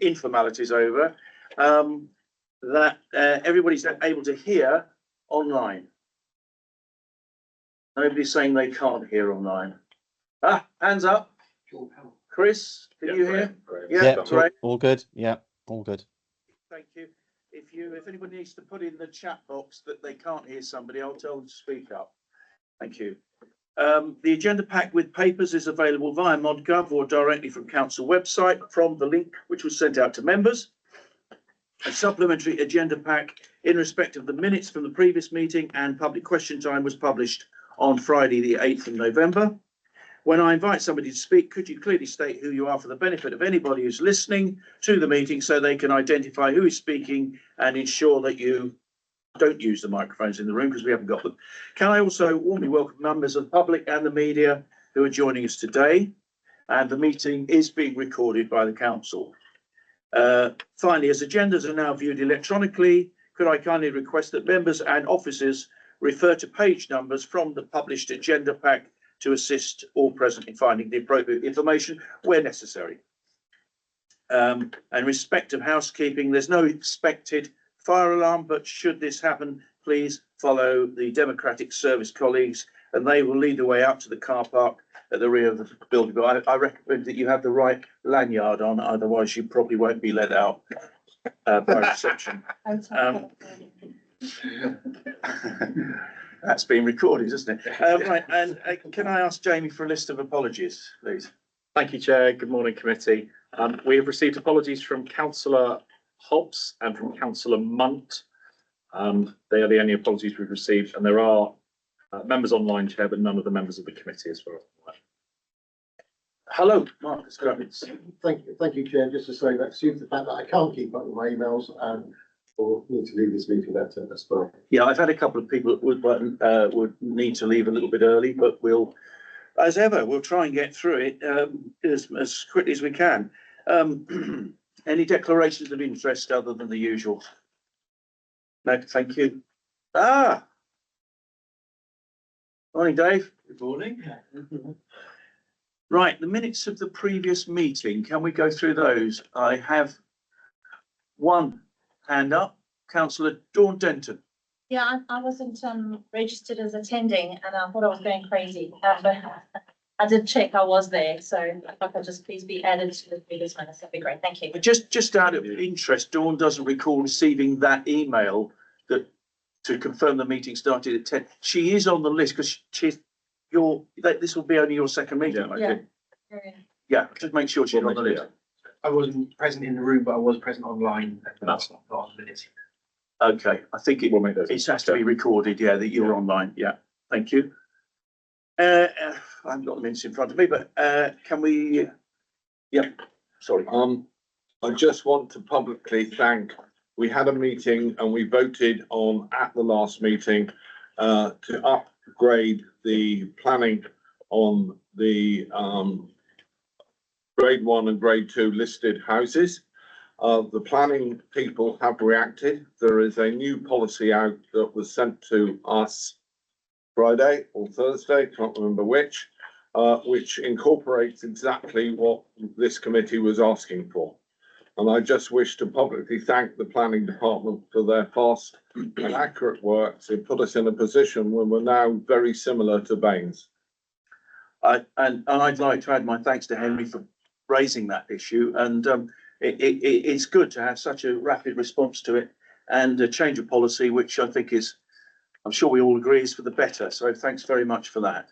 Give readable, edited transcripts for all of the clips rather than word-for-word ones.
informalities over, that everybody's able to hear online. Nobody's saying they can't hear online. Hands up. Chris, can you hear? Yeah, great. All good. Yeah, all good. Thank you. If anybody needs to put in the chat box that they can't hear somebody, I'll tell them to speak up. Thank you. The agenda pack with papers is available via ModGov or directly from council website from the link which was sent out to members. A supplementary agenda pack in respect of the minutes from the previous meeting and public question time was published on Friday, the 8th of November. When I invite somebody to speak, could you clearly state who you are for the benefit of anybody who's listening to the meeting so they can identify who is speaking and ensure that you don't use the microphones in the room because we haven't got them. Can I also warmly welcome members of the public and the media who are joining us today? And the meeting is being recorded by the council. Finally, as agendas are now viewed electronically, could I kindly request that members and officers refer to page numbers from the published agenda pack to assist all present in finding the appropriate information where necessary. And respect of housekeeping, there's no expected fire alarm, but should this happen, please follow the Democratic Service colleagues and they will lead the way up to the car park at the rear of the building. But I recommend that you have the right lanyard on, otherwise you probably won't be let out by reception. That's being recorded, isn't it? Right, and can I ask Jamie for a list of apologies, please? Thank you, Chair. Good morning, committee. We have received apologies from Councillor Hobbs and from Councillor Munt. They are the only apologies we've received, and there are members online, Chair, but none of the members of the committee as far as I'm aware. Hello, Marcus Kravitz. Thank you, Chair. Just to say that suits the fact that I can't keep up with my emails or need to leave this meeting. That's fine. Yeah, I've had a couple of people that would need to leave a little bit early, but we'll, as ever, we'll try and get through it as quickly as we can. Any declarations of interest other than the usual? No, thank you. Morning, Dave. Good morning. Right, the minutes of the previous meeting, can we go through those? I have one hand up, Councillor Dawn Denton. Yeah, I wasn't registered as attending and I thought I was going crazy, but I did check I was there, so if I could just please be added to the previous minutes, that'd be great, thank you. Just out of interest, Dawn doesn't recall receiving that email that to confirm the meeting started at 10. She is on the list because this will be only your second meeting, I think. Yeah, just make sure she's on the list. I wasn't present in the room, but I was present online. That's not on the minutes. Okay, I think it has to be recorded, yeah, that you're online. Yeah, thank you. I haven't got the minutes in front of me, but can we, yeah, sorry. I just want to publicly thank, we had a meeting and we voted on at the last meeting to upgrade the planning on the grade 1 and grade 2 listed houses. The planning people have reacted. There is a new policy out that was sent to us Friday or Thursday, can't remember which incorporates exactly what this committee was asking for. And I just wish to publicly thank the planning department for their fast and accurate work to put us in a position where we're now very similar to Baines. And I'd like to add my thanks to Henry for raising that issue, and it's good to have such a rapid response to it and a change of policy, which I think is, I'm sure we all agree, is for the better. So thanks very much for that.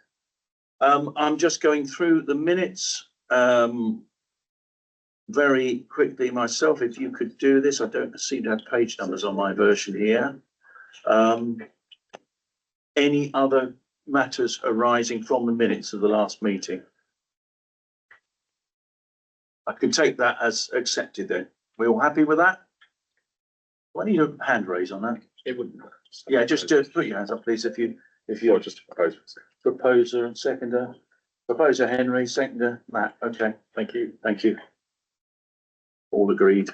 I'm just going through the minutes very quickly myself. If you could do this, I don't seem to have page numbers on my version here. Any other matters arising from the minutes of the last meeting? I can take that as accepted then. We all happy with that? Do I need a hand raise on that? It wouldn't. Yeah, just put your hands up, please, if you Just propose. proposer and seconder. Proposer Henry, seconder Matt. Okay, Thank you. thank you. All agreed.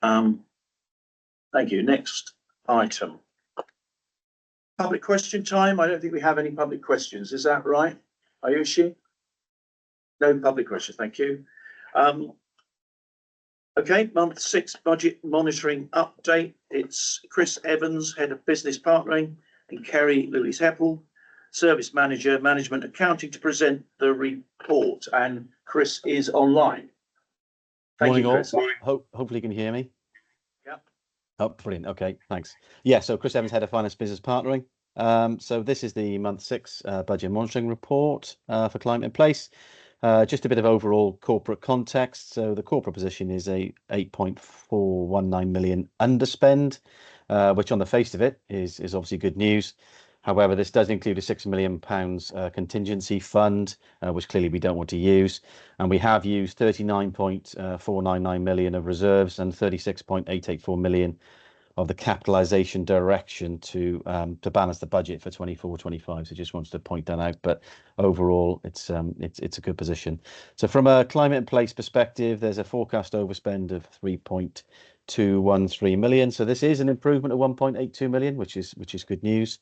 Thank you. Next item. Public question time. I don't think we have any public questions. Is that right? Ayushi? No public questions. Thank you. Okay, month 6 budget monitoring update. It's Chris Evans, Head of Business Partnering, and Kerry Lewis Heppel, Service Manager, Management Accounting, to present the report. And Chris is online. Thank Morning you, all. Chris. Hopefully you can hear me. Yeah. Oh, brilliant. Okay, thanks. Yeah, so Chris Evans, Head of Finance Business Partnering. So this is the month 6 budget monitoring report for Climate in Place. Just a bit of overall corporate context. So the corporate position is a 8.419 million underspend, which on the face of it is obviously good news. However, this does include a £6 million contingency fund, which clearly we don't want to use. And we have used 39.499 million of reserves and 36.884 million of the capitalisation direction to balance the budget for 24-25. So just wanted to point that out. But overall, it's a good position. So from a Climate in Place perspective, there's a forecast overspend of 3.213 million. So this is an improvement of 1.82 million, which is good news.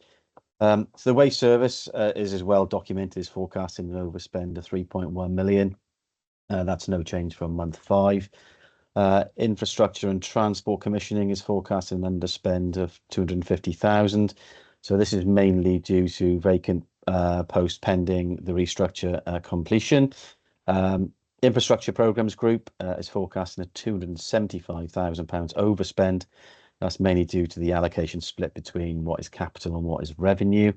So the waste service is as well documented as forecasting an overspend of 3.1 million. That's no change from month 5. Infrastructure and transport commissioning is forecasting an underspend of 250,000. So this is mainly due to vacant post pending the restructure completion. Infrastructure Programmes Group is forecasting a £275,000 overspend. That's mainly due to the allocation split between what is capital and what is revenue.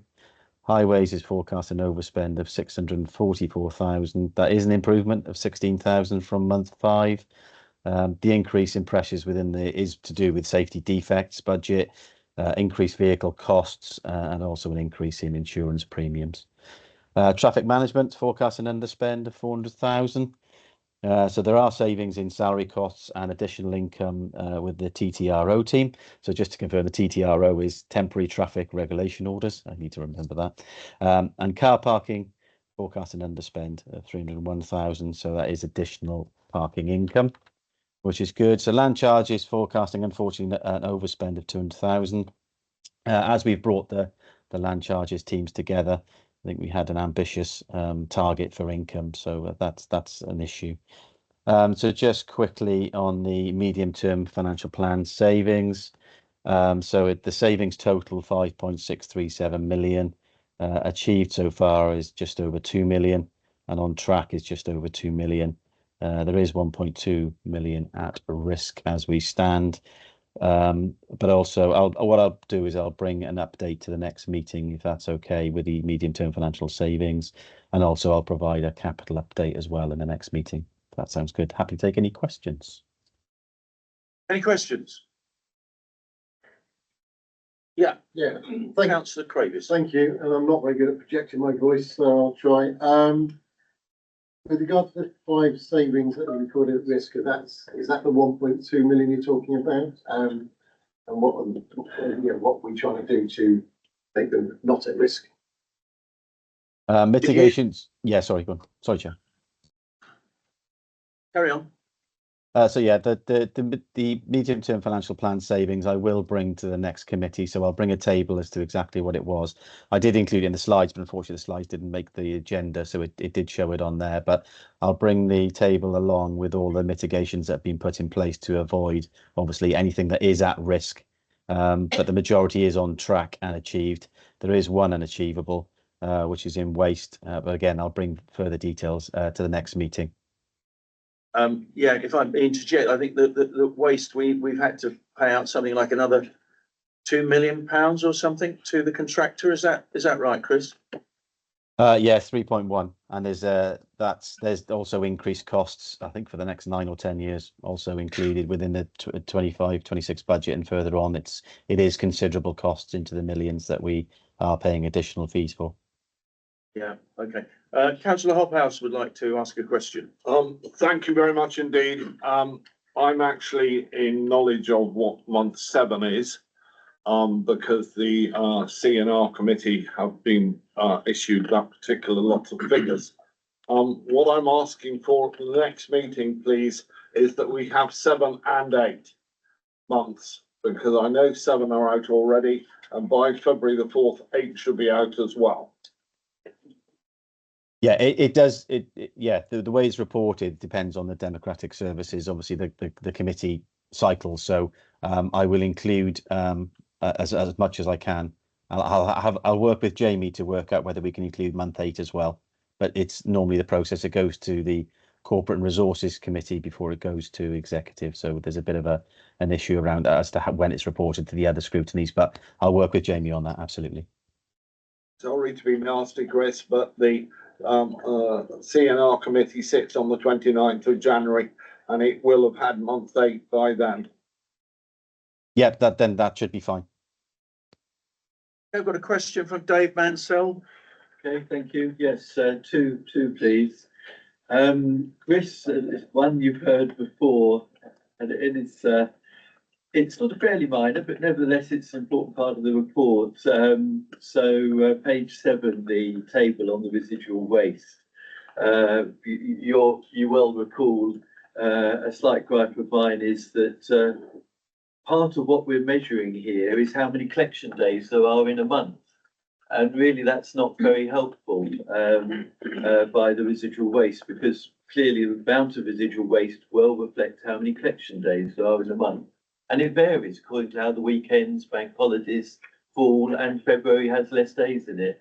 Highways is forecast an overspend of 644,000. That is an improvement of 16,000 from month 5. The increase in pressures within is to do with safety defects budget, increased vehicle costs, and also an increase in insurance premiums. Traffic management forecast an underspend of 400,000. So there are savings in salary costs and additional income with the TTRO team. So just to confirm, the TTRO is temporary traffic regulation orders. I need to remember that. And car parking forecast an underspend of 301,000. So that is additional parking income, which is good. So land charges forecasting, unfortunately, an overspend of 200,000. As we've brought the land charges teams together, I think we had an ambitious target for income, so that's an issue. So just quickly on the medium-term financial plan savings. So the savings total 5.637 million. Achieved so far is just over 2 million, and on track is just over 2 million. There is 1.2 million at risk as we stand. But also what I'll do is I'll bring an update to the next meeting, if that's okay, with the medium-term financial savings. And also I'll provide a capital update as well in the next meeting. If that sounds good. Happy to take any questions. Any questions? Yeah, Yeah, Councillor Cravis. thank you, and I'm not very good at projecting my voice, so I'll try. With regard to the 5 savings that are recorded at risk, is that the 1.2 million you're talking about? And what we're trying to do to make them not at risk? Mitigations. Yeah, sorry, go on. Sorry, Chair. Carry on. So yeah, the medium-term financial plan savings I will bring to the next committee. So I'll bring a table as to exactly what it was. I did include it in the slides, but unfortunately the slides didn't make the agenda, so it did show it on there. But I'll bring the table along with all the mitigations that have been put in place to avoid, obviously, anything that is at risk. But the majority is on track and achieved. There is one unachievable, which is in waste. But again, I'll bring further details to the next meeting. Yeah, if I interject, I think that the waste we've had to pay out something like another £2 million or something to the contractor. Is that right, Chris? Yeah, 3.1, and there's also increased costs, I think, for the next 9 or 10 years, also included within the 25-26 budget, and further on, it is considerable costs into the millions that we are paying additional fees for. Yeah. Okay. Councillor Hobhouse would like to ask a question. Thank you very much indeed. I'm actually in knowledge of what month 7 is, because the C&R committee have been issued that particular lot of figures. What I'm asking for the next meeting, please, is that we have 7 and 8 months, because I know 7 are out already, and by February the 4th, 8 should be out as well. Yeah, it does. Yeah, the way it's reported depends on the democratic services, obviously the committee cycle. So I will include as much as I can. I'll work with Jamie to work out whether we can include month 8 as well. But it's normally the process. It goes to the Corporate and Resources Committee before it goes to executive. So there's a bit of an issue around that as to when it's reported to the other scrutinies. But I'll work with Jamie on that. Absolutely. Sorry to be nasty, Chris, but the CNR committee sits on the 29th of January and it will have had month 8 by then. Yeah, that should be fine. I've got a question from Dave Mansell. Okay, thank you. Yes, two, please. Chris, one you've heard before, and it's sort of fairly minor, but nevertheless, it's an important part of the report. Page 7, the table on the residual waste. You will recall a slight gripe of mine is that part of what we're measuring here is how many collection days there are in a month. And really, that's not very helpful by the residual waste, because clearly the amount of residual waste will reflect how many collection days there are in a month. And it varies according to how the weekends, bank holidays fall, and February has less days in it,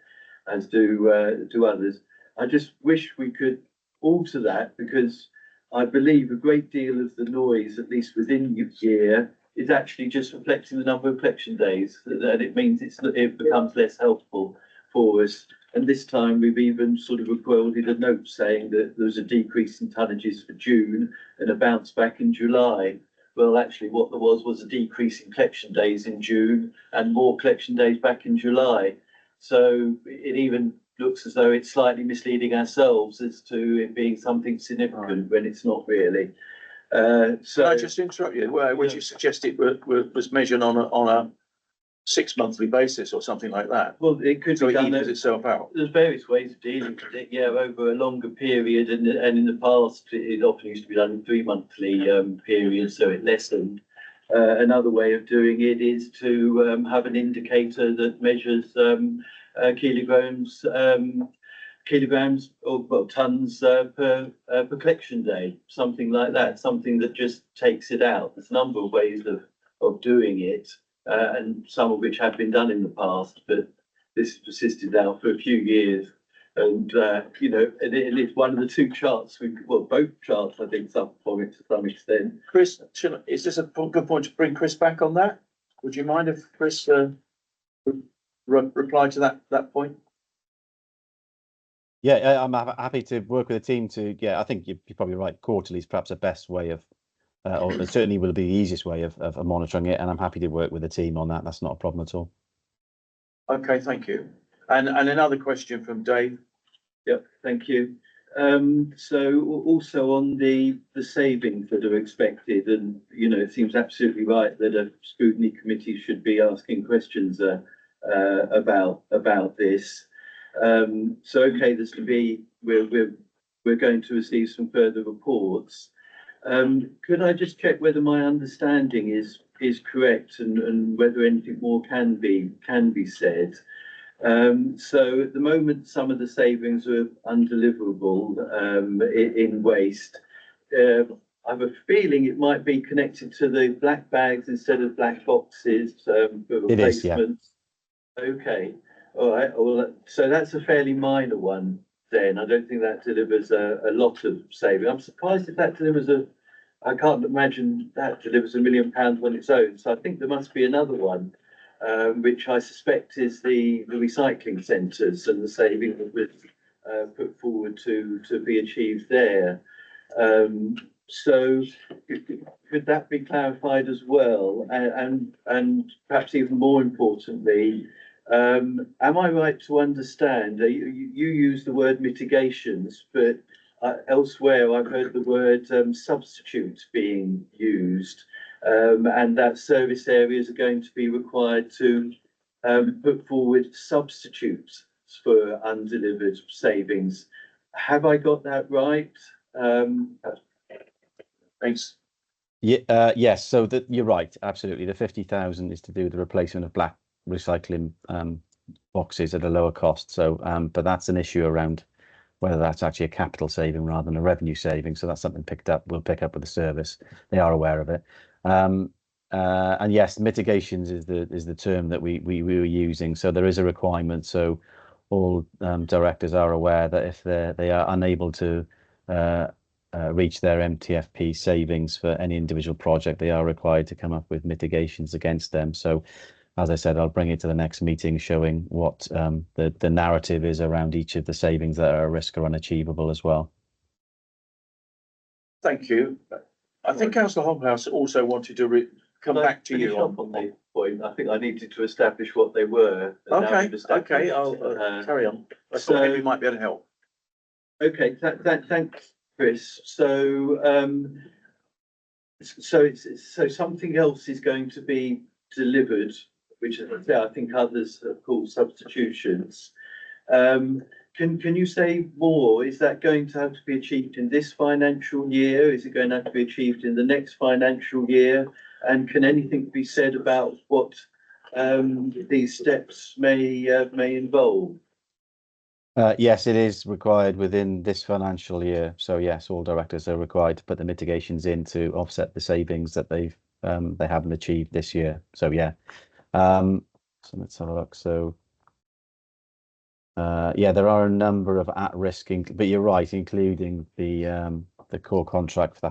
as do others. I just wish we could alter that, because I believe a great deal of the noise, at least within the year, is actually just reflecting the number of collection days, and it means it becomes less helpful for us. And this time we've even sort of recorded a note saying that there's a decrease in tonnages for June and a bounce back in July. Well, actually what there was a decrease in collection days in June and more collection days back in July. So it even looks as though it's slightly misleading ourselves as to it being something significant when it's not really. Can I just interrupt you? Would you suggest it was measured on a 6 monthly basis or something like that? Well, it could So be it done. evens itself out. There's various ways of dealing with it, yeah, over a longer period, and in the past it often used to be done in 3 monthly periods, so it lessened. Another way of doing it is to have an indicator that measures kilograms or tons per collection day, something like that, something that just takes it out. There's a number of ways of doing it, and some of which have been done in the past, but this has persisted now for a few years. And it's one of the 2 charts both charts I think suffer from it to some extent. Chris, is this a good point to bring Chris back on that? Would you mind if Chris replied to that point? Yeah, I'm happy to work with the team to. Yeah, I think you're probably right. Quarterly is perhaps the best way of, or it certainly will be the easiest way of monitoring it. And I'm happy to work with the team on that. That's not a problem at all. Okay, thank you. And another question from Dave. Yep, thank you. So also on the savings that are expected, and it seems absolutely right that a scrutiny committee should be asking questions about this. So okay, we're going to receive some further reports. Could I just check whether my understanding is correct, and whether anything more can be said? So at the moment, some of the savings are undeliverable in waste. I have a feeling it might be connected to the black bags instead of black boxes for replacements. It is, yeah. Okay, all right. Well, so that's a fairly minor one then. I don't think that delivers a lot of saving. I'm surprised if that delivers I can't imagine that delivers £1 million on its own. So I think there must be another one, which I suspect is the recycling centres and the saving that was put forward to be achieved there. So could that be clarified as well? And perhaps even more importantly, am I right to understand, you use the word mitigations, but elsewhere I've heard the word substitute being used, and that service areas are going to be required to put forward substitutes for undelivered savings. Have I got that right? Thanks. Yeah, yes. So you're right. Absolutely. The 50,000 is to do with the replacement of black recycling boxes at a lower cost. So, but that's an issue around whether that's actually a capital saving rather than a revenue saving. So that's something we'll pick up with the service. They are aware of it. And yes, mitigations is the term that we were using. So there is a requirement. So all directors are aware that if they are unable to reach their MTFP savings for any individual project, they are required to come up with mitigations against them. So as I said, I'll bring it to the next meeting showing what the narrative is around each of the savings that are at risk or unachievable as well. Thank you. I think Councillor Hobhouse also wanted to come back to you on the point. I think I needed to establish what they were. Okay, I'll carry on. I thought maybe you might be able to help. Okay, thanks, Chris. So so something else is going to be delivered, which I think others have called substitutions. Can you say more? Is that going to have to be achieved in this financial year? Is it going to have to be achieved in the next financial year? And can anything be said about what these steps may involve? Yes, it is required within this financial year. So yes, all directors are required to put the mitigations in to offset the savings that they haven't achieved this year. So yeah. So let's have a look. So yeah, there are a number of at-risk, but you're right, including the core contract for the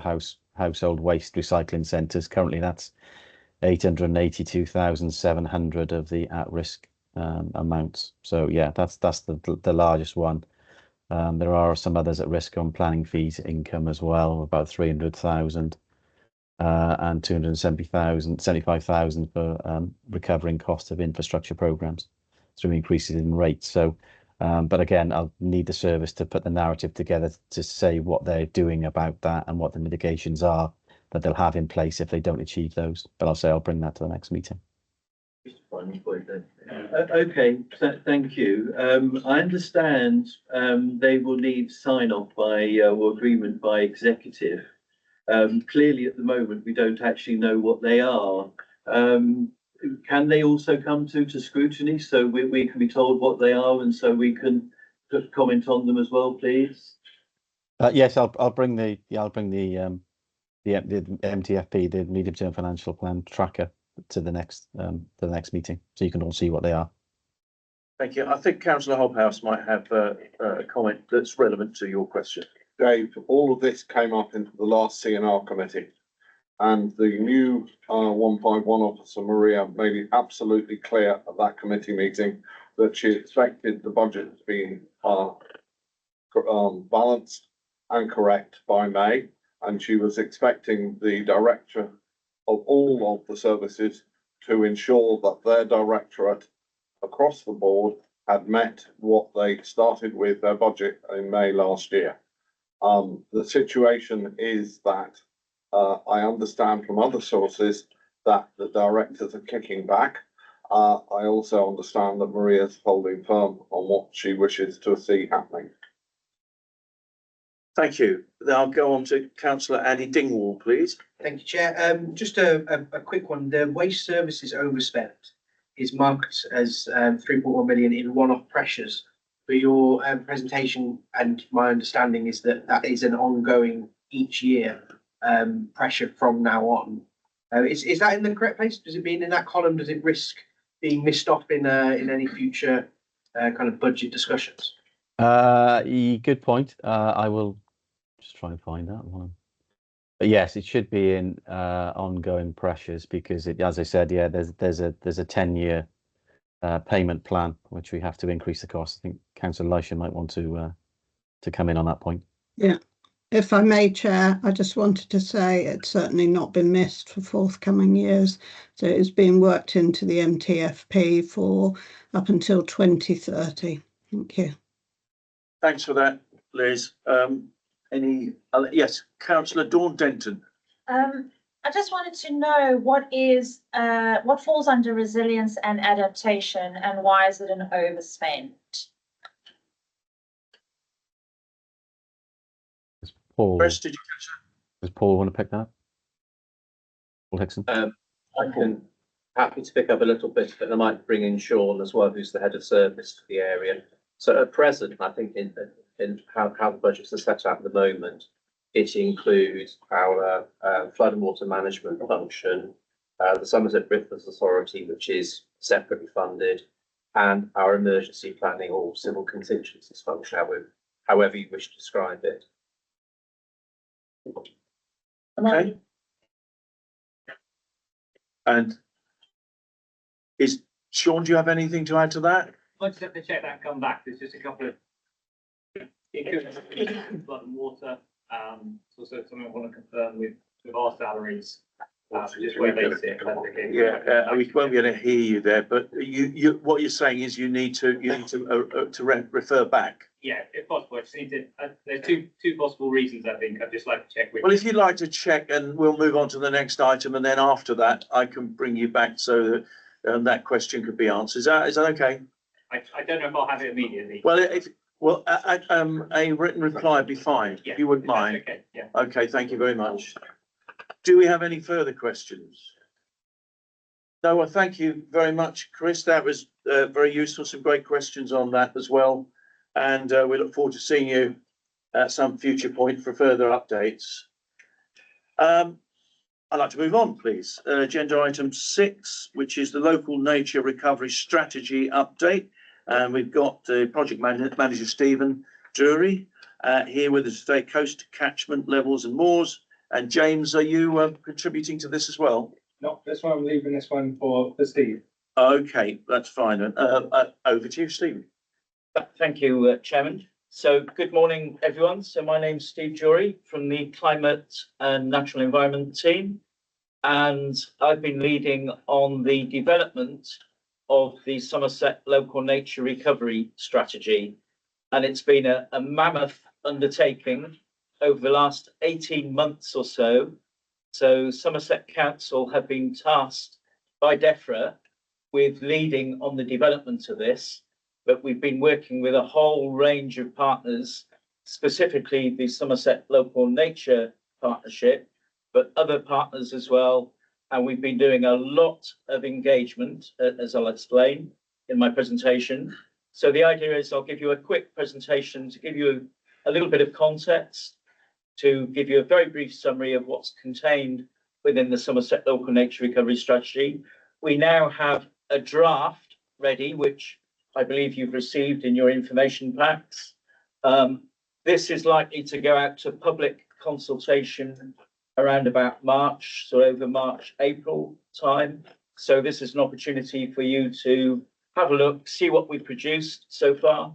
household waste recycling centres. Currently, that's 882,700 of the at-risk amounts. So yeah, that's the largest one. There are some others at risk on planning fees income as well, about 300,000 and 275,000 for recovering cost of infrastructure programs through increases in rates. So, but again, I'll need the service to put the narrative together to say what they're doing about that and what the mitigations are that they'll have in place if they don't achieve those. But I'll bring that to the next meeting. Okay, thank you. I understand they will need sign off by or agreement by executive. Clearly, at the moment, we don't actually know what they are. Can they also come to scrutiny so we can be told what they are and so we can comment on them as well, please? Yes, I'll bring the MTFP, the medium term financial plan tracker, to the next meeting, so you can all see what they are. Thank you. I think Councillor Hobhouse might have a comment that's relevant to your question. Dave, all of this came up into the last CNR committee, and the new 151 officer Maria made it absolutely clear at that committee meeting that she expected the budget to be balanced and correct by May, and she was expecting the director of all of the services to ensure that their directorate across the board had met what they started with their budget in May last year. The situation is that I understand from other sources that the directors are kicking back. I also understand that Maria's holding firm on what she wishes to see happening. Thank you. Then I'll go on to Councillor Andy Dingwall, please. Thank you, Chair. Just a quick one. The waste services overspend is marked as 3.1 million in one-off pressures. But your presentation and my understanding is that that is an ongoing each year pressure from now on. Is that in the correct place? Does it mean in that column? Does it risk being missed off in any future kind of budget discussions? Good point. I will just try and find that one. But yes, it should be in ongoing pressures because as I said, yeah, there's a 10-year payment plan which we have to increase the cost. I think Councillor Elisha might want to come in on that point. Yeah, if I may, Chair, I just wanted to say it's certainly not been missed for forthcoming years. So it's being worked into the MTFP for up until 2030. Thank you. Thanks for that, Liz. Yes, Councillor Dawn Denton. I just wanted to know what falls under resilience and adaptation and why is it an overspend? Paul, Chris, did you catch that? does Paul want to pick that up? Paul Hickson? I can happy to pick up a little bit, but I might bring in Sean as well, who's the head of service for the area. So at present, I think in in how the budgets are set out at the moment, it includes our flood and water management function, the Somerset Rivers Authority, which is separately funded, and our emergency planning or civil contingencies function, however you wish to describe it. Okay. And Sean, do you have anything to add to that? I just have to check that and come back. There's just a couple of. It could flood and water. So something I want to confirm with our salaries. Just where they sit. Yeah, we won't be able to hear you there, but what you're saying is you need to refer back. Yeah, if possible. I just need to. There's two possible reasons. I think I'd just like to check with. Well, if you'd like to check, and we'll move on to the next item, and then after that, I can bring you back so that that question could be answered. Is that okay? I don't know if I'll have it immediately. Well, a written reply would be fine, Yeah, if you wouldn't mind. Okay. Yeah. Okay, thank you very much. Do we have any further questions? No, well, thank you very much, Chris. That was very useful. Some great questions on that as well. And we look forward to seeing you at some future point for further updates. I'd like to move on, please. Agenda item 6, which is the local nature recovery strategy update. And we've got project manager Stephen Drury here with us today, coast catchment levels and moors. And James, are you contributing to this as well? No, this one I'm leaving this one for Steve. Okay, that's fine. Over to you, Stephen. Thank you, Chairman. So good morning, everyone. So my name's Steve Jury from the Climate and Natural Environment team, and I've been leading on the development of the Somerset Local Nature Recovery Strategy. And it's been a mammoth undertaking over the last 18 months or so. So Somerset Council have been tasked by DEFRA with leading on the development of this, but we've been working with a whole range of partners, specifically the Somerset Local Nature Partnership, but other partners as well. And we've been doing a lot of engagement, as I'll explain in my presentation. So the idea is I'll give you a quick presentation to give you a little bit of context, to give you a very brief summary of what's contained within the Somerset Local Nature Recovery Strategy. We now have a draft ready, which I believe you've received in your information packs. This is likely to go out to public consultation around about March, so over March, April time. So this is an opportunity for you to have a look, see what we've produced so far,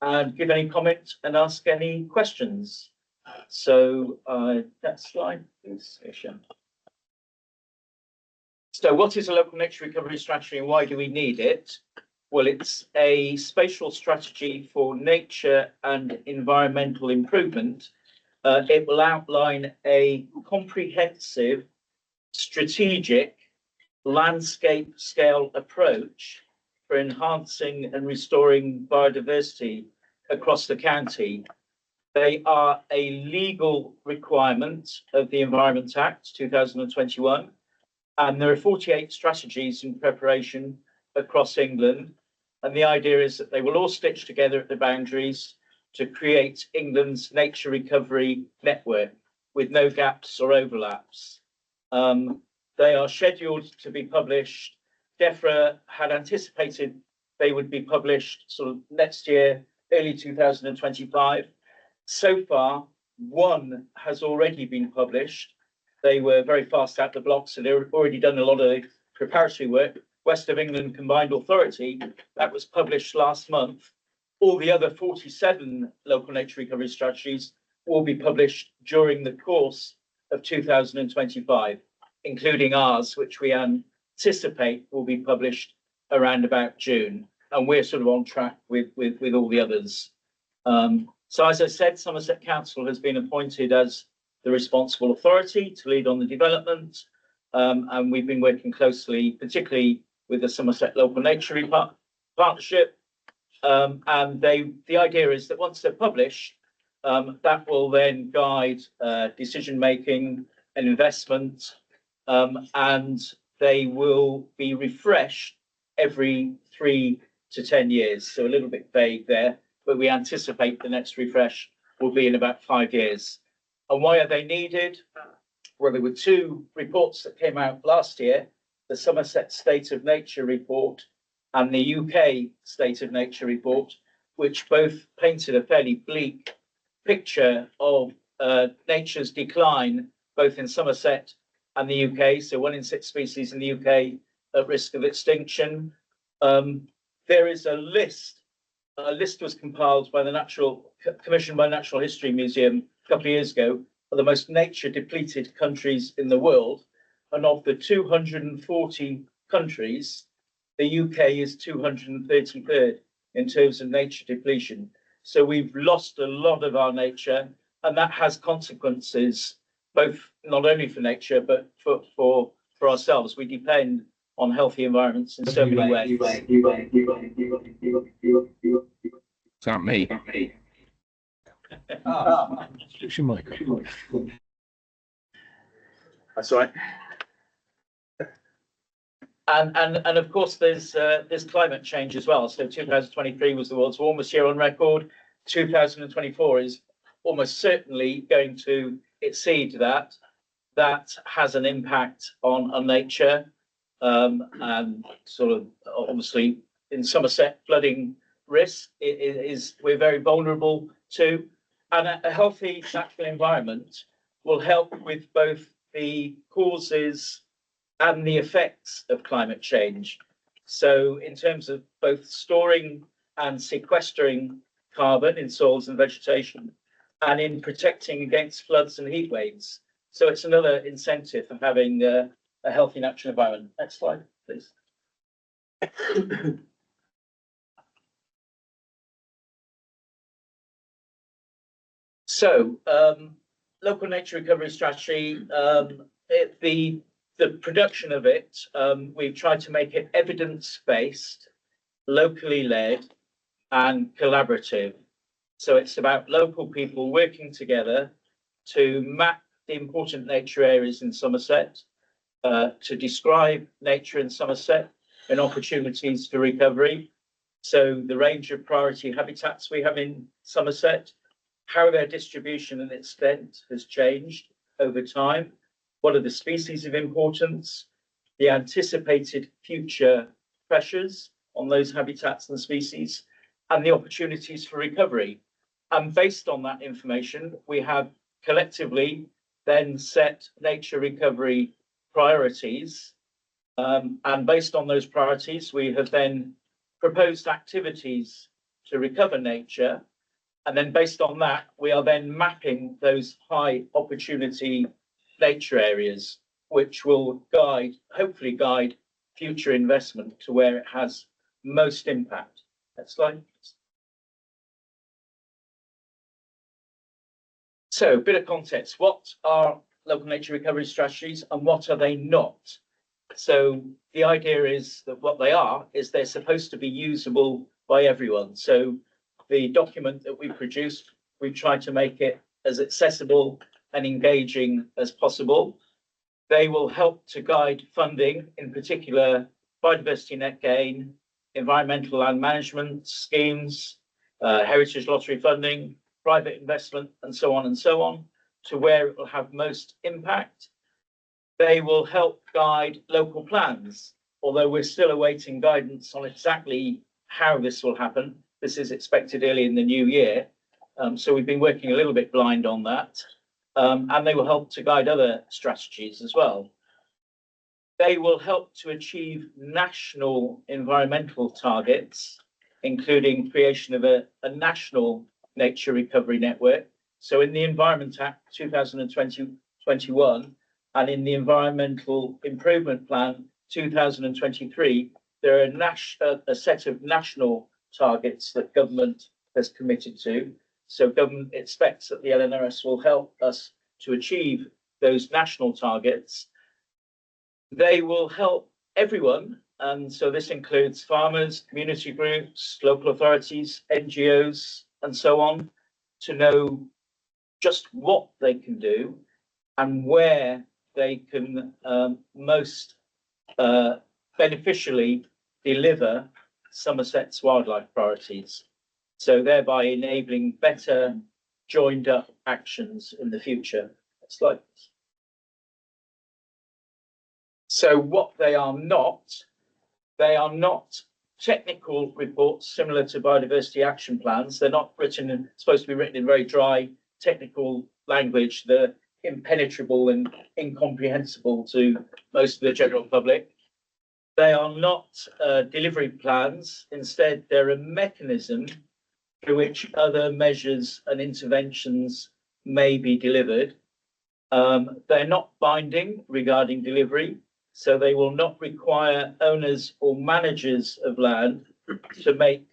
and give any comment and ask any questions. So next slide, please, Isha. So what is a local nature recovery strategy and why do we need it? Well, it's a spatial strategy for nature and environmental improvement. It will outline a comprehensive, strategic, landscape scale approach for enhancing and restoring biodiversity across the county. They are a legal requirement of the Environment Act 2021, and there are 48 strategies in preparation across England. And the idea is that they will all stitch together at the boundaries to create England's nature recovery network with no gaps or overlaps. They are scheduled to be published. DEFRA had anticipated they would be published sort of next year, early 2025. So far, one has already been published. They were very fast out the blocks, so they've already done a lot of preparatory work. West of England Combined Authority, that was published last month. All the other 47 local nature recovery strategies will be published during the course of 2025, including ours, which we anticipate will be published around about June. And we're sort of on track with all the others. So as I said, Somerset Council has been appointed as the responsible authority to lead on the development. And we've been working closely, particularly with the Somerset Local Nature Partnership. And the idea is that once they're published, that will then guide decision-making and investment, and they will be refreshed every 3 to 10 years. So a little bit vague there, but we anticipate the next refresh will be in about 5 years. And why are they needed? Well, there were two reports that came out last year, the Somerset State of Nature report and the UK State of Nature report, which both painted a fairly bleak picture of nature's decline, both in Somerset and the UK. So 1 in 6 species in the UK at risk of extinction. There is a list was compiled by commissioned by the Natural History Museum a couple of years ago of the most nature depleted countries in the world. And of the 240 countries, the UK is 233rd in terms of nature depletion. So we've lost a lot of our nature, and that has consequences, both not only for nature, but for ourselves. We depend on healthy environments in so many ways. Is that me? Fix your mic. That's right. And of course, there's climate change as well. So 2023 was the world's warmest year on record. 2024 is almost certainly going to exceed that. That has an impact on nature, and sort of obviously in Somerset flooding risk is we're very vulnerable to, and a healthy natural environment will help with both the causes and the effects of climate change. So in terms of both storing and sequestering carbon in soils and vegetation, and in protecting against floods and heat waves. So it's another incentive of having a healthy natural environment. Next slide, please. So local nature recovery strategy, the production of it, we've tried to make it evidence-based, locally led, and collaborative. So it's about local people working together to map the important nature areas in Somerset, to describe nature in Somerset and opportunities for recovery. So the range of priority habitats we have in Somerset, how their distribution and extent has changed over time, what are the species of importance, the anticipated future pressures on those habitats and species, and the opportunities for recovery. And based on that information, we have collectively then set nature recovery priorities. And based on those priorities, we have then proposed activities to recover nature. And then based on that, we are then mapping those high opportunity nature areas, which will hopefully guide future investment to where it has most impact. Next slide. So a bit of context. What are local nature recovery strategies and what are they not? So the idea is that what they are is they're supposed to be usable by everyone. So the document that we produced, we've tried to make it as accessible and engaging as possible. They will help to guide funding, in particular biodiversity net gain, environmental land management schemes, heritage lottery funding, private investment, and so on, to where it will have most impact. They will help guide local plans, although we're still awaiting guidance on exactly how this will happen. This is expected early in the new year. So we've been working a little bit blind on that. And they will help to guide other strategies as well. They will help to achieve national environmental targets, including creation of a national nature recovery network. So in the Environment Act 2021 and in the Environmental Improvement Plan 2023, there are a set of national targets that government has committed to. So government expects that the LNRS will help us to achieve those national targets. They will help everyone. And so this includes farmers, community groups, local authorities, NGOs, and so on, to know just what they can do and where they can most beneficially deliver Somerset's wildlife priorities. So thereby enabling better joined up actions in the future. Next slide. So what they are not technical reports similar to biodiversity action plans. They're not supposed to be written in very dry technical language. They're impenetrable and incomprehensible to most of the general public. They are not delivery plans. Instead, they're a mechanism through which other measures and interventions may be delivered. They're not binding regarding delivery, so they will not require owners or managers of land to make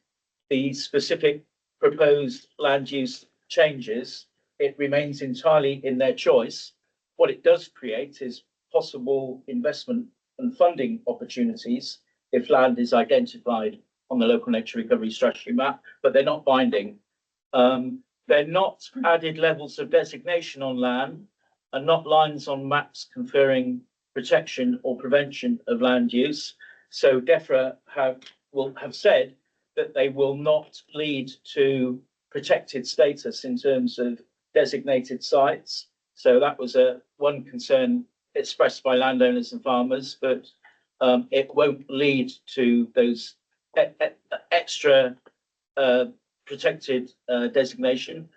the specific proposed land use changes. It remains entirely in their choice. What it does create is possible investment and funding opportunities if land is identified on the local nature recovery strategy map, but they're not binding. They're not added levels of designation on land and not lines on maps conferring protection or prevention of land use. So DEFRA will have said that they will not lead to protected status in terms of designated sites. So that was one concern expressed by landowners and farmers, but it won't lead to those extra protected designation.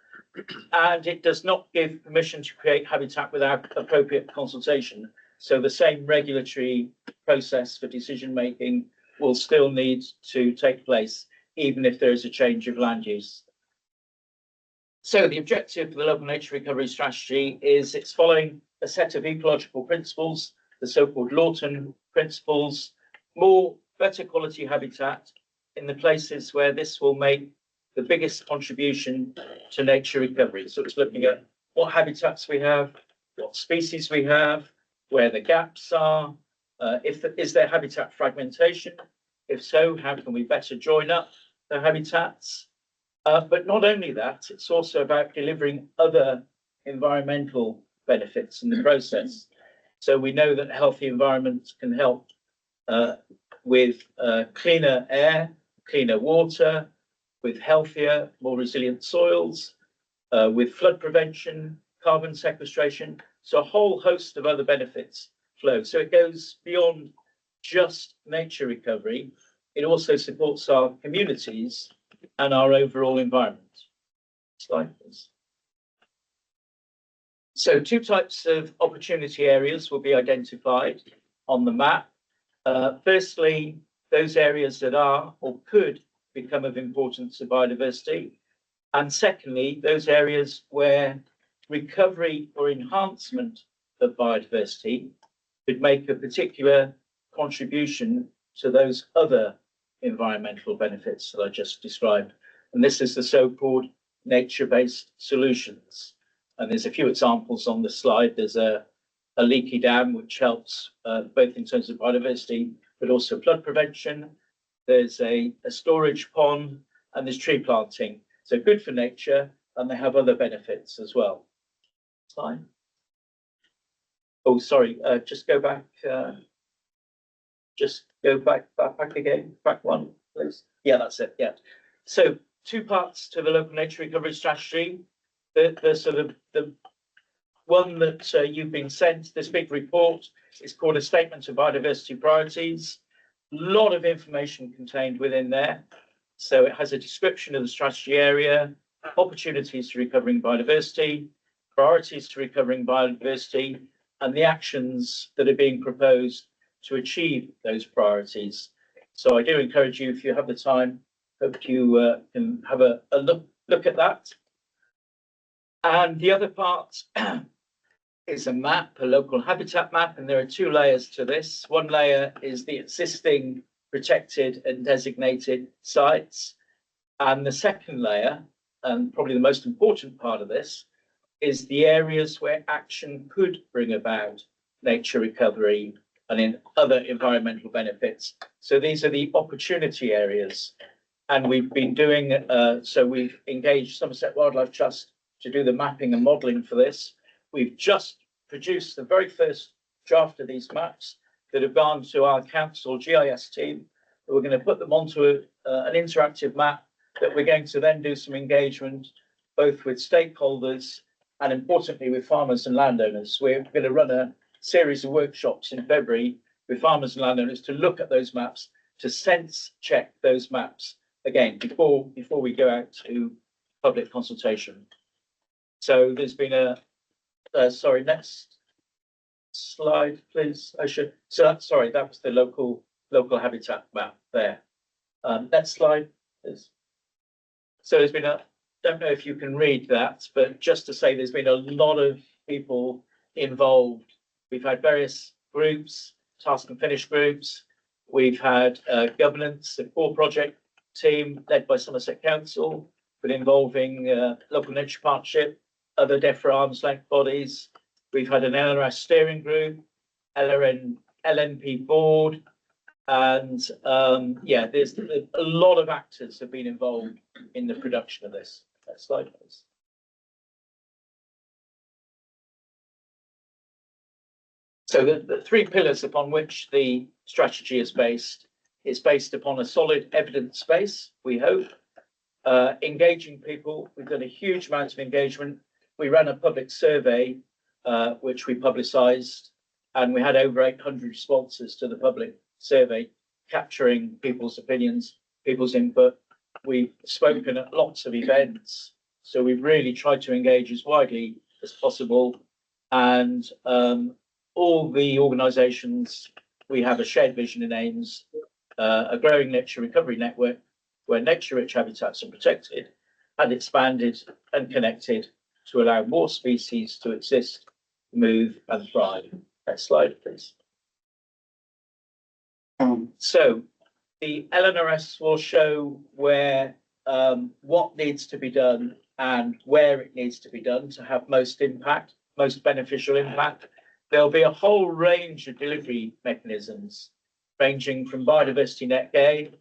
And it does not give permission to create habitat without appropriate consultation. So the same regulatory process for decision making will still need to take place, even if there is a change of land use. So the objective for the local nature recovery strategy is it's following a set of ecological principles, the so-called Lawton principles, better quality habitat in the places where this will make the biggest contribution to nature recovery. So it's looking at what habitats we have, what species we have, where the gaps are, is there habitat fragmentation? If so, how can we better join up the habitats? But not only that, it's also about delivering other environmental benefits in the process. So we know that healthy environments can help with cleaner air, cleaner water, with healthier, more resilient soils, with flood prevention, carbon sequestration. So a whole host of other benefits flow. So it goes beyond just nature recovery. It also supports our communities and our overall environment. Slide, please. So two types of opportunity areas will be identified on the map. Firstly, those areas that are or could become of importance to biodiversity. And secondly, those areas where recovery or enhancement of biodiversity could make a particular contribution to those other environmental benefits that I just described. And this is the so-called nature-based solutions. And there's a few examples on the slide. There's a leaky dam, which helps both in terms of biodiversity, but also flood prevention. There's a storage pond, and there's tree planting. So good for nature, and they have other benefits as well. Slide. Oh, sorry, just go back. Just go back again. Back one, please. Yeah, that's it. Yeah. So two parts to the local nature recovery strategy. The sort of the one that you've been sent, this big report, is called a statement of biodiversity priorities. A lot of information contained within there. So it has a description of the strategy area, opportunities to recovering biodiversity, priorities to recovering biodiversity, and the actions that are being proposed to achieve those priorities. So I do encourage you, if you have the time, hope you can have a look at that. And the other part is a map, a local habitat map, and there are two layers to this. One layer is the existing protected and designated sites. And the second layer, and probably the most important part of this, is the areas where action could bring about nature recovery and in other environmental benefits. So these are the opportunity areas. And we've been doing, so we've engaged Somerset Wildlife Trust to do the mapping and modelling for this. We've just produced the very first draft of these maps that have gone to our council GIS team. We're going to put them onto an interactive map that we're going to then do some engagement both with stakeholders and importantly with farmers and landowners. We're going to run a series of workshops in February with farmers and landowners to look at those maps, to sense check those maps again before we go out to public consultation. So there's been sorry, next slide, please. Sorry, that was the local habitat map there. Next slide, please. So there's been don't know if you can read that, but just to say there's been a lot of people involved. We've had various groups, task and finish groups. We've had governance, a core project team led by Somerset Council, but involving local nature partnership, other DEFRA arm's length bodies. We've had an LNRS steering group, LNP board, and yeah, there's a lot of actors have been involved in the production of this. Next slide, please. So the three pillars upon which the strategy is based upon a solid evidence base, we hope. Engaging people, we've done a huge amount of engagement. We ran a public survey, which we publicised, and we had over 800 responses to the public survey, capturing people's opinions, people's input. We've spoken at lots of events, so we've really tried to engage as widely as possible. And all the organisations, we have a shared vision and aims, a growing nature recovery network where nature-rich habitats are protected and expanded and connected to allow more species to exist, move and thrive. Next slide, please. So the LNRS will show where what needs to be done and where it needs to be done to have most impact, most beneficial impact. There'll be a whole range of delivery mechanisms ranging from biodiversity net gain.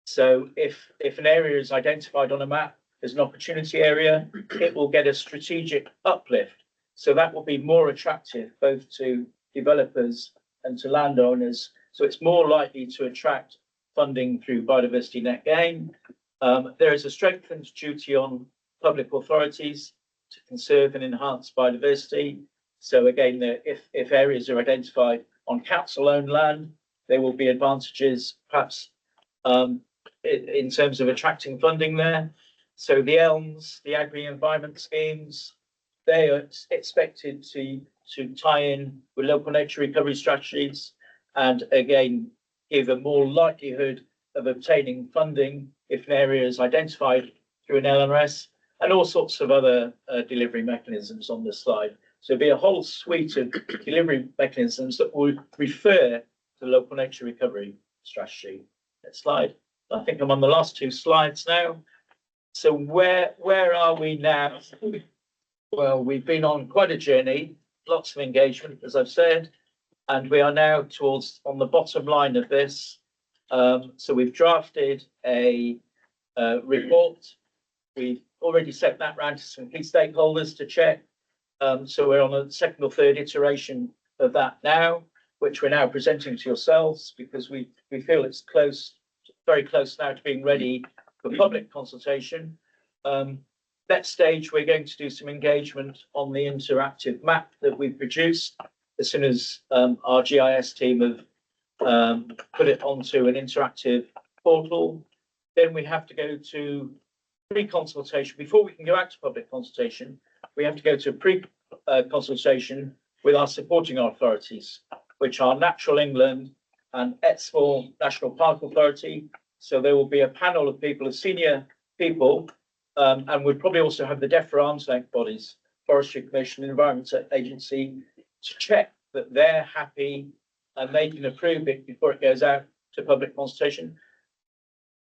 So if an area is identified on a map as an opportunity area, it will get a strategic uplift. So that will be more attractive both to developers and to landowners. So it's more likely to attract funding through biodiversity net gain. There is a strengthened duty on public authorities to conserve and enhance biodiversity. So again, if areas are identified on council-owned land, there will be advantages, perhaps in terms of attracting funding there. So the ELMs, the agri-environment schemes, they are expected to tie in with local nature recovery strategies and again, give a more likelihood of obtaining funding if an area is identified through an LNRS, and all sorts of other delivery mechanisms on this slide. So it'll be a whole suite of delivery mechanisms that will refer to local nature recovery strategy. Next slide. I think I'm on the last two slides now. So where are we now? Well, we've been on quite a journey, lots of engagement, as I've said, and we are now on the bottom line of this. So we've drafted a report. We've already sent that round to some key stakeholders to check. So we're on a second or third iteration of that now, which we're now presenting to yourselves because we feel it's very close now to being ready for public consultation. Next stage, we're going to do some engagement on the interactive map that we've produced as soon as our GIS team have put it onto an interactive portal. Then we have to go to pre-consultation. Before we can go out to public consultation, we have to go to pre-consultation with our supporting authorities, which are Natural England and Exmoor National Park Authority. So there will be a panel of people, of senior people, and we'll probably also have the DEFRA arm's length bodies, Forestry Commission, Environment Agency, to check that they're happy and they can approve it before it goes out to public consultation.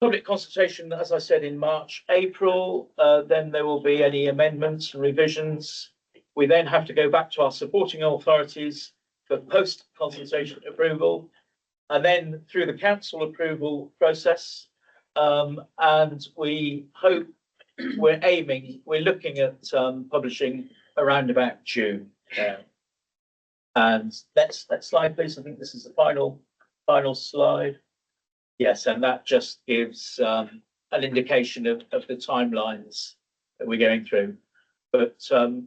Public consultation, as I said, in March, April, then there will be any amendments and revisions. We then have to go back to our supporting authorities for post-consultation approval, and then through the council approval process. And we hope, we're looking at publishing around about June. And next slide, please. I think this is the final slide. Yes, and that just gives a an indication of the timelines that we're going through. But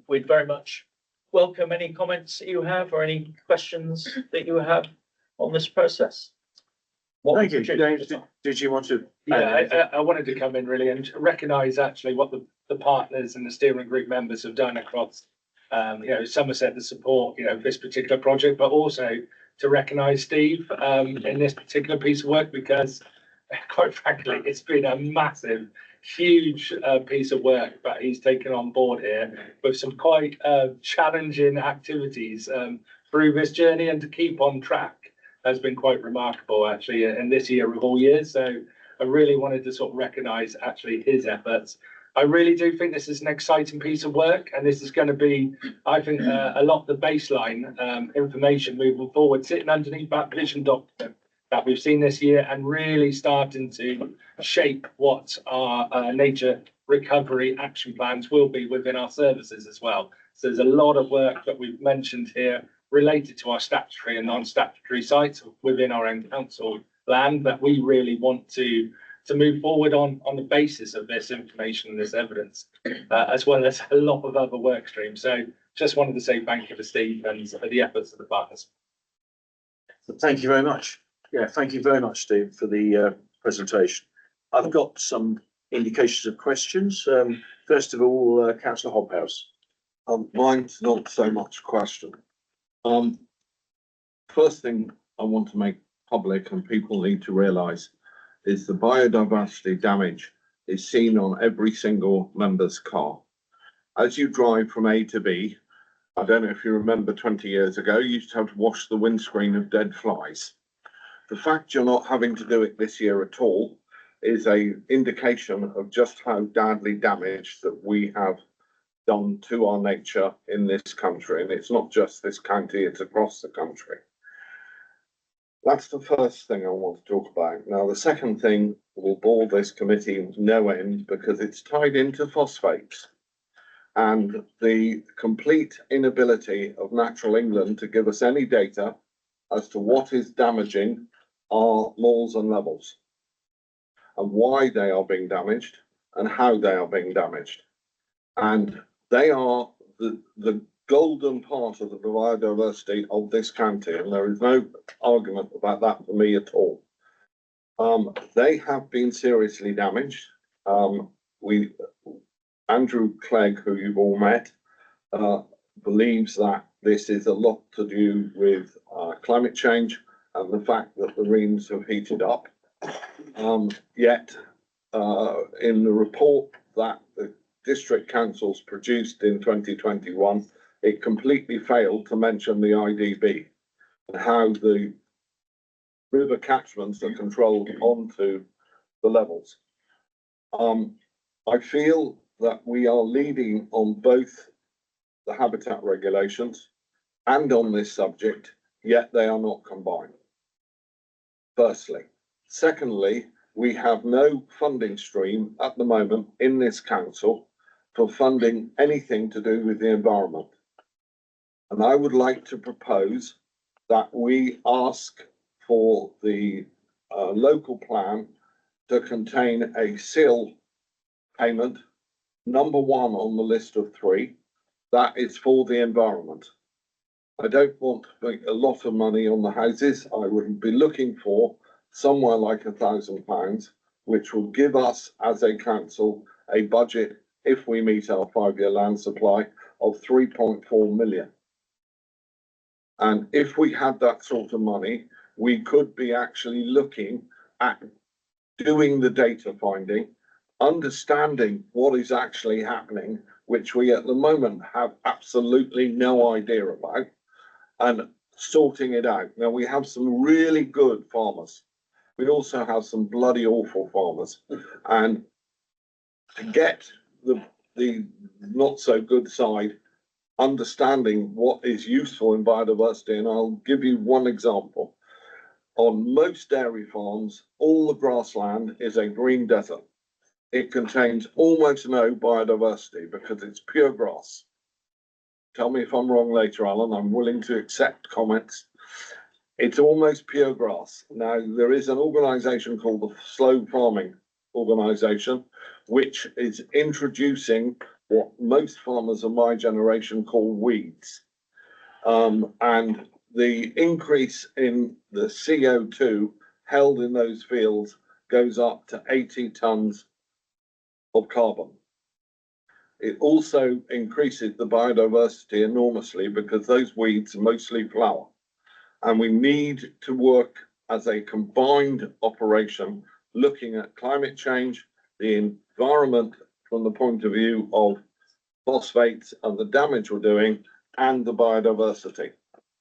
we'd very much welcome any comments that you have or any questions that you have on this process. Thank you, James. Did you want to? Yeah, I wanted to come in really and recognise actually what the partners and the steering group members have done across, Somerset to support, this particular project, but also to recognise Steve in this particular piece of work, because quite frankly, it's been a massive, huge piece of work that he's taken on board here with some quite challenging activities through this journey, and to keep on track has been quite remarkable actually in this year of all years. So I really wanted to sort of recognise actually his efforts. I really do think this is an exciting piece of work, and this is going to be, I think, a lot of the baseline information moving forward, sitting underneath that vision document that we've seen this year, and really starting to shape what our nature recovery action plans will be within our services as well. So there's a lot of work that we've mentioned here related to our statutory and non-statutory sites within our own council land that we really want to move forward on the basis of this information and this evidence, as well as a lot of other work streams. So just wanted to say thank you to Steve and the efforts of the partners. Thank you very much. Yeah, thank you very much, Steve, for the presentation. I've got some indications of questions. First of all, Councillor Hobhouse. Mine's not so much a question. First thing I want to make public and people need to realise is the biodiversity damage is seen on every single member's car. As you drive from A to B, I don't know if you remember 20 years ago, you used to have to wash the windscreen of dead flies. The fact you're not having to do it this year at all is an indication of just how badly damaged that we have done to our nature in this country. And it's not just this county, it's across the country. That's the first thing I want to talk about. Now, the second thing will bore this committee no end because it's tied into phosphates and the complete inability of Natural England to give us any data as to what is damaging our moors and levels and why they are being damaged and how they are being damaged. And they are the golden part of the biodiversity of this county, and there is no argument about that for me at all. They have been seriously damaged. Andrew Clegg, who you've all met, believes that this is a lot to do with climate change and the fact that the Reens have heated up. Yet, in the report that the district councils produced in 2021, it completely failed to mention the IDB and how the river catchments are controlled onto the levels. I feel that we are leading on both the habitat regulations and on this subject, yet they are not combined. Firstly. Secondly, we have no funding stream at the moment in this council for funding anything to do with the environment. And I would like to propose that we ask for the local plan to contain a SIL payment, number one on the list of 3, that is for the environment. I don't want to make a lot of money on the houses. I would be looking for somewhere like £1,000, which will give us as a council a budget, if we meet our 5-year land supply, of 3.4 million. And if we had that sort of money, we could be actually looking at doing the data finding, understanding what is actually happening, which we at the moment have absolutely no idea about, and sorting it out. Now, we have some really good farmers. We also have some bloody awful farmers. And to get the not so good side, understanding what is useful in biodiversity, and I'll give you one example. On most dairy farms, all the grassland is a green desert. It contains almost no biodiversity because it's pure grass. Tell me if I'm wrong later, Alan. I'm willing to accept comments. It's almost pure grass. Now, there is an organisation called the Slow Farming organisation, which is introducing what most farmers of my generation call weeds. And the increase in the CO2 held in those fields goes up to 80 tonnes of carbon. It also increases the biodiversity enormously because those weeds mostly flower. And we need to work as a combined operation, looking at climate change, the environment from the point of view of phosphates and the damage we're doing, and the biodiversity.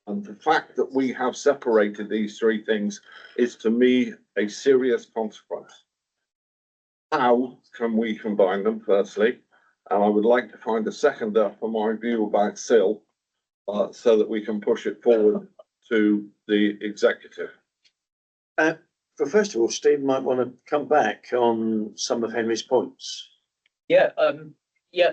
And the fact that we have separated these three things is, to me, a serious consequence. How can we combine them, firstly? And I would like to find a seconder for my view about SIL, so that we can push it forward to the executive. But first of all, Steve might want to come back on some of Henry's points. Yeah,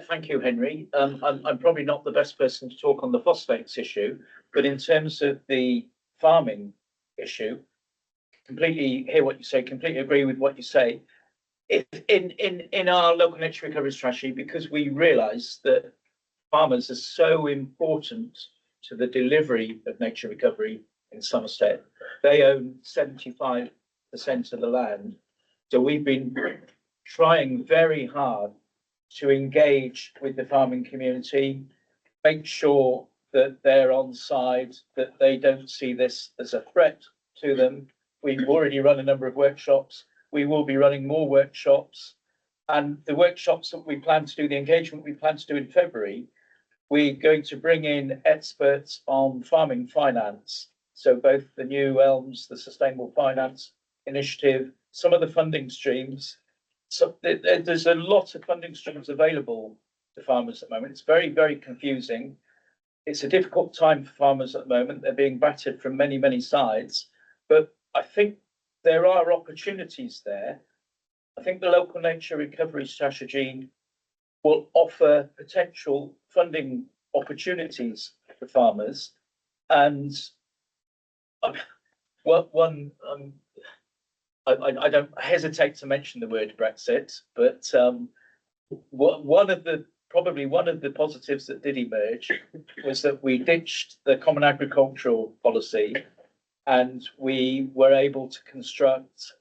thank you, Henry. I'm probably not the best person to talk on the phosphates issue, but in terms of the farming issue, completely hear what you say, completely agree with what you say. If in our local nature recovery strategy, because we realise that farmers are so important to the delivery of nature recovery in Somerset, they own 75% of the land. So we've been trying very hard to engage with the farming community, make sure that they're on side, that they don't see this as a threat to them. We've already run a number of workshops. We will be running more workshops. And the workshops that we plan to do, the engagement we plan to do in February, we're going to bring in experts on farming finance. So both the new ELMS, the Sustainable Finance Initiative, some of the funding streams. So there's a lot of funding streams available to farmers at the moment. It's very, very confusing. It's a difficult time for farmers at the moment. They're being battered from many, many sides. But I think there are opportunities there. I think the local nature recovery strategy will offer potential funding opportunities for farmers. And I don't hesitate to mention the word Brexit, but one of the positives that did emerge was that we ditched the common agricultural policy and we were able to construct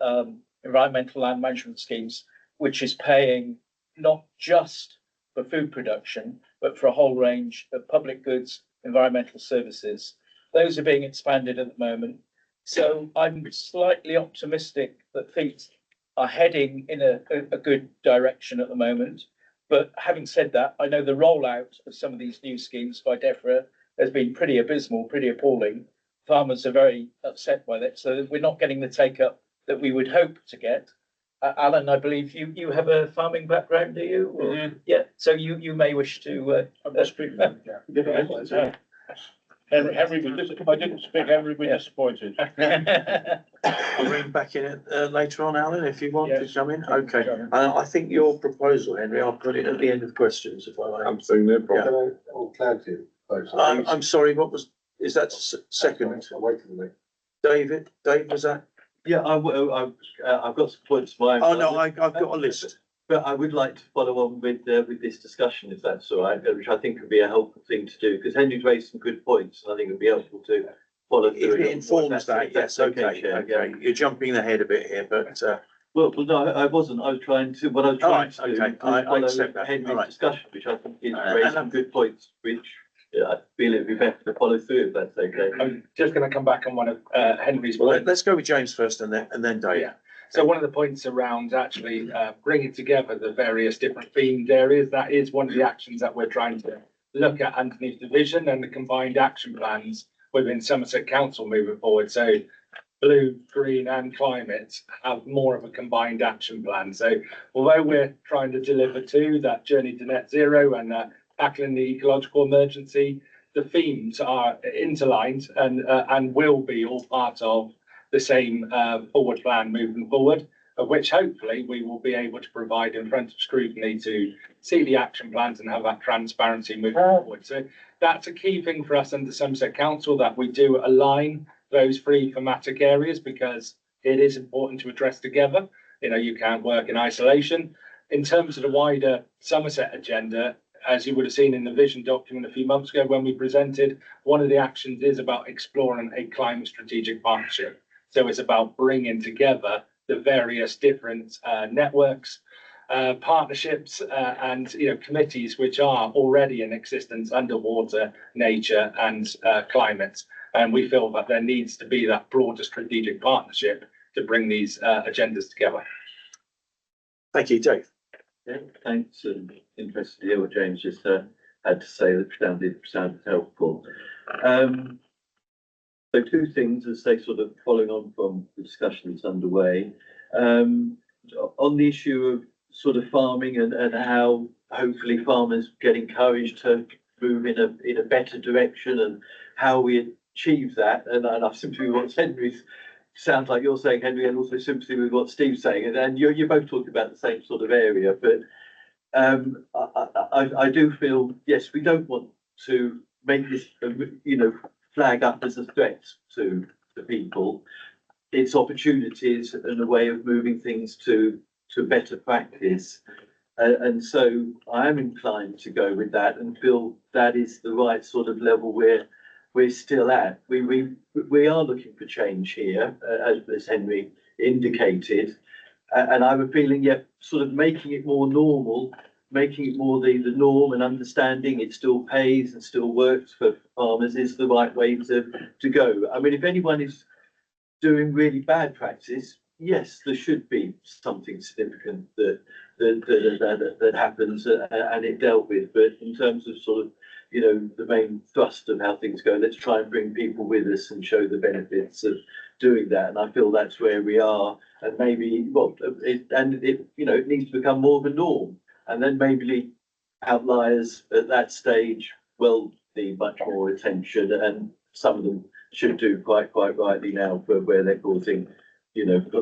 environmental land management schemes, which is paying not just for food production, but for a whole range of public goods, environmental services. Those are being expanded at the moment. So I'm slightly optimistic that things are heading in a good direction at the moment. But having said that, I know the rollout of some of these new schemes by DEFRA has been pretty abysmal, pretty appalling. Farmers are very upset by that. So we're not getting the take up that we would hope to get. Alan, I believe you have a farming background, do you? Mm-hmm. Yeah. So you may wish to. Henry, I didn't speak, Henry, we're disappointed. I'll bring back in later on, Alan, if you want to Yes. come in. Okay. I think your proposal, Henry, I'll put it at the end of questions if I may. Absolutely, no problem. On clarity. I'm sorry, is that second? Dave, was that? Yeah, I've got some points. Oh, no, I've got a list. But I would like to follow on with this discussion, if that's all right, which I think would be a helpful thing to do, because Henry's raised some good points, and I think it would be helpful to follow through. If it informs that, yes, okay. You're jumping ahead a bit here, but Well, no, I wasn't. I was trying to. What I was trying to do okay. I accept that. Henry's All right. discussion, which I think is raised some good points, which I feel it would be better to follow through, if that's okay. I'm just going to come back on one of Henry's well, points. let's go with James first and then Dave. Yeah. So one of the points around actually bringing together the various different themed areas, that is one of the actions that we're trying to look at underneath the vision and the combined action plans within Somerset Council moving forward. So blue, green and climate have more of a combined action plan. So although we're trying to deliver to that journey to net zero and tackling the ecological emergency, the themes are interlined and will be all part of the same forward plan moving forward, of which hopefully we will be able to provide in front of scrutiny to see the action plans and have that transparency moving forward. So that's a key thing for us under Somerset Council, that we do align those three thematic areas, because it is important to address together. you can't work in isolation. In terms of the wider Somerset agenda, as you would have seen in the vision document a few months ago when we presented, one of the actions is about exploring a climate strategic partnership. So it's about bringing together the various different networks, partnerships, and committees which are already in existence under water, nature, and climate. And we feel that there needs to be that broader strategic partnership to bring these agendas together. Thank you, Dave. Yeah, thanks, and interested to hear what James just had to say. That sounded helpful. So two things, as they sort of following on from the discussion that's underway, on the issue of sort of farming and how hopefully farmers get encouraged to move in a better direction and how we achieve that. And I simply what Henry's sounds like you're saying, Henry, and also sympathy with what Steve's saying. And you're both talking about the same sort of area, but I do feel, yes, we don't want to make this, flag up as a threat to the people. It's opportunities and a way of moving things to better practice. And so I am inclined to go with that and feel that is the right sort of level where we're still at. We are looking for change here, as Henry indicated. And I have a feeling, sort of making it more normal, making it more the norm and understanding it still pays and still works for farmers is the right way to go. I mean, if anyone is doing really bad practice, yes, there should be something significant that happens and it dealt with. But in terms of sort of, the main thrust of how things go, let's try and bring people with us and show the benefits of doing that. And I feel that's where we are. And maybe, it needs to become more of a norm. And then maybe outliers at that stage will need much more attention, and some of them should do quite rightly now for where they're causing,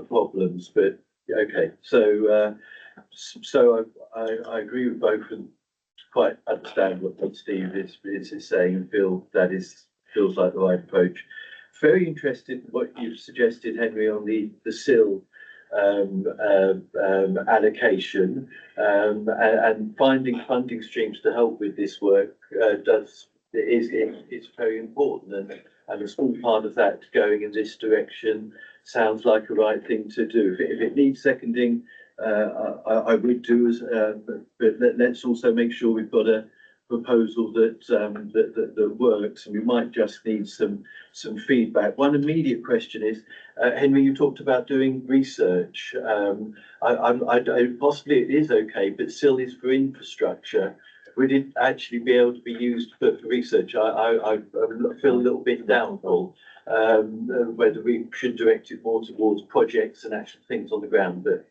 problems. But okay, so I agree with both and quite understand what Steve is saying and feel that feels like the right approach. Very interested in what you've suggested, Henry, on the SIL allocation and finding funding streams to help with this work is very important, and a small part of that going in this direction sounds like a right thing to do. If it needs seconding, I would do but let's also make sure we've got a proposal that works, and we might just need some feedback. One immediate question is, Henry, you talked about doing research. Possibly it is okay, but still is for infrastructure. Would it actually be able to be used for research? I feel a little bit doubtful whether we should direct it more towards projects and actual things on the ground. But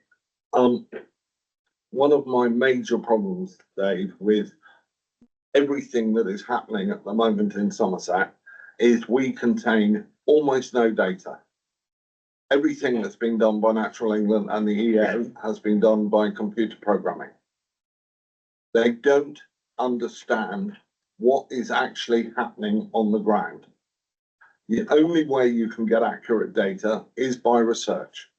one of my major problems, Dave, with everything that is happening at the moment in Somerset is we contain almost no data. Everything that's been done by Natural England and the EA has been done by computer programming. They don't understand what is actually happening on the ground. The only way you can get accurate data is by research.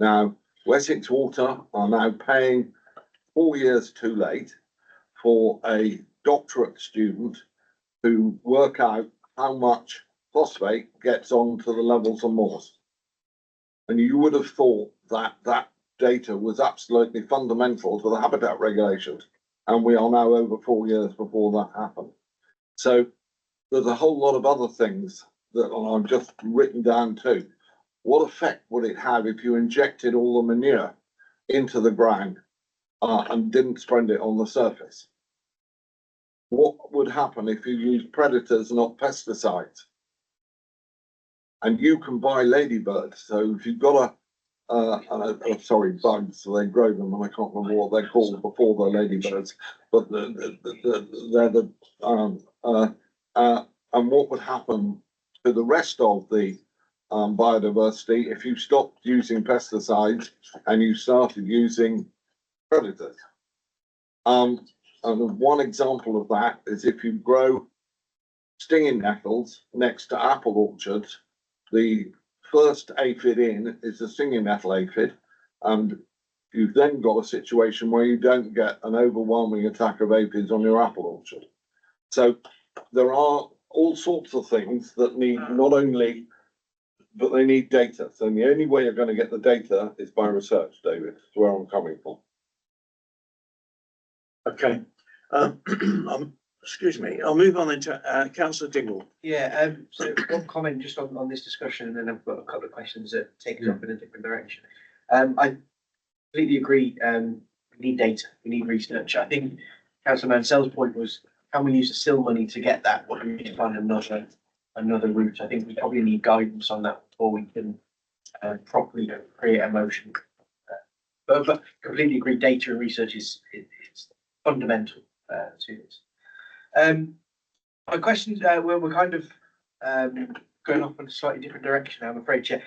Now, Wessex Water are now paying 4 years too late for a doctorate student to work out how much phosphate gets onto the levels of moors. And you would have thought that that data was absolutely fundamental to the habitat regulations. And we are now over 4 years before that happened. So there's a whole lot of other things that I've just written down too. What effect would it have if you injected all the manure into the ground and didn't spread it on the surface? What would happen if you use predators, not pesticides? And you can buy ladybirds. So if you've got bugs, so they grow them, and I can't remember what they're called before they're ladybirds, but they're and what would happen to the rest of the biodiversity if you stopped using pesticides and you started using predators? And one example of that is if you grow stinging nettles next to apple orchards, the first aphid in is the stinging nettle aphid, And you've then got a situation where you don't get an overwhelming attack of aphids on your apple orchard. So there are all sorts of things that need not only, but they need data. So the only way you're going to get the data is by research, David. That's where I'm coming from. Okay. Excuse me. I'll move on into Councillor Dingle. Yeah, so one comment just on this discussion, and then I've got a couple of questions that take us off in a different direction. I completely agree. We need data, we need research. I think Councillor Mansell's point was, can we use the SIL money to get that? What do we need to find another route? I think we probably need guidance on that before we can properly create a motion. But completely agree, data and research is fundamental to this. My questions, we're kind of going off in a slightly different direction, I'm afraid, Chair.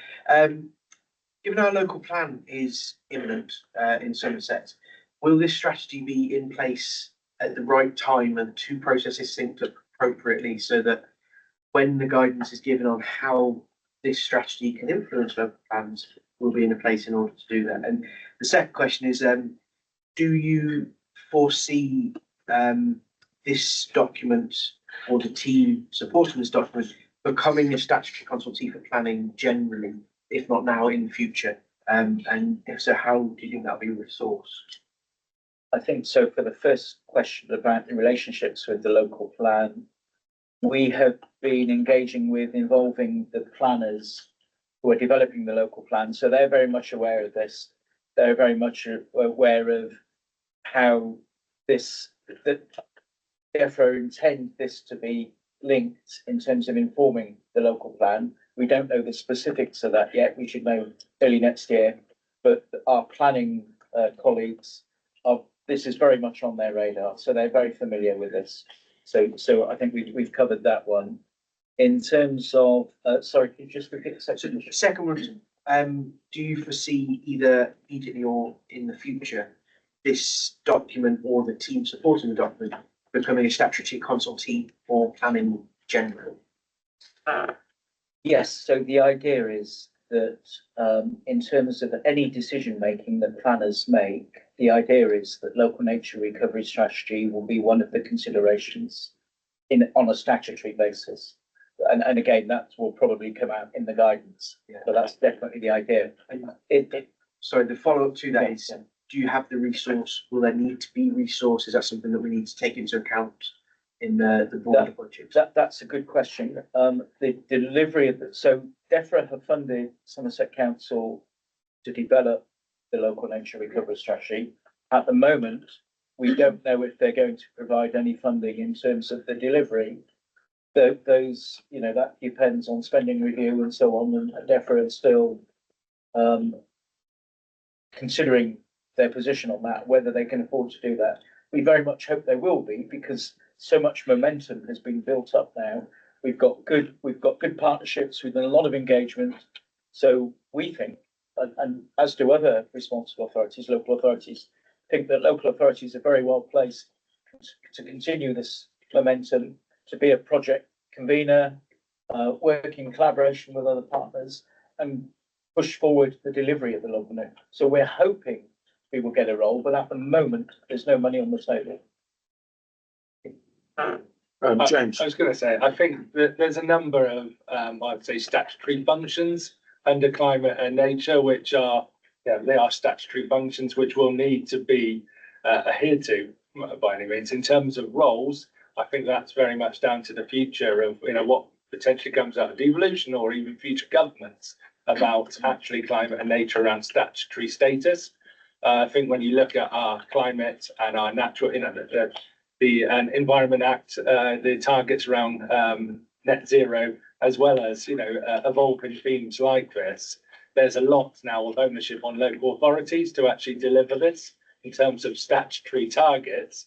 Given our local plan is imminent in Somerset, will this strategy be in place at the right time and two processes synced up appropriately so that when the guidance is given on how this strategy can influence local plans, will be in a place in order to do that? And the second question is, do you foresee this document or the team supporting this document becoming a statutory consultee for planning generally, if not now, in the future? And if so, how do you think that'll be resourced? I think so. For the first question about the relationships with the local plan, we have been engaging with involving the planners who are developing the local plan. So they're very much aware of this. They're very much aware of how this, that therefore intend this to be linked in terms of informing the local plan. We don't know the specifics of that yet. We should know early next year, but our planning colleagues are, this is very much on their radar. So they're very familiar with this. So I think we've covered that one. In terms of, sorry, can you just repeat the second? So the second one, do you foresee either immediately or in the future, this document or the team supporting the document becoming a statutory consultee for planning generally? Yes, so the idea is that in terms of any decision making that planners make, the idea is that local nature recovery strategy will be one of the considerations on a statutory basis. And again, that will probably come out in the guidance, but that's definitely the idea. So the follow-up to that is, do you have the resource? Will there need to be resource? Is that something that we need to take into account in the broader budget? That's a good question. The delivery of so DEFRA have funded Somerset Council to develop the local nature recovery strategy. At the moment, we don't know if they're going to provide any funding in terms of the delivery. Those, you know, that depends on spending review and so on, and DEFRA is still considering their position on that, whether they can afford to do that. We very much hope they will be, because so much momentum has been built up now. We've got good partnerships, we've done a lot of engagement. So we think, and as do other responsible authorities, local authorities, think that local authorities are very well placed to continue this momentum, to be a project convener, work in collaboration with other partners and push forward the delivery of the local net. So we're hoping we will get a role, but at the moment, there's no money on the table. James. I was going to say, I think that there's a number of, I'd say, statutory functions under climate and nature, which are, they are statutory functions which will need to be adhered to by any means. In terms of roles, I think that's very much down to the future of, what potentially comes out of devolution or even future governments about actually climate and nature around statutory status. I think when you look at our climate and our natural, the Environment Act, the targets around net zero, as well as, evolving themes like this, there's a lot now of ownership on local authorities to actually deliver this in terms of statutory targets.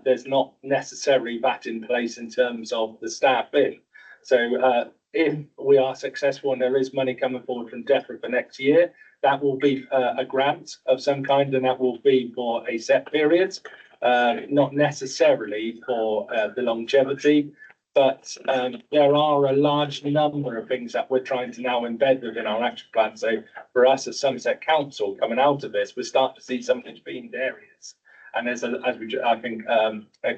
There's not necessarily that in place in terms of the staff in. So if we are successful and there is money coming forward from DEFRA for next year, that will be a grant of some kind, and that will be for a set period, not necessarily for the longevity. But there are a large number of things that we're trying to now embed within our action plan. So for us as Somerset Council, coming out of this, we're starting to see some of these themed areas. And there's I think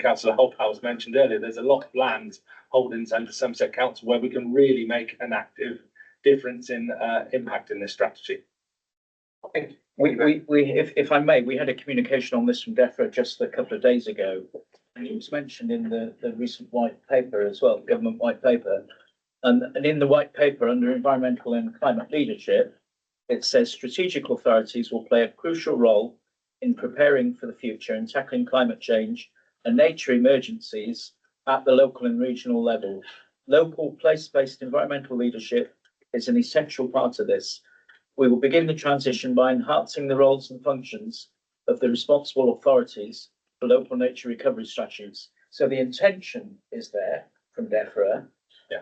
Councillor Hobhouse mentioned earlier, there's a lot of land holdings under Somerset Council where we can really make an active difference in impact in this strategy. If I may, we had a communication on this from DEFRA just a couple of days ago. And it was mentioned in the recent white paper as well, government white paper. And in the white paper under environmental and climate leadership, it says strategic authorities will play a crucial role in preparing for the future and tackling climate change and nature emergencies at the local and regional level. Local place-based environmental leadership is an essential part of this. We will begin the transition by enhancing the roles and functions of the responsible authorities for local nature recovery strategies. So the intention is there from DEFRA,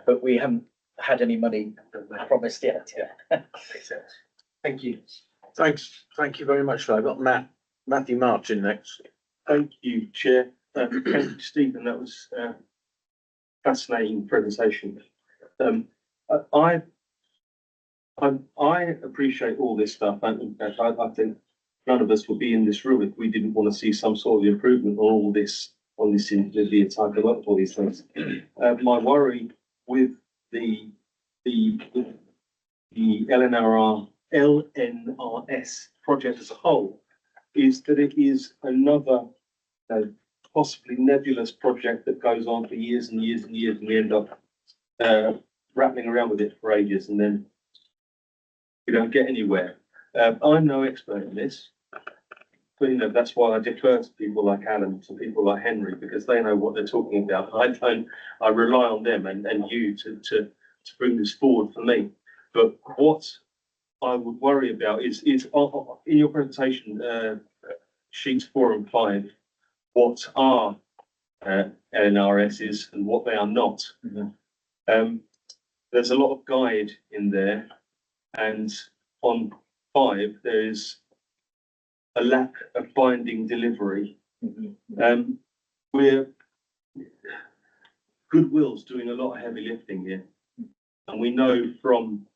but we haven't had any money promised yet. Thank you. Thanks. Thank you very much. I've got Matthew Martin next. Thank you, Chair. Thank you, Stephen. That was a fascinating presentation. I appreciate all this stuff, and I think none of us would be in this room if we didn't want to see some sort of improvement on all this, the type of all these things. My worry with the LNRS project as a whole is that it is another possibly nebulous project that goes on for years and years and years, and we end up rattling around with it for ages, and then we don't get anywhere. I'm no expert in this, but that's why I defer to people like Alan, to people like Henry, because they know what they're talking about. I rely on them and you to bring this forward for me. But what I would worry about is in your presentation, sheets 4 and 5, what are LNRSs and what they are not. There's a lot of guide in there, and on 5 there is a lack of binding delivery. We're Goodwill's doing a lot of heavy lifting here, and we know from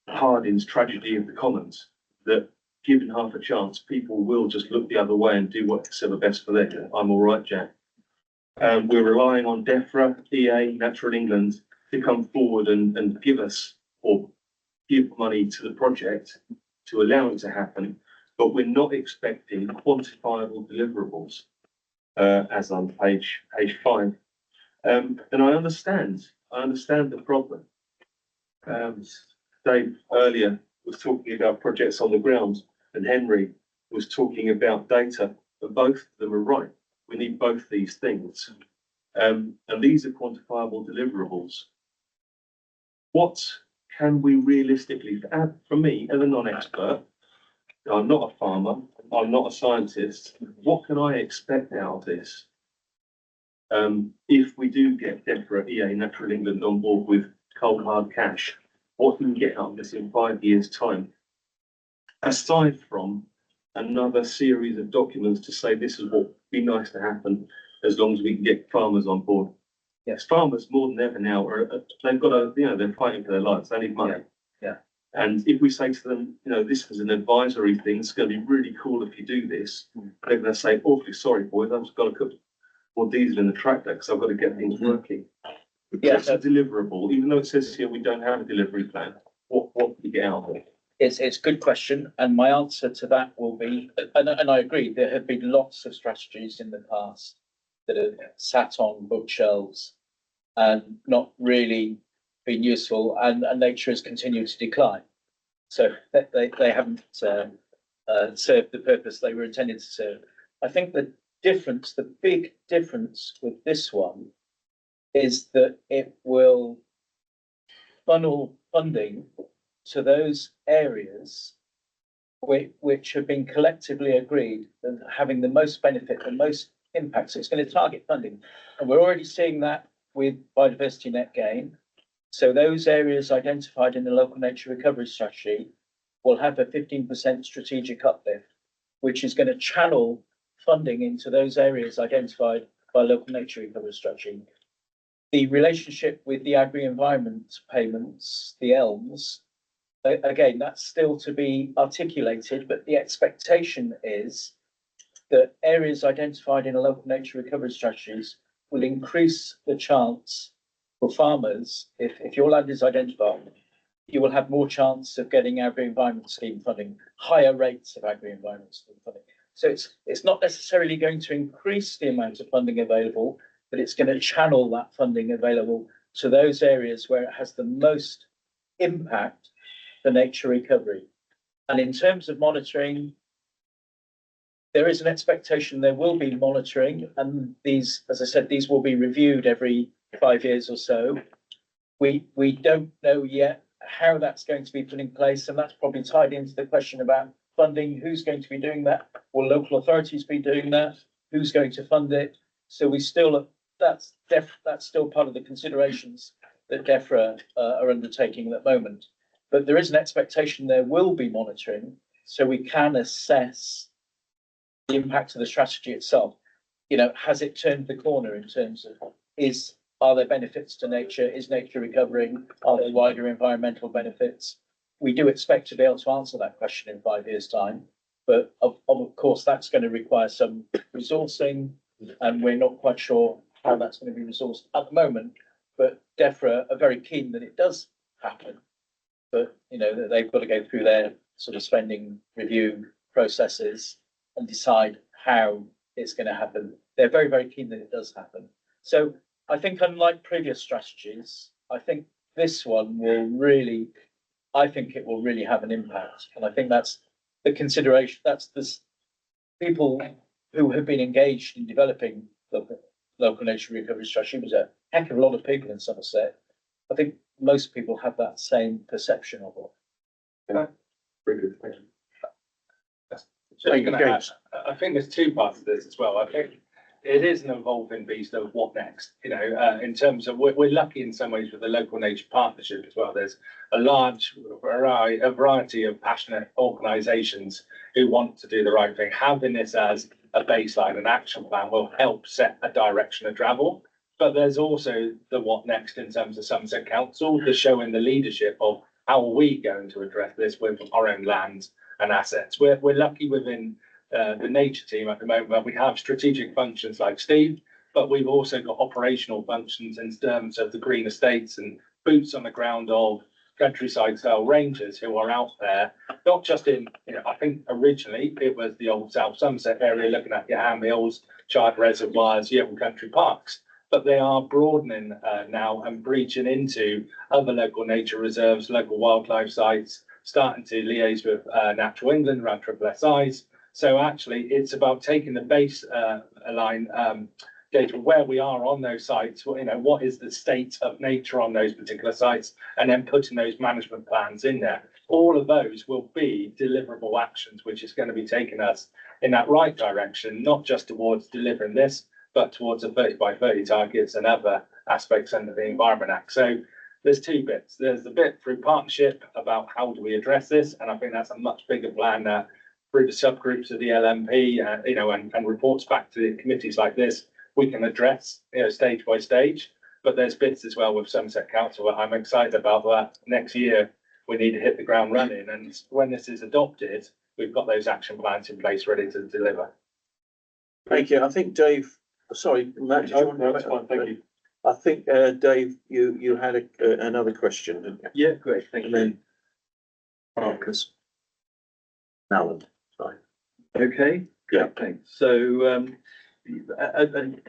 Hardin's tragedy of the commons that given half a chance, people will just look the other way and do what's ever best for them. I'm all right, Jack. We're relying on DEFRA, EA, Natural England to come forward and give us or give money to the project to allow it to happen, but we're not expecting quantifiable deliverables, as on page 5. And I understand the problem. Dave earlier was talking about projects on the ground, and Henry was talking about data, and both of them are right. We need both these things. And these are quantifiable deliverables. What can we realistically, for me, as a non-expert, I'm not a farmer, I'm not a scientist, what can I expect out of this? If we do get DEFRA, EA, Natural England on board with cold hard cash, what can we get out of this in 5 years' time? Aside from another series of documents to say this is what would be nice to happen as long as we can get farmers on board. Yes, farmers more than ever now they've got they're fighting for their lives. They need money. Yeah. And if we say to them, this is an advisory thing, it's going to be really cool if you do this, they're going to say, awfully sorry, boys, I've just got to put more diesel in the tractor because I've got to get things working. That's a deliverable, even though it says here we don't have a delivery plan. What can you get out of it? It's a good question, and my answer to that will be, and I agree, there have been lots of strategies in the past that have sat on bookshelves and not really been useful, and nature has continued to decline. So they haven't served the purpose they were intended to serve. I think the big difference with this one is that it will funnel funding to those areas which have been collectively agreed and having the most benefit, the most impact. So it's going to target funding. And we're already seeing that with biodiversity net gain. So those areas identified in the local nature recovery strategy will have a 15% strategic uplift, which is going to channel funding into those areas identified by local nature recovery strategy. the relationship with the agri-environment payments, the ELMs, again, that's still to be articulated, but the expectation is that areas identified in a local nature recovery strategies will increase the chance for farmers. If your land is identified, you will have more chance of getting agri-environment scheme funding, higher rates of agri-environment scheme funding. So it's not necessarily going to increase the amount of funding available, but it's going to channel that funding available to those areas where it has the most impact for nature recovery. And in terms of monitoring, there is an expectation there will be monitoring, and these, as I said, these will be reviewed every 5 years or so. We don't know yet how that's going to be put in place, and that's probably tied into the question about funding. Who's going to be doing that? Will local authorities be doing that? Who's going to fund it? So we still, that's still part of the considerations that DEFRA are undertaking at the moment. But there is an expectation there will be monitoring, so we can assess the impact of the strategy itself. You know, has it turned the corner in terms of are there benefits to nature? Is nature recovering? Are there wider environmental benefits? We do expect to be able to answer that question in 5 years' time, but of course that's going to require some resourcing, and we're not quite sure how that's going to be resourced at the moment. But DEFRA are very keen that it does happen, but you know that they've got to go through their sort of spending review processes and decide how it's going to happen. They're very, very keen that it does happen. So I think, unlike previous strategies, I think this one will really, I think it will really have an impact. And I think that's the consideration. That's the people who have been engaged in developing the local nature recovery strategy. Was a heck of a lot of people in Somerset. I think most people have that same perception of it. Yeah. Very good. Thank you. Thank you, James. I think there's two parts to this as well. I think it is an evolving beast of what next, you know, in terms of we're lucky in some ways with the local nature partnership as well. There's a large variety of passionate organisations who want to do the right thing. Having this as a baseline and action plan will help set a direction of travel. But there's also the what next in terms of Somerset Council, the showing the leadership of how are we going to address this with our own lands and assets. We're lucky within the nature team at the moment where we have strategic functions like Steve, but we've also got operational functions in terms of the green estates and boots on the ground of countryside style rangers who are out there, not just in, you know, I think originally it was the old South Somerset area looking at your Ham Hills, Chard Reservoirs, Yeovil Country Parks, but they are broadening now and breaching into other local nature reserves, local wildlife sites, starting to liaise with Natural England around SSSIs. So actually it's about taking the base line data where we are on those sites, you know, what is the state of nature on those particular sites, and then putting those management plans in there. All of those will be deliverable actions, which is going to be taking us in that right direction, not just towards delivering this, but towards the 30 by 30 targets and other aspects under the Environment Act. So there's two bits. There's the bit through partnership about how do we address this, and I think that's a much bigger plan through the subgroups of the LMP, you know, and reports back to the committees like this. We can address, you know, stage by stage. But there's bits as well with Somerset Council that I'm excited about. That next year we need to hit the ground running, and when this is adopted, we've got those action plans in place ready to deliver. Thank you. I think Dave. Sorry, Matt. Did you want to? That's fine. Thank you. I think Dave, you had another question, didn't you? Yeah, great, thank And you. then Marcus. Alan, sorry. Okay, Yeah. thanks. So, and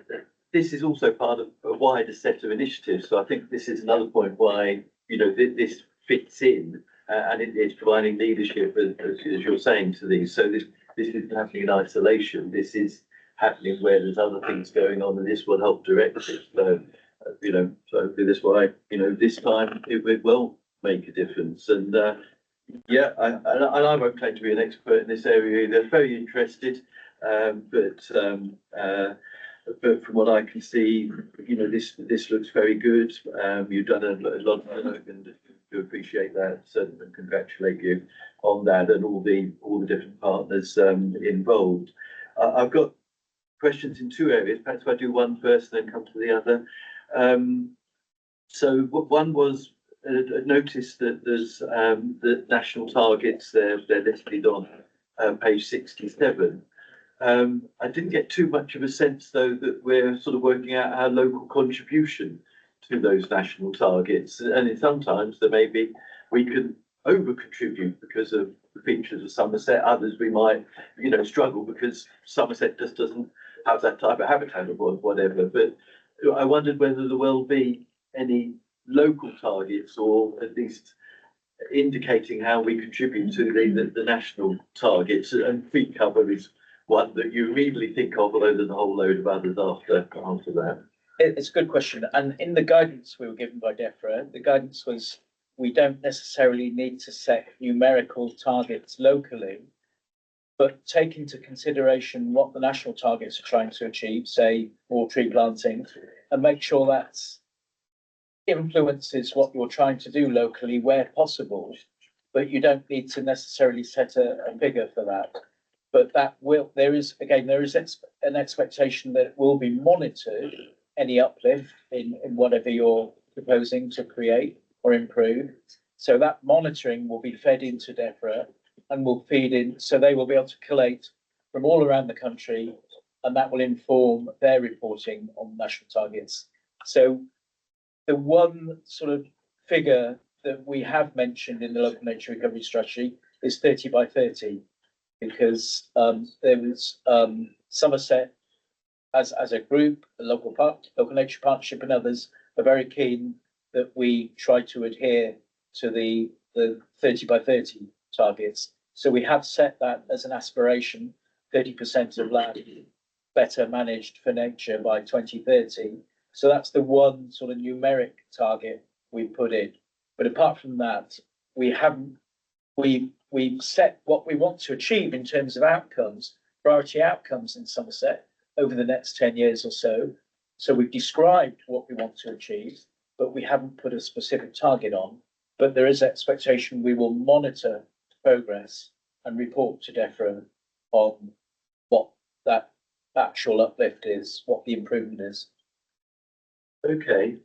this is also part of a wider set of initiatives. So I think this is another point why, you know, this fits in, and it's providing leadership, as you're saying, to these. So this isn't happening in isolation. This is happening where there's other things going on, and this will help direct it. So, you know, so hopefully this why, you know, this time it will make a difference. And yeah, and I won't claim to be an expert in this area either. Very interested, but from what I can see, you know, this looks very good. You've done a lot of work, and do appreciate that, and congratulate you on that, and all the different partners involved. I've got questions in two areas. Perhaps if I do one first and then come to the other. So one was notice that there's the national targets they're listed on page 67. I didn't get too much of a sense though that we're sort of working out our local contribution to those national targets, and sometimes there may be we can over contribute because of the features of Somerset. Others we might struggle because Somerset just doesn't have that type of habitat or whatever. But I wondered whether there will be any local targets or at least indicating how we contribute to the national targets, and feet cover is one that you immediately think of, although there's a whole load of others after that. It's a good question. And in the guidance we were given by DEFRA, the guidance was we don't necessarily need to set numerical targets locally, but take into consideration what the national targets are trying to achieve, say more tree planting, and make sure that influences what you're trying to do locally where possible. But you don't need to necessarily set a figure for that. But there is an expectation that it will be monitored, any uplift in whatever you're proposing to create or improve. So that monitoring will be fed into DEFRA and will feed in, so they will be able to collate from all around the country, and that will inform their reporting on national targets. So the one sort of figure that we have mentioned in the local nature recovery strategy is 30 by 30, because there was Somerset as a group, a local nature partnership and others are very keen that we try to adhere to the 30 by 30 targets. So we have set that as an aspiration, 30% of land better managed for nature by 2030. So that's the one sort of numeric target we put in. But apart from that, we've set what we want to achieve in terms of outcomes, priority outcomes in Somerset over the next 10 years or so. So we've described what we want to achieve, but we haven't put a specific target on. But there is expectation we will monitor progress and report to DEFRA on what that actual uplift is, what the improvement is. Okay,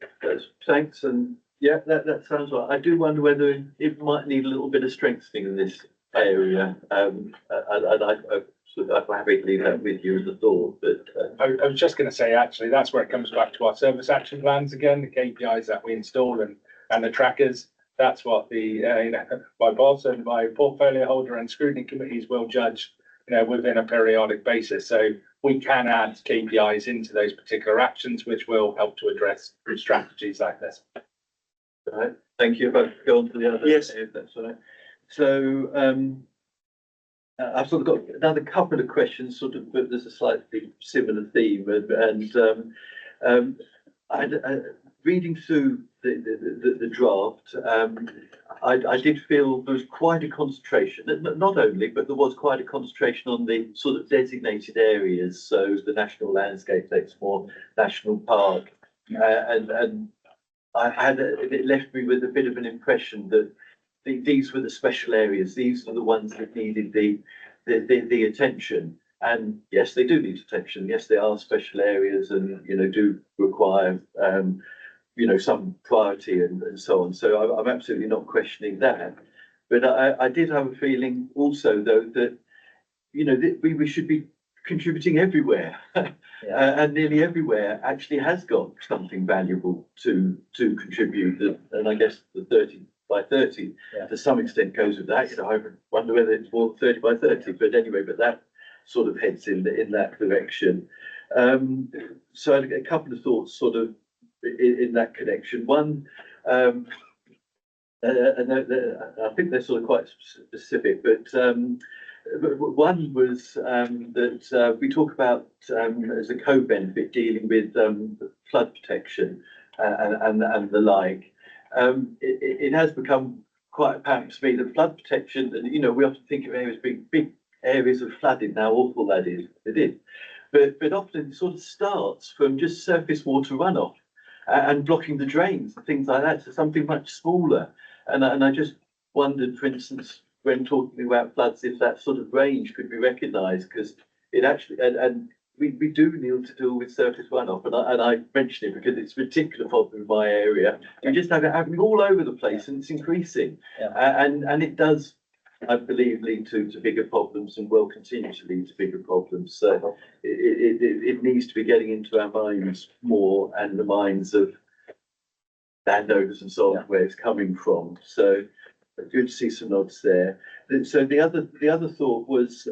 thanks. And yeah, that sounds right. I do wonder whether it might need a little bit of strengthening in this area. And I'm happy to leave that with you as a thought. But I was just going to say, actually, that's where it comes back to our service action plans again, the KPIs that we install and the trackers. That's what my boss and my portfolio holder and scrutiny committees will judge, within a periodic basis. So we can add KPIs into those particular actions, which will help to address strategies like this. All right, thank you. If I go on to the other, yes, if that's all right. So I've sort of got another couple of questions, sort of, but there's a slightly similar theme, and reading through the draft, I did feel there was quite a concentration, not only, but there was quite a concentration on the sort of designated areas. So the National Landscape Exmoor National Park, and it left me with a bit of an impression that these were the special areas. These were the ones that needed the attention. And yes, they do need attention. Yes, they are special areas, and do require some priority and so on. So I'm absolutely not questioning that. But I did have a feeling also, though, that that we should be contributing everywhere, and nearly everywhere actually has got something valuable to contribute. And I guess the 30 by 30 to some extent goes with that. I wonder whether it's more 30 by 30, but anyway, but that sort of heads in that direction. So I had a couple of thoughts sort of in that connection. One, and I think they're sort of quite specific, but one was that we talk about as a co-benefit dealing with flood protection and the like. It has become quite apparent to me that flood protection, and we often think of areas being big areas of flooding, how awful that is. It is, but often it sort of starts from just surface water runoff and blocking the drains and things like that. So something much smaller. And I just wondered, for instance, when talking about floods, if that sort of range could be recognised, because it actually, and we do need to deal with surface runoff, and I mention it because it's a particular problem in my area. We just have it happening all over the place, and it's increasing. Yeah. And it does, I believe, lead to bigger problems, and will continue to lead to bigger problems. So it needs to be getting into our minds more, and the minds of landowners and so on, where it's coming from. So good to see some nods there. So the other thought was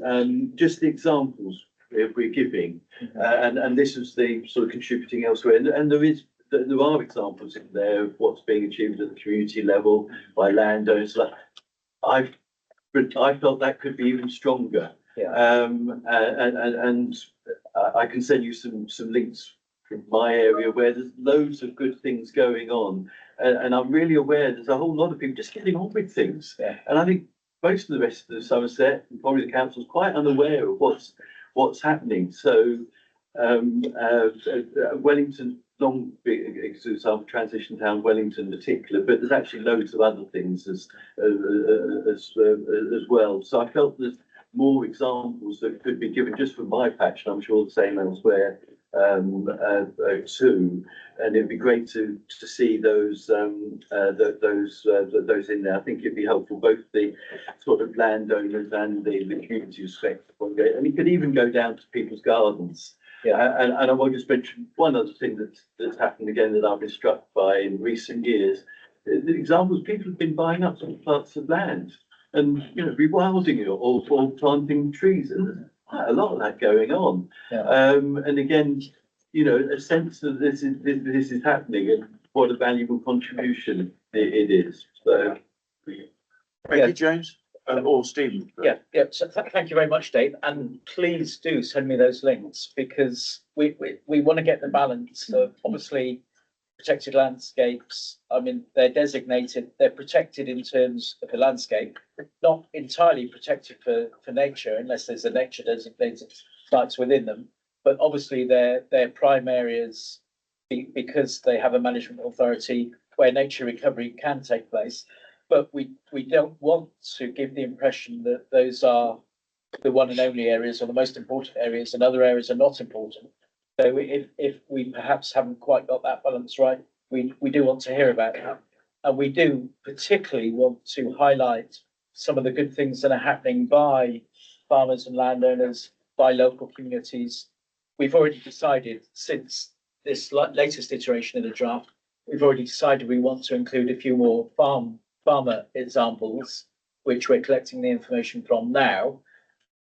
just the examples we're giving, and this is the sort of contributing elsewhere, and there are examples in there of what's being achieved at the community level by landowners. I felt that could be even stronger. Yeah. And I can send you some links from my area where there's loads of good things going on, and I'm really aware there's a whole lot of people just getting on with things. Yeah. And I think most of the rest of the Somerset, and probably the council's quite unaware of what's happening. So Wellington, long example, transition town, Wellington in particular, but there's actually loads of other things as well. So I felt there's more examples that could be given just from my patch, and I'm sure the same elsewhere too. And it'd be great to see those in there. I think it'd be helpful, both the sort of landowners and the community respect. And it could even go down to people's gardens. Yeah. And I will just mention one other thing that's happened again that I've been struck by in recent years. The examples, people have been buying up some plots of land and, rewilding it or planting trees. And there's quite a lot of that going on. Yeah. And again, a sense that this is happening and what a valuable contribution it is. So, Thank you, James, or Stephen. Yeah. So thank you very much, Dave. And please do send me those links, because we want to get the balance of, obviously, protected landscapes. I mean, they're designated, they're protected in terms of the landscape, not entirely protected for nature, unless there's a nature designated sites within them. But obviously they're prime areas because they have a management authority where nature recovery can take place. But we don't want to give the impression that those are the one and only areas or the most important areas, and other areas are not important. So if we perhaps haven't quite got that balance right, we do want to hear about that. And we do particularly want to highlight some of the good things that are happening by farmers and landowners, by local communities. We've already decided, since this latest iteration of the draft, we've already decided we want to include a few more farmer examples, which we're collecting the information from now.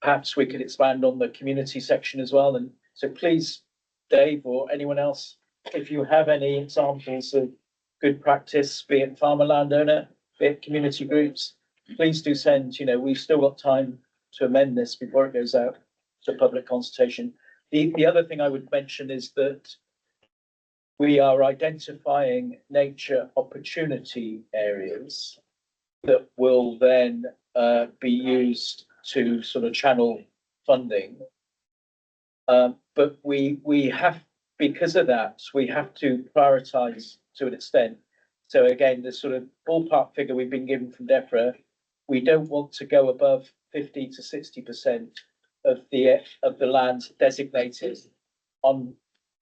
Perhaps we could expand on the community section as well. And so please, Dave or anyone else, if you have any examples of good practice, be it farmer, landowner, be it community groups, please do send. We've still got time to amend this before it goes out to public consultation. The other thing I would mention is that we are identifying nature opportunity areas that will then be used to sort of channel funding. But we have, because of that, we have to prioritise to an extent. So again, the sort of ballpark figure we've been given from DEFRA, we don't want to go above 50 to 60% of the land designated on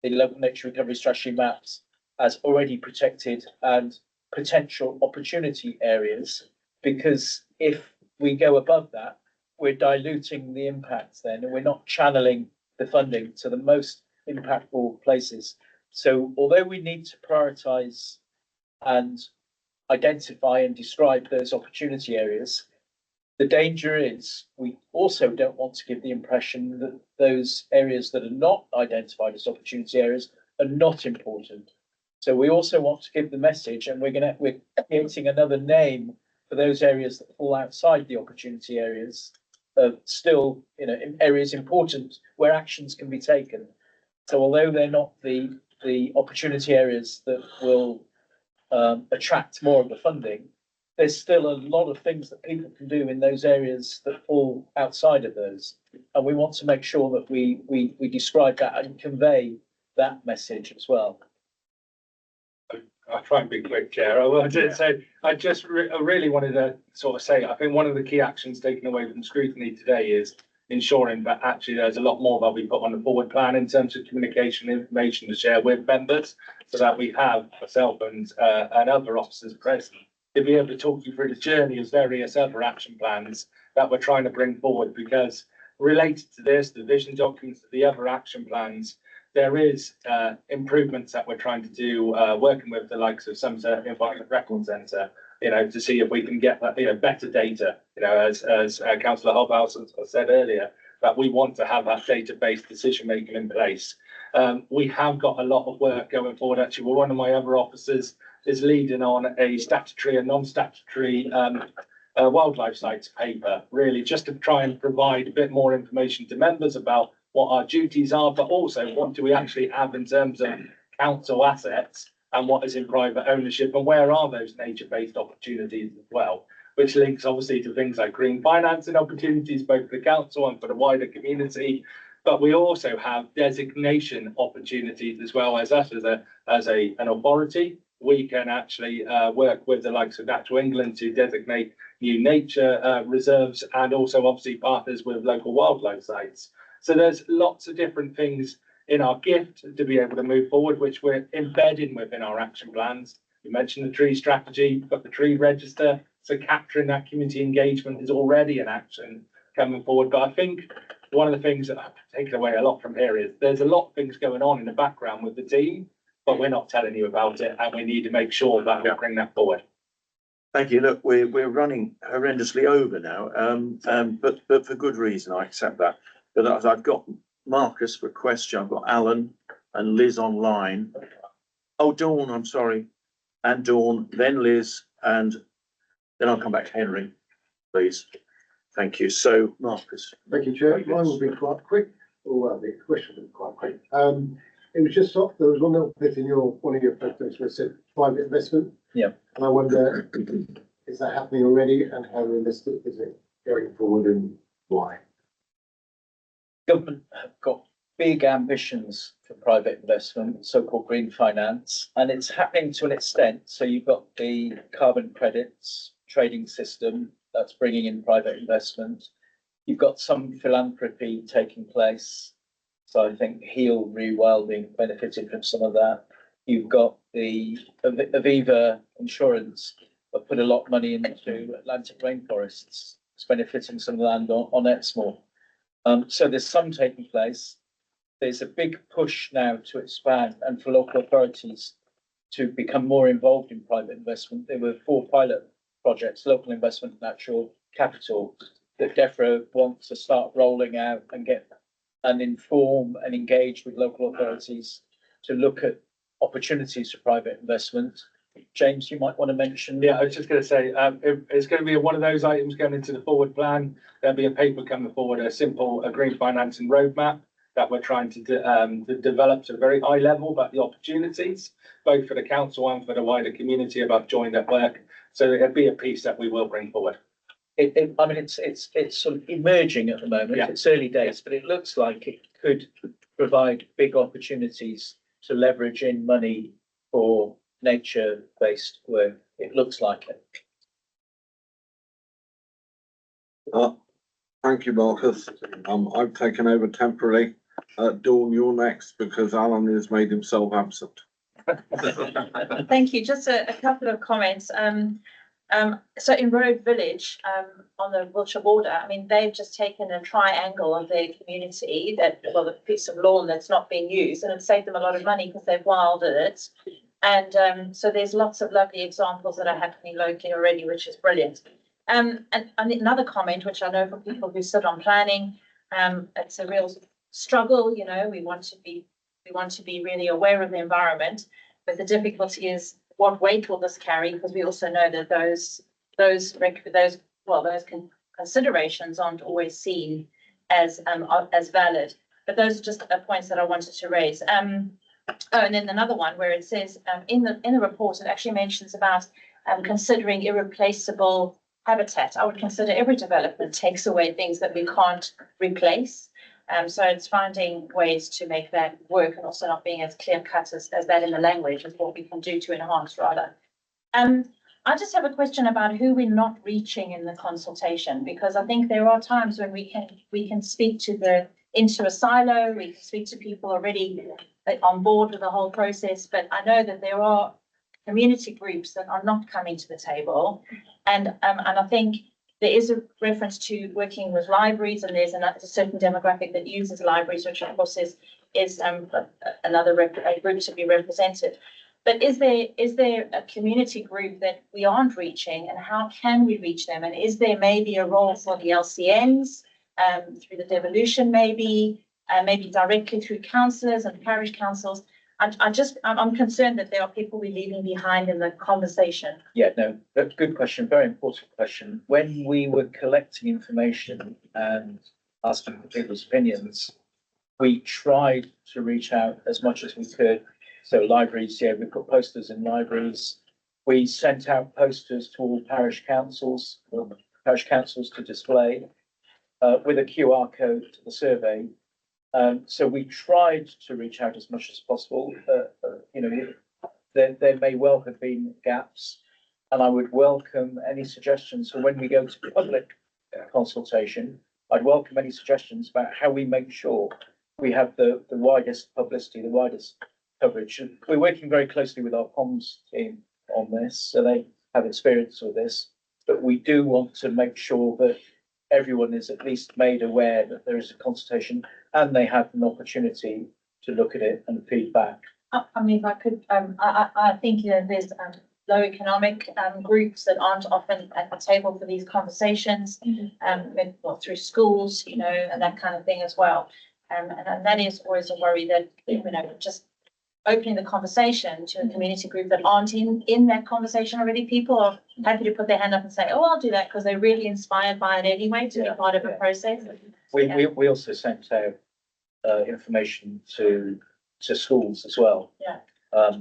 the local nature recovery strategy maps as already protected and potential opportunity areas, because if we go above that, we're diluting the impacts then, and we're not channeling the funding to the most impactful places. So although we need to prioritise and identify and describe those opportunity areas, the danger is we also don't want to give the impression that those areas that are not identified as opportunity areas are not important. So we also want to give the message, and we're creating another name for those areas that fall outside the opportunity areas, still, areas important where actions can be taken. So although they're not the opportunity areas that will attract more of the funding, there's still a lot of things that people can do in those areas that fall outside of those. And we want to make sure that we describe that and convey that message as well. I'll try and be quick, Chair. I really wanted to sort of say, I think one of the key actions taken away from scrutiny today is ensuring that actually there's a lot more that we put on the forward plan in terms of communication information to share with members, so that we have myself and other officers present to be able to talk you through the journey of various other action plans that we're trying to bring forward. Because related to this, the vision documents, the other action plans, there is improvements that we're trying to do, working with the likes of Somerset Environment Record Centre, to see if we can get that, better data, as Councillor Hobhouse has said earlier, that we want to have that data-based decision making in place. We have got a lot of work going forward. Actually, one of my other officers is leading on a statutory and non-statutory wildlife sites paper, really just to try and provide a bit more information to members about what our duties are, but also what do we actually have in terms of council assets and what is in private ownership, and where are those nature-based opportunities as well, which links obviously to things like green financing opportunities, both for the council and for the wider community. But we also have designation opportunities as well. As us as an authority, we can actually work with the likes of Natural England to designate new nature reserves, and also obviously partners with local wildlife sites. So there's lots of different things in our gift to be able to move forward, which we're embedding within our action plans. You mentioned the tree strategy, you've got the tree register, so capturing that community engagement is already an action coming forward. But I think one of the things that I've taken away a lot from here is there's a lot of things going on in the background with the team, but we're not telling you about it, and we need to make sure that we bring that forward. Thank you. Look, we're running horrendously over now, but for good reason. I accept that. But as I've got Marcus for a question, I've got Alan and Liz online. Oh, Dawn, I'm sorry. And Dawn, then Liz, and then I'll come back to Henry, please. Thank you. So, Marcus. Thank you, Chair. Mine will be quite quick. Well, the question will be quite quick. It was just there was one little bit in one of your presentations where it said private investment. Yeah. And I wonder, is that happening already, and how realistic is it going forward, and why? Government have got big ambitions for private investment, so-called green finance, and it's happening to an extent. So you've got the carbon credits trading system that's bringing in private investment. You've got some philanthropy taking place. So I think Heal Rewilding benefited from some of that. You've got the Aviva Insurance that put a lot of money into Atlantic rainforests. It's benefiting some land on Exmoor. So there's some taking place. There's a big push now to expand and for local authorities to become more involved in private investment. There were 4 pilot projects, local investment, natural capital, that DEFRA wants to start rolling out and get and inform and engage with local authorities to look at opportunities for private investment. James, you might want to mention. Yeah, I was just going to say, it's going to be one of those items going into the forward plan. There'll be a paper coming forward, a simple green financing roadmap that we're trying to develop to a very high level about the opportunities, both for the council and for the wider community about joint at work. So it'll be a piece that we will bring forward. I mean, it's sort of emerging at the moment. Yeah. It's early days, but it looks like it could provide big opportunities to leverage in money for nature-based work. It looks like it. Thank you, Marcus. I've taken over temporarily. Dawn, you're next because Alan has made himself absent. Thank you. Just a couple of comments. So in Road Village, on the Wiltshire border, I mean, they've just taken a triangle of their community the piece of lawn that's not being used, and it saved them a lot of money because they've wilded it. And so there's lots of lovely examples that are happening locally already, which is brilliant. And another comment, which I know for people who sit on planning, it's a real struggle. We want to be really aware of the environment, but the difficulty is what weight will this carry? Because we also know that those considerations aren't always seen as valid. But those are just points that I wanted to raise. And then another one where it says in the report, it actually mentions about considering irreplaceable habitat. I would consider every development takes away things that we can't replace. So it's finding ways to make that work and also not being as clear cut as that in the language is what we can do to enhance rather. I just have a question about who we're not reaching in the consultation, because I think there are times when we can speak into a silo, we can speak to people already on board with the whole process, but I know that there are community groups that are not coming to the table. And I think there is a reference to working with libraries, and there's a certain demographic that uses libraries, which of course is another a group to be represented. But is there a community group that we aren't reaching, and how can we reach them? And is there maybe a role for the LCNs through the devolution, maybe directly through councillors and parish councils? I'm concerned that there are people we're leaving behind in the conversation. Yeah, no, that's a good question, very important question. When we were collecting information and asking for people's opinions, we tried to reach out as much as we could. So libraries, yeah, we put posters in libraries. We sent out posters to all parish councils to display with a QR code to the survey. So we tried to reach out as much as possible. There may well have been gaps, and I would welcome any suggestions. So when we go to public consultation, I'd welcome any suggestions about how we make sure we have the widest publicity, the widest coverage. And we're working very closely with our comms team on this, so they have experience with this. But we do want to make sure that everyone is at least made aware that there is a consultation and they have an opportunity to look at it and feedback. I mean, if I could, I think there's low economic groups that aren't often at the table for these conversations, through schools, and that kind of thing as well. And that is always a worry that, just opening the conversation to a community group that aren't in that conversation already. People are happy to put their hand up and say, oh, I'll do that, because they're really inspired by it anyway to be part of a process. We also sent out information to schools as well. Yeah.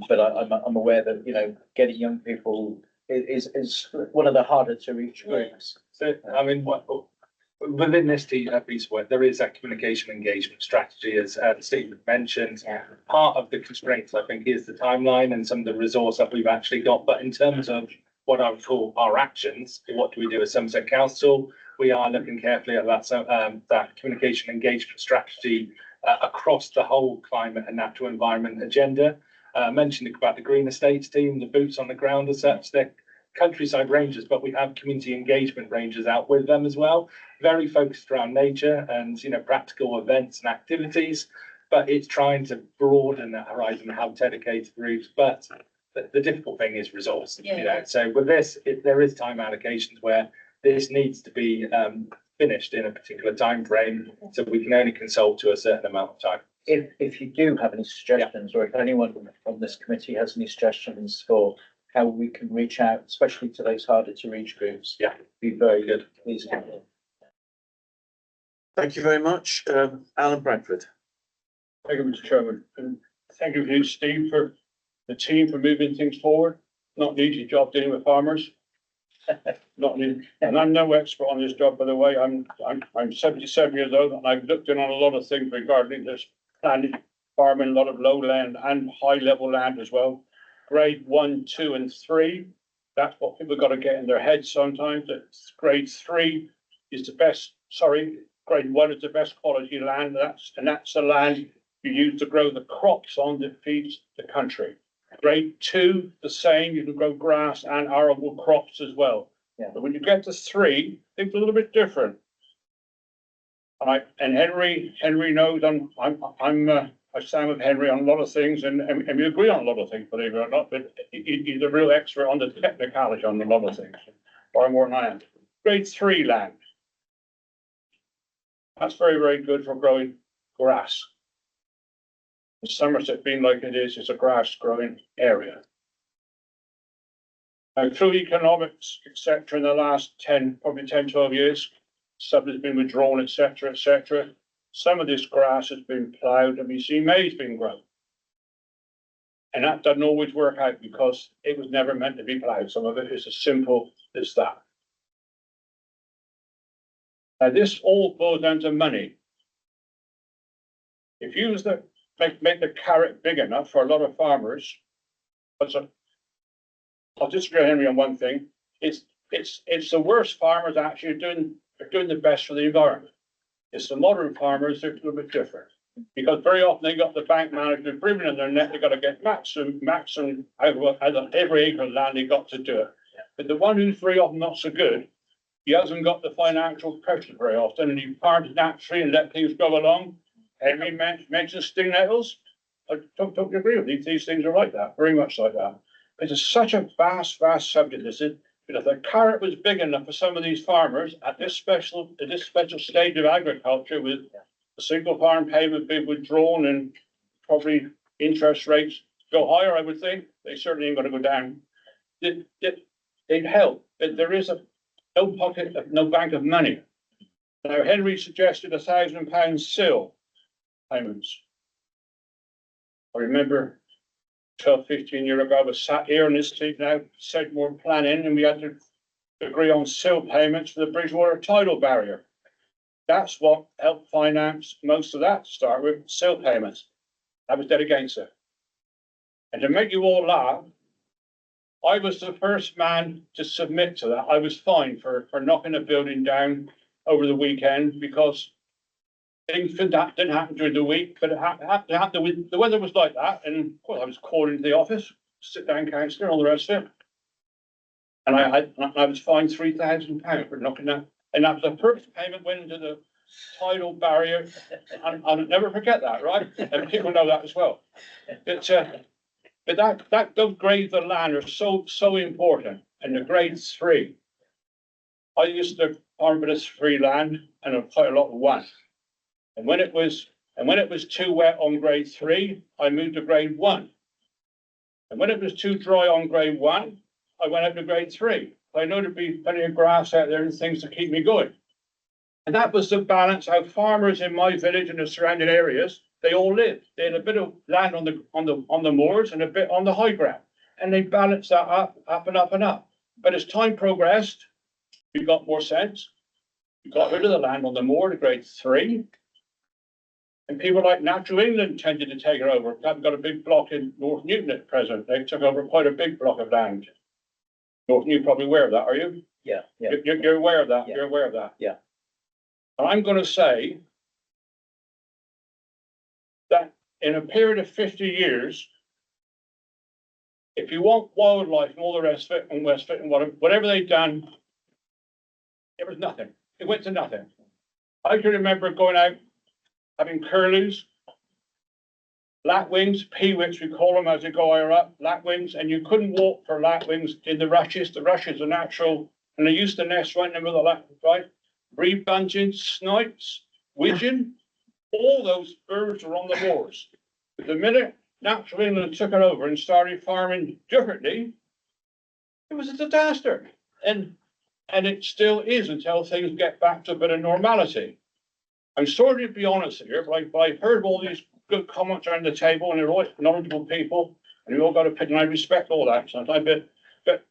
But I'm aware that, getting young people is one of the harder to reach groups. So, I mean, within this piece of work, there is that communication engagement strategy, as Steve mentioned. Yeah. Part of the constraints, I think, is the timeline and some of the resource that we've actually got. But in terms of what I would call our actions, what do we do as Somerset Council? We are looking carefully at that communication engagement strategy across the whole climate and natural environment agenda. Mentioned about the Green Estates team, the boots on the ground as such. They're countryside rangers, but we have community engagement rangers out with them as well. Very focused around nature and practical events and activities, but it's trying to broaden that horizon and have dedicated routes. But the difficult thing is resource. So with this, there is time allocations where this needs to be finished in a particular time frame, so we can only consult to a certain amount of time. If you do have any suggestions, or if anyone on this committee has any suggestions for how we can reach out, especially to those harder to reach groups, be very good. Please. Thank you very much. Alan Bradford. Thank you, Mr. Chairman, and thank you, Steve, for the team for moving things forward. Not an easy job dealing with farmers. Not an, and I'm no expert on this job, by the way. I'm 77 years old, and I've looked in on a lot of things regarding this planted farming, a lot of low land and high level land as well. Grade 1, 2, and 3. That's what people got to get in their heads sometimes. That grade 3 is the best. Grade 1 is the best quality land. That's the land you use to grow the crops on that feeds the country. Grade 2, the same. You can grow grass and arable crops as well. But when you get to 3, things are a little bit different. And Henry knows I stand with Henry on a lot of things, and we agree on a lot of things, believe it or not. But he's a real expert on the technicality on a lot of things, far more than I am. Grade 3 land. That's very, very good for growing grass. Somerset being like it is a grass growing area. Now, through economics, etc., in the last 10, 12 years, stuff has been withdrawn, etc., etc. Some of this grass has been ploughed, and we see maize being grown. And that doesn't always work out because it was never meant to be ploughed. Some of it is as simple as that. Now, this all boils down to money. If you was to make the carrot big enough for a lot of farmers, I'll disagree with Henry on one thing. It's the worst farmers actually are doing the best for the environment. It's the modern farmers that are a little bit different. Because very often they got the bank manager breathing in their neck, they got to get maximum out of every acre of land they got to do it. But the one who's very often not so good, he hasn't got the financial pressure very often, and he farms naturally and let things go along. Henry mentioned sting nettles. I totally agree with you. These things are like that, very much like that. It's such a vast subject, this is. But if the carrot was big enough for some of these farmers at this special stage of agriculture, with the single farm payment being withdrawn and probably interest rates go higher, I would think they certainly ain't going to go down. They'd help, but there is no pocket, no bank of money. Now Henry suggested £1,000 SIL payments. I remember 12, 15 years ago, I was sat here in this seat now, said more planning, and we had to agree on SIL payments for the Bridgewater tidal barrier. That's what helped finance most of that to start with, SIL payments. I was dead against it. And to make you all laugh, I was the first man to submit to that. I was fined for knocking a building down over the weekend because things didn't happen during the week, but it happened. The weather was like that, and well, I was called into the office, sit down, councillor, and all the rest of it. And I was fined £3,000 for knocking that, and that was the first payment went into the tidal barrier, and I'll never forget that, right? And people know that as well. But those grades of land are so important, and the grade 3. I used to farm a bit of 3 land and quite a lot of 1. And when it was too wet on grade 3, I moved to grade 1. And when it was too dry on grade 1, I went up to grade 3. I know there'd be plenty of grass out there and things to keep me going. And that was the balance how farmers in my village and the surrounding areas, they all lived. They had a bit of land on the moors and a bit on the high ground. And they balanced that up and up and up. But as time progressed, we got more sense. We got rid of the land on the moor to grade 3. And people like Natural England tended to take it over. I've got a big block in North Newton at present. They took over quite a big block of land. North Newton, probably aware of that, are you? Yeah. You're aware of that. Yeah. You're aware of that. Yeah. And I'm going to say that in a period of 50 years, if you want wildlife and all the rest of it, and Westfit and whatever they've done, it was nothing. It went to nothing. I can remember going out, having curlews, lapwings, peewits, we call them as they go higher up, lapwings, and you couldn't walk for lapwings in the rushes. The rushes are natural, and they used to nest right in the middle of the lapwings, right? Reed bunting, snipes, widgeon, all those birds are on the moors. But the minute Natural England took it over and started farming differently, it was a disaster. And it still is until things get back to a bit of normality. I'm sorry to be honest here, but I've heard all these good comments around the table, and they're all knowledgeable people, and we all got opinion. I respect all that sometimes, but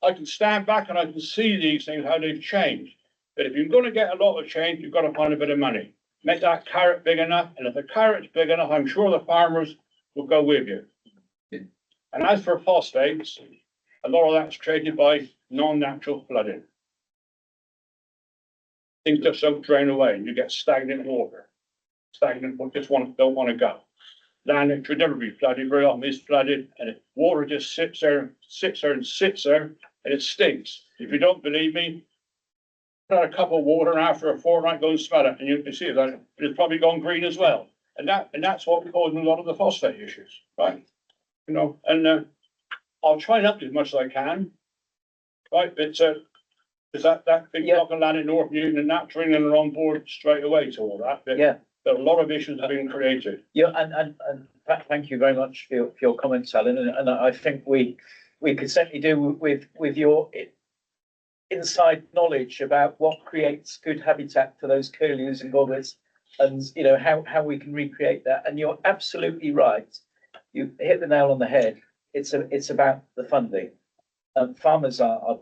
I can stand back and I can see these things, how they've changed. But if you're going to get a lot of change, you've got to find a bit of money. Make that carrot big enough, and if the carrot's big enough, I'm sure the farmers will go with you. And as for phosphates, a lot of that's created by non-natural flooding. Things just don't drain away, and you get stagnant water. Stagnant water don't want to go. Land that should never be flooded very often is flooded, and water just sits there, and it stinks. If you don't believe me, put out a cup of water, and after a fortnight, go and smell it, and you can see that it's probably gone green as well. And that's what causes a lot of the phosphate issues, right? You know, and I'll try and help you as much as I can, right? But is that big block of land in North Newton and Natural England are on board straight away to all that? But Yeah. There are a lot of issues have been created. Yeah, and thank you very much for your comments, Alan. And I think we could certainly do with your inside knowledge about what creates good habitat for those curlews and gobbers, and you know how we can recreate that. And you're absolutely right. You hit the nail on the head. It's about the funding. Farmers are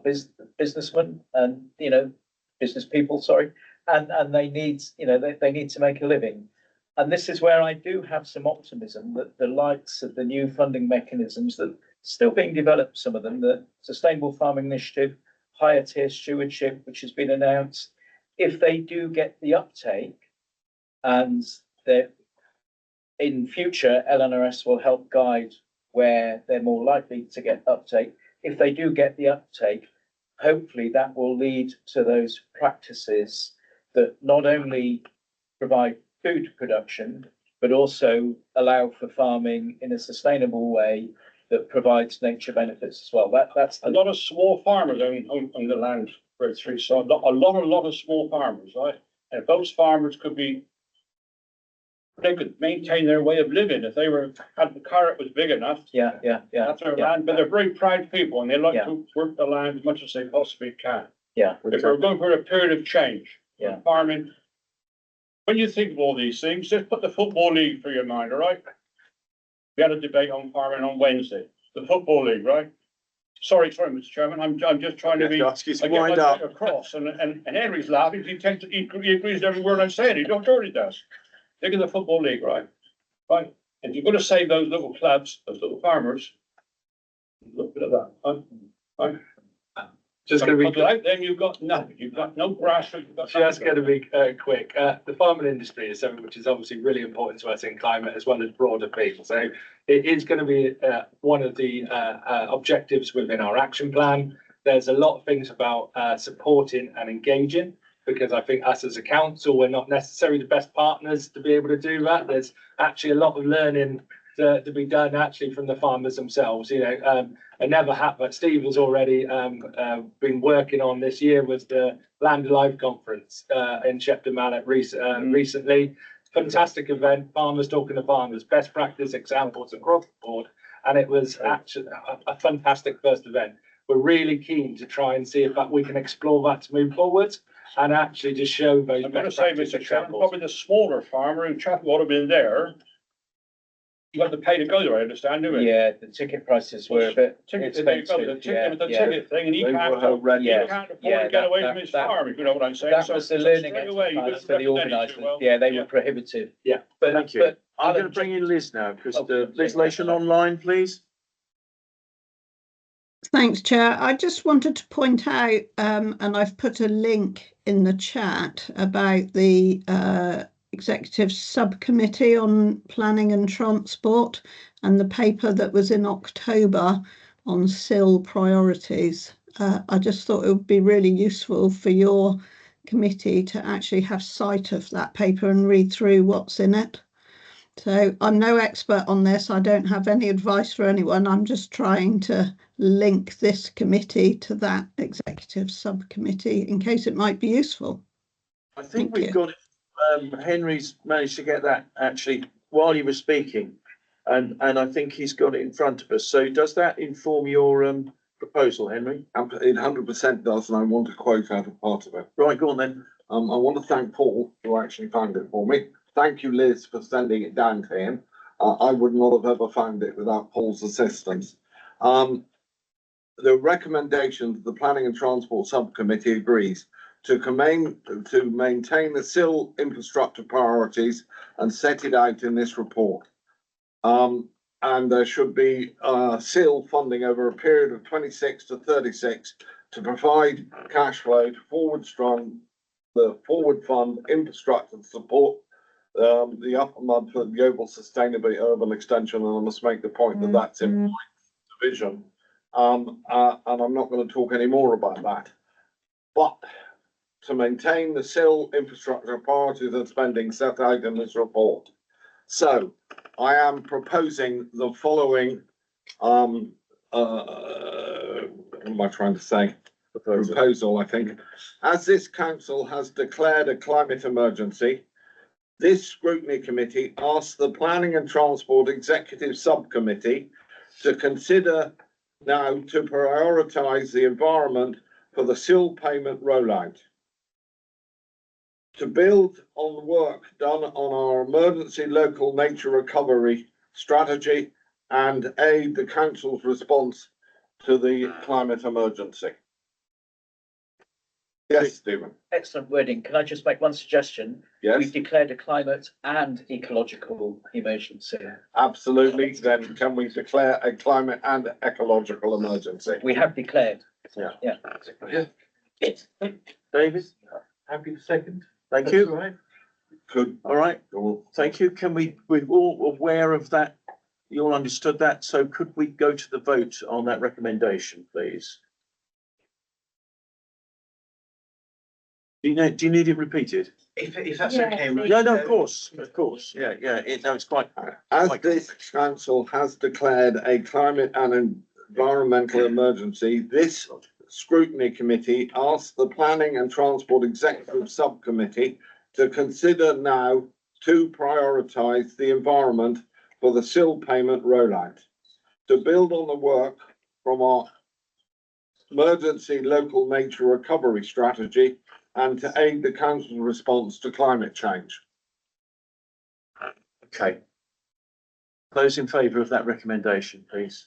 businessmen, and business people. Sorry. And they need, they need to make a living. And this is where I do have some optimism that the likes of the new funding mechanisms that still being developed, some of them, the Sustainable Farming Initiative, higher tier stewardship, which has been announced. If they do get the uptake, and that in future, LNRS will help guide where they're more likely to get uptake. If they do get the uptake, hopefully that will lead to those practices that not only provide food production, but also allow for farming in a sustainable way that provides nature benefits as well. That's A lot of small farmers on the land where it's free, so a lot of small farmers, right? And if those farmers they could maintain their way of living if they had the carrot was big enough. yeah. That's their land, but they're very proud people and they like to work the land as much as they possibly can. Yeah. If we're going for a period of change, Yeah. farming, when you think of all these things, just put the Football League through your mind, all right? We had a debate on farming on Wednesday, the Football League, right? Sorry, Mr. Chairman, I'm just trying to be. Ask you to I get wind my up. point across, and Henry's laughing, he agrees with every word I'm saying, he don't sure he does. Look at the Football League, right? Right, if you're gonna save those little clubs, those little farmers, a little bit of that, right? Just gonna be, Then you've got nothing, you've got no grassroots. you've got just nothing. gonna be quick. The farming industry is something which is obviously really important to us in climate as well as broader people. So it is gonna be one of the objectives within our action plan. There's a lot of things about supporting and engaging, because I think us as a council, we're not necessarily the best partners to be able to do that. There's actually a lot of learning to be done actually from the farmers themselves. I never have, but Steve has already been working on this year was the Land Alive Conference in Shepton Mallet recently. Fantastic event, farmers talking to farmers, best practice examples across the board. And it was actually a fantastic first event. We're really keen to try and see if we can explore that to move forward and actually just show those I'm gonna best say, practice Mr. Chairman, examples. probably the smaller farmer in Chatham would have been there. You got to pay to go there, I understand, do we? Yeah, the ticket prices were a bit Ticket, there you go, the expensive. ticket thing, and he They can't, were horrendous. he can't afford to get away from his farm, if you know what I'm saying. That So- was the so learning straight away, you exercise just for the recommend it, organisers. well, Yeah, they were prohibitive. Yeah. But, Thank you. but I'm Alan, going to bring in Liz now, because Oh, Liz Lation online, please. Thanks, Chair. I just wanted to point out, and I've put a link in the chat about the Executive Subcommittee on Planning and Transport and the paper that was in October on SIL priorities. I just thought it would be really useful for your committee to actually have sight of that paper and read through what's in it. So I'm no expert on this. I don't have any advice for anyone. I'm just trying to link this committee to that executive subcommittee in case it might be useful. I think Thank we've you. got it. Henry's managed to get that actually while you were speaking, and I think he's got it in front of us. So does that inform your proposal, Henry? It 100% does, and I want to quote out a part of it. Right, go on then. I want to thank Paul, who actually found it for me. Thank you, Liz, for sending it down to him. I would not have ever found it without Paul's assistance. The recommendation of the Planning and Transport Subcommittee agrees to maintain the SIL infrastructure priorities and set it out in this report. And there should be SIL funding over a period of 26 to 36 to provide cash flow to the forward fund infrastructure to support the upper mud for the global sustainability urban extension, and I must make the point that that's in my division. And I'm not going to talk any more about that. But to maintain the SIL infrastructure priorities and spending set out in this report. So I am proposing the following, what am I trying to say? Proposal, I think. As this council has declared a climate emergency, this scrutiny committee asks the Planning and Transport Executive Subcommittee to consider now to prioritise the environment for the SIL payment rollout. To build on the work done on our emergency local nature recovery strategy and aid the council's response to the climate emergency. Yes, Stephen. Excellent wording. Can I just make one suggestion? Yes, We've declared a climate and ecological emergency. absolutely. Then can we declare a climate and ecological emergency? We have declared. Yeah. Yeah. David, Happy to second. thank That's you. all right. Could, All right, or thank you. We're all aware of that. You all understood that. So could we go to the vote on that recommendation, please? Do you need it repeated? If that's Yeah, okay. please. No, no, of course. Yeah, yeah. It's quite. as this council has declared a climate and environmental emergency, this scrutiny committee asks the Planning and Transport Executive Subcommittee to consider now to prioritise the environment for the sill payment rollout. To build on the work from our emergency local nature recovery strategy and to aid the council's response to climate change. Okay. Those in favour of that recommendation, please.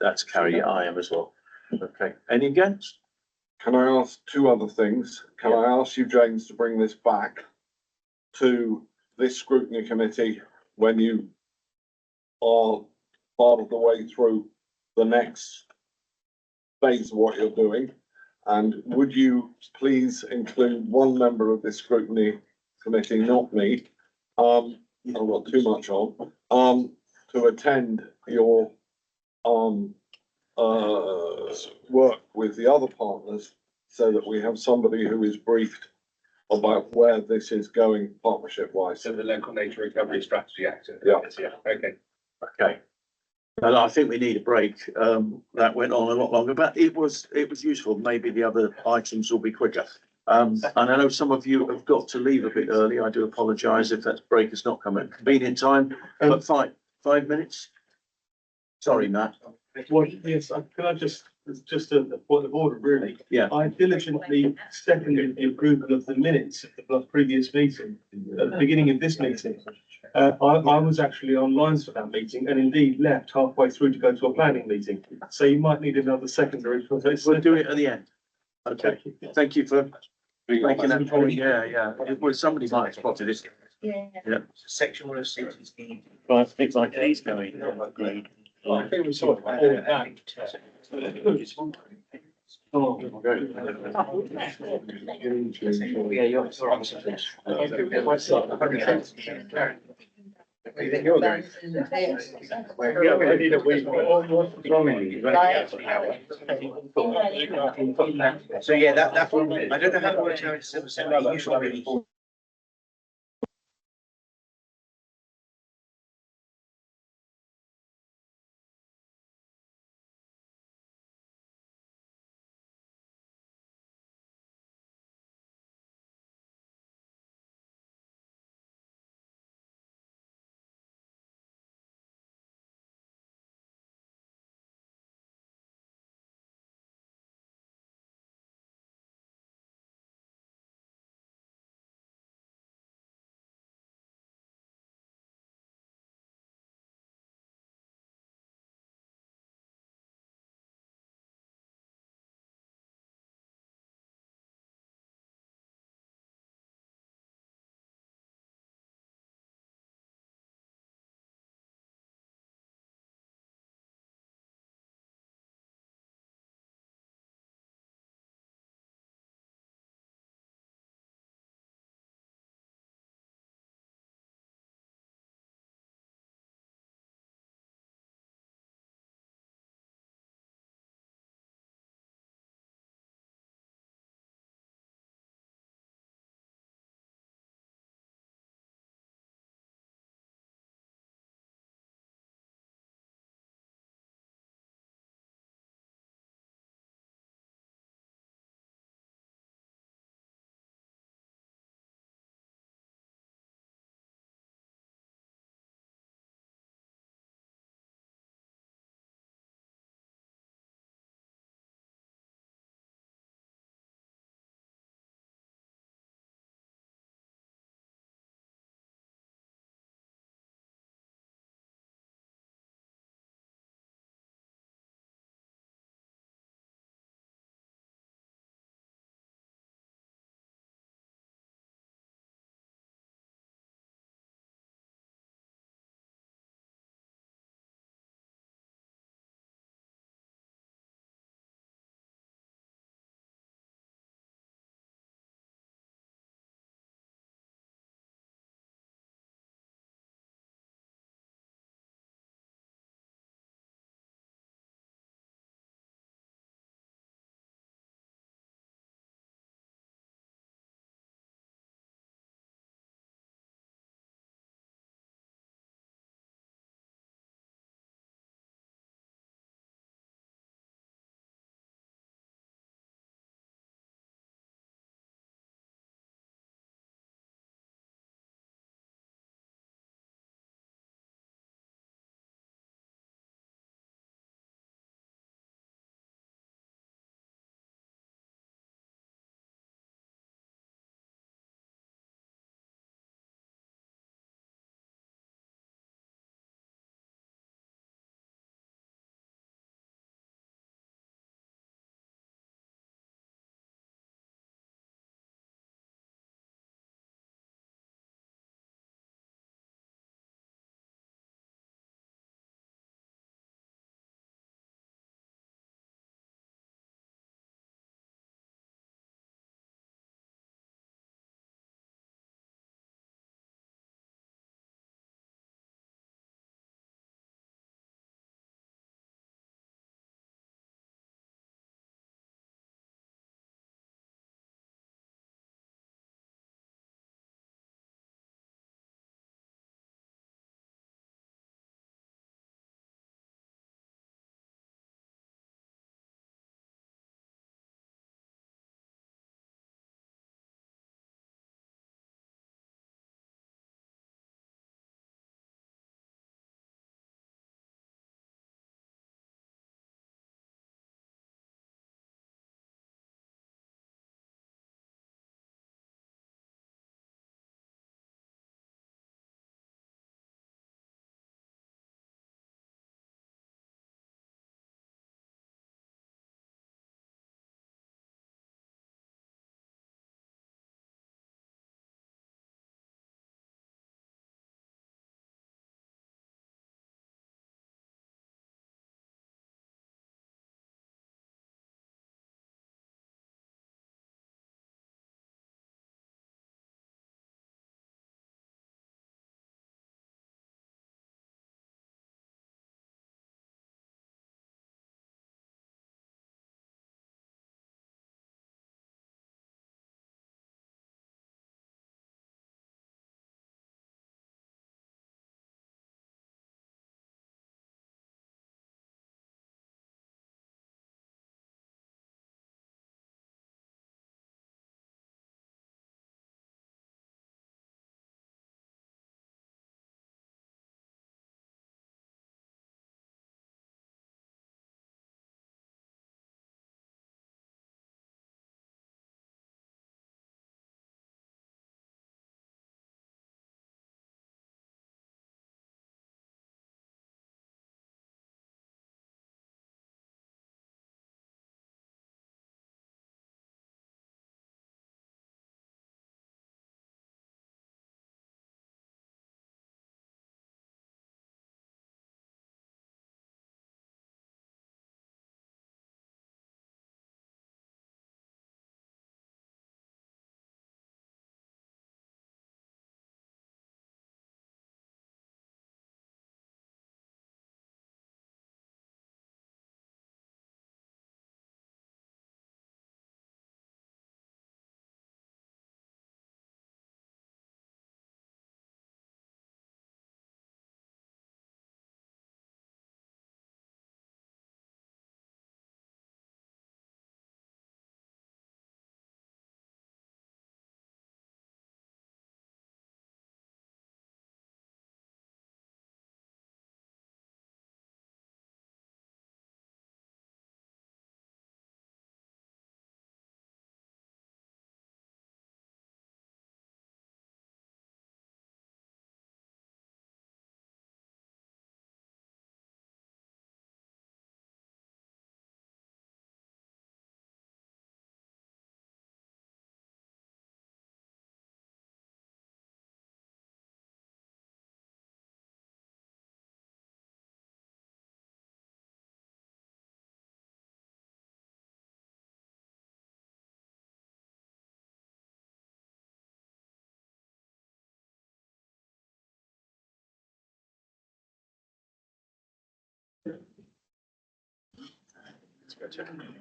That's carried. I am as well. Okay. Any against? Can I ask two other things? Can I ask you, James, to bring this back to this scrutiny committee when you are part of the way through the next phase of what you're doing? And would you please include one member of this scrutiny committee, not me, I've got too much on, to attend your work with the other partners so that we have somebody who is briefed about where this is going partnership wise. So the local nature recovery strategy act. Yeah. Yeah, okay. Okay. And I think we need a break. That went on a lot longer, but it was useful. Maybe the other items will be quicker. And I know some of you have got to leave a bit early. I do apologise if that break has not come at a convenient time, but 5 minutes. Sorry, Matt. Well, yes, can I just, it's just a point of order, really. Yeah. I diligently seconded the approval of the minutes of the previous meeting, at the beginning of this meeting. I was actually online for that meeting and indeed left halfway through to go to a planning meeting. So you might need another secondary. We'll do it at the end. Okay. Thank you for making that point. Yeah. It was, somebody might have spotted it. Yeah. Yeah. Section 106 is the. Right, things like these going. I think we saw it all that. Oh, Yeah, you're on. I need a week. So yeah, that one, I don't know how it works now in civil centre, usually.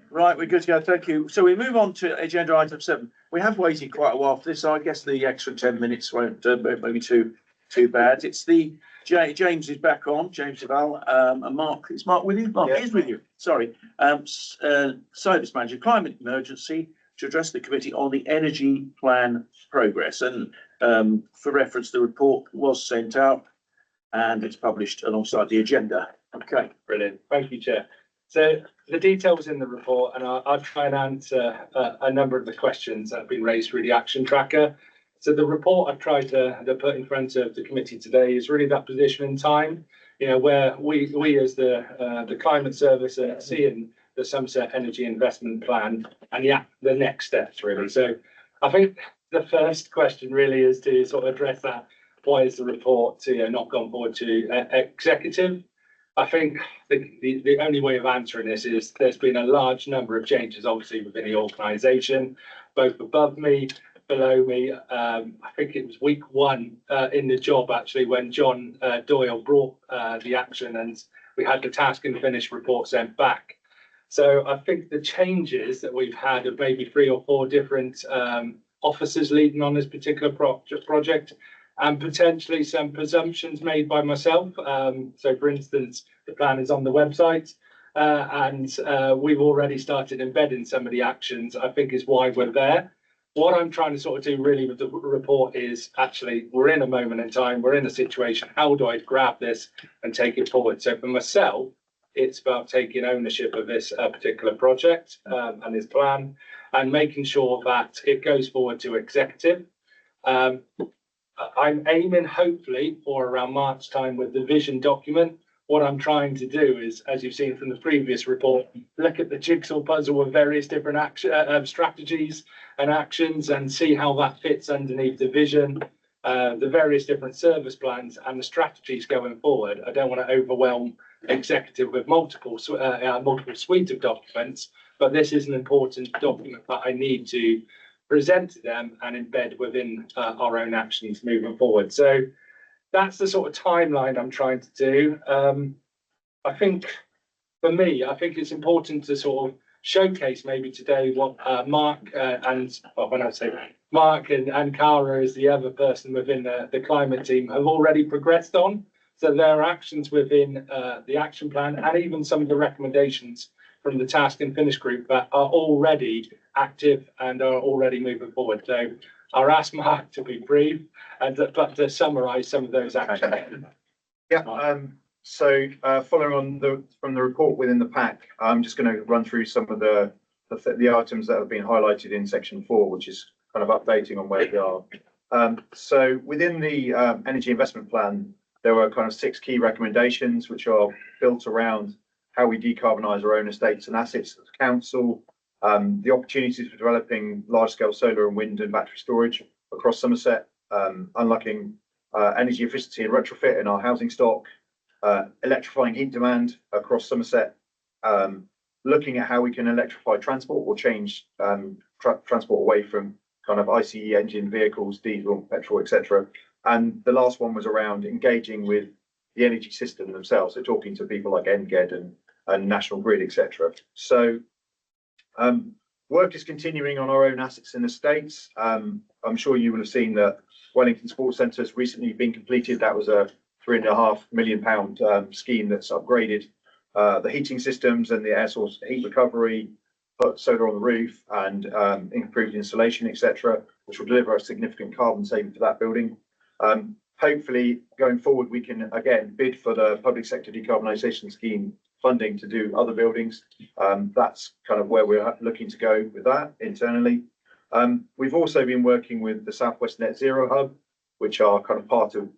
Right, we're good to go. Thank you. So we move on to agenda item 7. We have waited quite a while for this, so I guess the extra 10 minutes won't maybe too bad. It's the James is back on, James Duval, and Mark. Is Mark with you? Mark is with you. Sorry. Service Manager, Climate Emergency, to address the committee on the energy plan progress. And for reference, the report was sent out and it's published alongside the agenda. Okay. Brilliant. Thank you, Chair. So the details in the report, and I'll try and answer a number of the questions that have been raised through the action tracker. So the report I've tried to put in front of the committee today is really that position in time, you know, where we as the climate service are seeing the Somerset Energy Investment Plan and the next steps really. So I think the first question really is to sort of address that. Why is the report not gone forward to executive? I think the only way of answering this is there's been a large number of changes, obviously, within the organisation, both above me, below me. I think it was week 1 in the job, actually, when John Doyle brought the action and we had the task and finish report sent back. So I think the changes that we've had of maybe 3 or 4 different officers leading on this particular project, and potentially some presumptions made by myself. So for instance, the plan is on the website and we've already started embedding some of the actions, I think is why we're there. What I'm trying to sort of do really with the report is actually we're in a moment in time, we're in a situation, how do I grab this and take it forward? So for myself, it's about taking ownership of this particular project and this plan and making sure that it goes forward to executive. I'm aiming hopefully for around March time with the vision document. What I'm trying to do is, as you've seen from the previous report, look at the jigsaw puzzle of various different strategies and actions and see how that fits underneath the vision, the various different service plans and the strategies going forward. I don't want to overwhelm executive with multiple suite of documents, but this is an important document that I need to present to them and embed within our own actions moving forward. So that's the sort of timeline I'm trying to do. I think for me, I think it's important to sort of showcase maybe today what Mark and Cara is the other person within the climate team have already progressed on. So there are actions within the action plan and even some of the recommendations from the task and finish group that are already active and are already moving forward. So I'll ask Mark to be brief and but to summarise some of those actions. Yeah. So following on from the report within the pack, I'm just going to run through some of the items that have been highlighted in section 4, which is kind of updating on where we are. So within the energy investment plan, there were kind of 6 key recommendations, which are built around how we decarbonise our own estates and assets as a council, the opportunities for developing large-scale solar and wind and battery storage across Somerset, unlocking energy efficiency and retrofit in our housing stock, electrifying heat demand across Somerset, looking at how we can electrify transport or change transport away from kind of ICE engine vehicles, diesel, petrol, etc. And the last one was around engaging with the energy system themselves, so talking to people like NGED and National Grid, etc. So work is continuing on our own assets and estates. I'm sure you will have seen that Wellington Sports Centre has recently been completed. That was a £3.5 million scheme that's upgraded the heating systems and the air source heat recovery, put solar on the roof and improved insulation, etc., which will deliver a significant carbon saving for that building. Hopefully, going forward, we can again bid for the public sector decarbonisation scheme funding to do other buildings. That's kind of where we're looking to go with that internally. We've also been working with the Southwest Net Zero Hub, which are kind of part of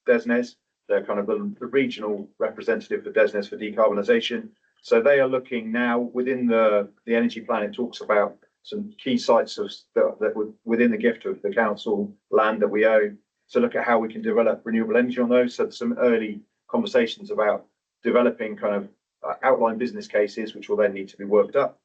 DESNZ. They're kind of the regional representative for DESNZ for decarbonisation. So they are looking now within the energy plan. It talks about some key sites that within the gift of the council land that we own, to look at how we can develop renewable energy on those. So some early conversations about developing kind of outline business cases, which will then need to be worked up.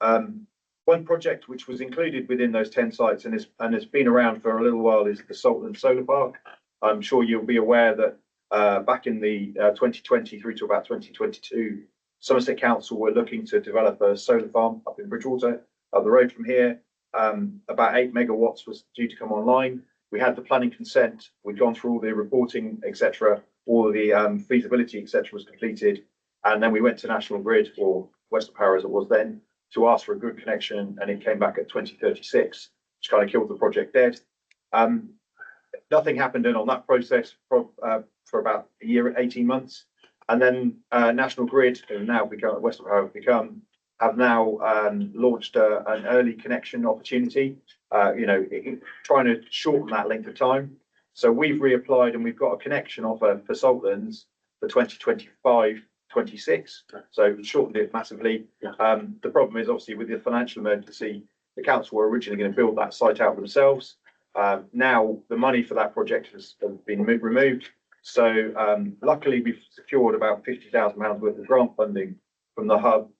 One project which was included within those 10 sites and has been around for a little while is the Saltland Solar Park. I'm sure you'll be aware that back in the 2020 through to about 2022 Somerset Council were looking to develop a solar farm up in Bridgewater, up the road from here. About 8 megawatts was due to come online. We had the planning consent. We'd gone through all the reporting, etc. All of the feasibility, etc. was completed. And then we went to National Grid, or Western Power as it was then, to ask for a good connection, and it came back at 2036, which kind of killed the project dead. Nothing happened then on that process for about a year, 18 months. And then National Grid, who now become Western Power have now launched an early connection opportunity, trying to shorten that length of time. So we've reapplied and we've got a connection offer for Saltlands for 2025-26. So we shortened it massively. The problem is obviously with the financial emergency, the council were originally going to build that site out themselves. Now the money for that project has been removed. So luckily we've secured about £50,000 worth of grant funding from the hub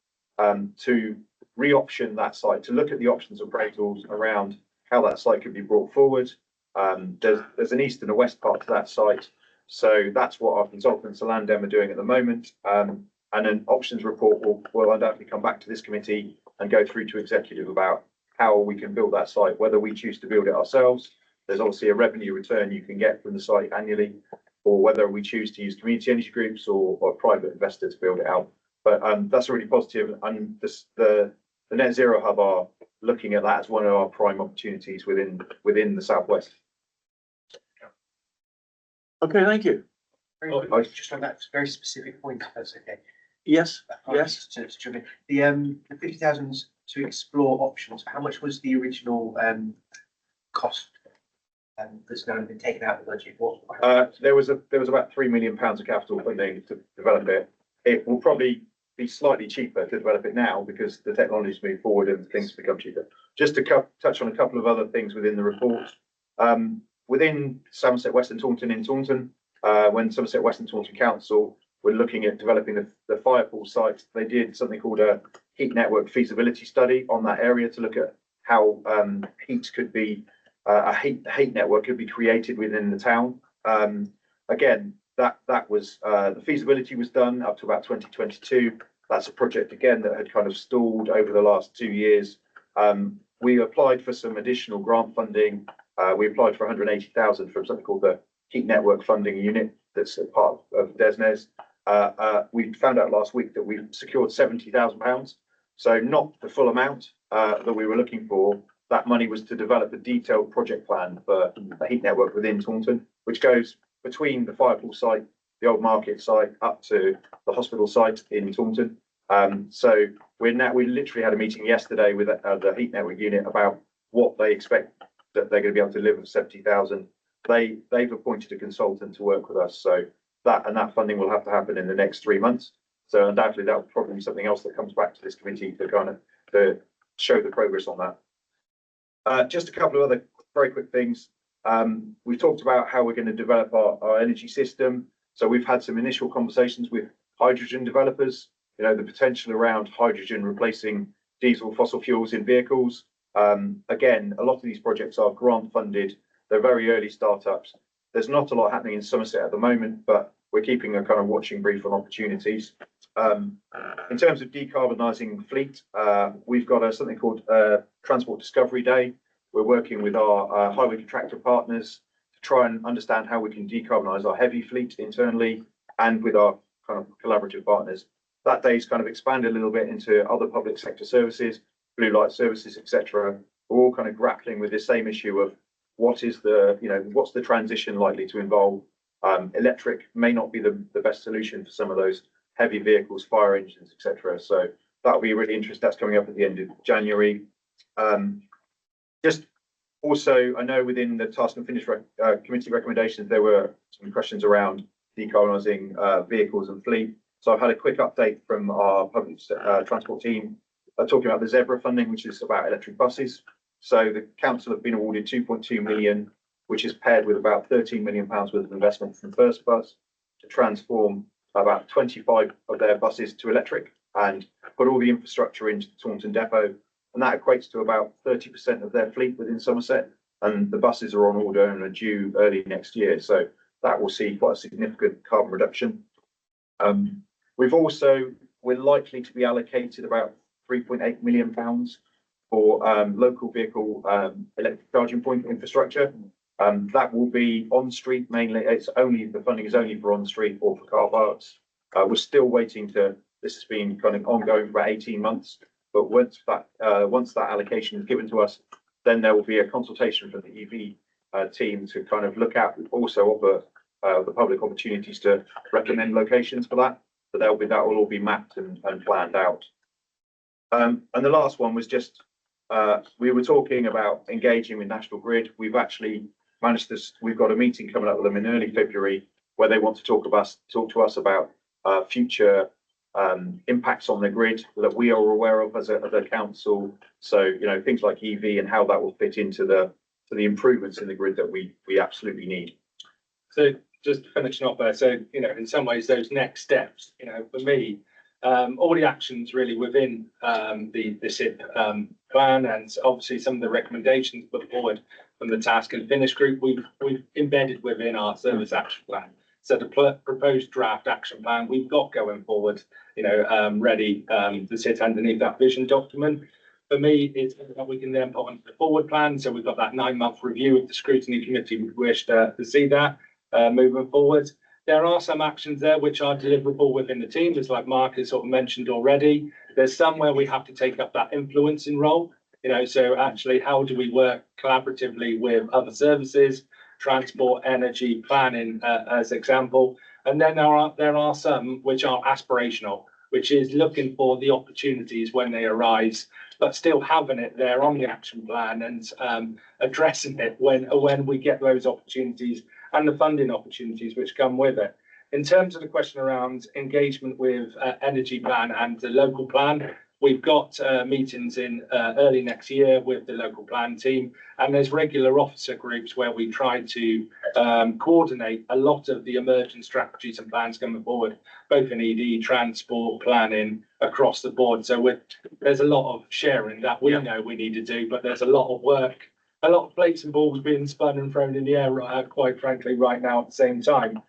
to re-option that site, to look at the options appraisals around how that site could be brought forward. There's an east and a west part to that site. So that's what our consultants, Landem, are doing at the moment. And an options report will undoubtedly come back to this committee and go through to executive about how we can build that site, whether we choose to build it ourselves. There's obviously a revenue return you can get from the site annually, or whether we choose to use community energy groups or private investors to build it out. But that's really positive. And the Net Zero Hub are looking at that as one of our prime opportunities within the Southwest. Okay, thank you. Just on that very specific point, if that's okay. Yes, yes. The 50,000 to explore options, how much was the original cost that's now been taken out of the budget? There was about £3 million of capital funding to develop it. It will probably be slightly cheaper to develop it now because the technology's moved forward and things become cheaper. Just to touch on a couple of other things within the report. Within Somerset West and Taunton in Taunton, when Somerset West and Taunton Council were looking at developing the Firepool site, they did something called a heat network feasibility study on that area to look at how heat could be, a heat network could be created within the town. Again, that was the feasibility was done up to about 2022. That's a project again that had kind of stalled over the last 2 years. We applied for some additional grant funding. We applied for 180,000 from something called the Heat Network Funding Unit that's a part of DESNES. We found out last week that we secured £70,000. So not the full amount that we were looking for. That money was to develop a detailed project plan for a heat network within Taunton, which goes between the Firepool site, the old market site, up to the hospital site in Taunton. So we literally had a meeting yesterday with the heat network unit about what they expect that they're going to be able to deliver for 70,000. They've appointed a consultant to work with us. So that funding will have to happen in the next 3 months. So undoubtedly that will probably be something else that comes back to this committee to show the progress on that. Just a couple of other very quick things. We've talked about how we're going to develop our energy system. So we've had some initial conversations with hydrogen developers, the potential around hydrogen replacing diesel fossil fuels in vehicles. Again, a lot of these projects are grant funded. They're very early startups. There's not a lot happening in Somerset at the moment, but we're keeping a kind of watching brief on opportunities. In terms of decarbonising fleet, we've got something called Transport Discovery Day. We're working with our highway contractor partners to try and understand how we can decarbonise our heavy fleet internally and with our kind of collaborative partners. That day's kind of expanded a little bit into other public sector services, blue light services, etc. We're all kind of grappling with the same issue of what's the transition likely to involve. Electric may not be the best solution for some of those heavy vehicles, fire engines, etc. So that'll be really interesting. That's coming up at the end of January. Just also, I know within the task and finish committee recommendations, there were some questions around decarbonising vehicles and fleet. So I've had a quick update from our public transport team talking about the Zebra funding, which is about electric buses. So the council have been awarded 2.2 million, which is paired with about 13 million pounds worth of investment from First Bus to transform about 25 of their buses to electric and put all the infrastructure into the Taunton depot. And that equates to about 30% of their fleet within Somerset. And the buses are on order and are due early next year. So that will see quite a significant carbon reduction. We've also we're likely to be allocated about £3.8 million for local vehicle electric charging point infrastructure. That will be on street mainly. The funding is only for on street or for car parks. We're still waiting this has been kind of ongoing for about 18 months. But once that allocation is given to us, then there will be a consultation from the EV team to kind of look at, also offer the public opportunities to recommend locations for that. But that will all be mapped and planned out. And the last one was just, we were talking about engaging with National Grid. We've actually managed this. We've got a meeting coming up with them in early February where they want to talk to us about future impacts on the grid that we are aware of as a council. So, you know, things like EV and how that will fit into the improvements in the grid that we absolutely need. So just finishing off there, so, you know, in some ways, those next steps, you know, for me, all the actions really within the SIP plan, and obviously some of the recommendations put forward from the task and finish group, we've embedded within our service action plan. So the proposed draft action plan we've got going forward, you know, ready to sit underneath that vision document. For me, it's that we can then put on the forward plan. So we've got that 9-month review of the scrutiny committee. We wish to see that moving forward. There are some actions there which are deliverable within the team, as like Mark has sort of mentioned already. There's some where we have to take up that influencing role, you know, so actually how do we work collaboratively with other services, transport, energy, planning, as example. And then there are some which are aspirational, which is looking for the opportunities when they arise, but still having it there on the action plan and addressing it when we get those opportunities and the funding opportunities which come with it. In terms of the question around engagement with energy plan and the local plan, we've got meetings in early next year with the local plan team, and there's regular officer groups where we try to coordinate a lot of the emerging strategies and plans coming forward, both in ED, transport, planning, across the board. So there's a lot of sharing that we know we need to do, but there's a lot of work, a lot of plates and balls being spun and thrown in the air, quite frankly, right now at the same time.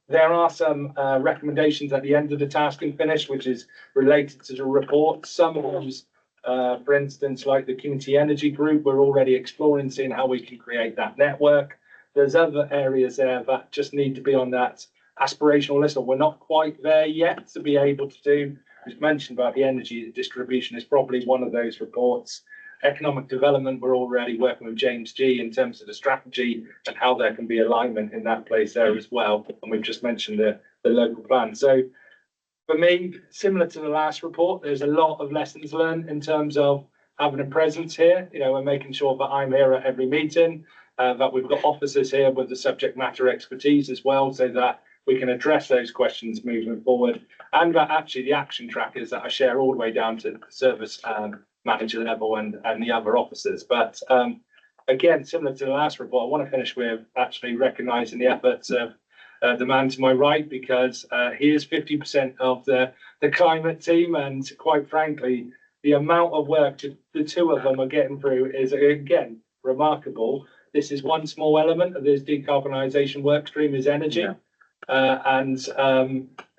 There are some recommendations at the end of the task and finish, which is related to the report. Some of those, for instance, like the community energy group, we're already exploring, seeing how we can create that network. There's other areas there that just need to be on that aspirational list, or we're not quite there yet to be able to do. As mentioned about the energy distribution is probably one of those reports. Economic development, we're already working with James G in terms of the strategy and how there can be alignment in that place there as well. And we've just mentioned the local plan. So for me, similar to the last report, there's a lot of lessons learned in terms of having a presence here. You know, we're making sure that I'm here at every meeting, that we've got officers here with the subject matter expertise as well, so that we can address those questions moving forward. And that actually the action trackers that I share all the way down to the service manager level and the other officers. But again, similar to the last report, I want to finish with actually recognising the efforts of the man to my right, because he is 50% of the climate team, and quite frankly, the amount of work the two of them are getting through is again remarkable. This is one small element of this decarbonisation work stream is energy, and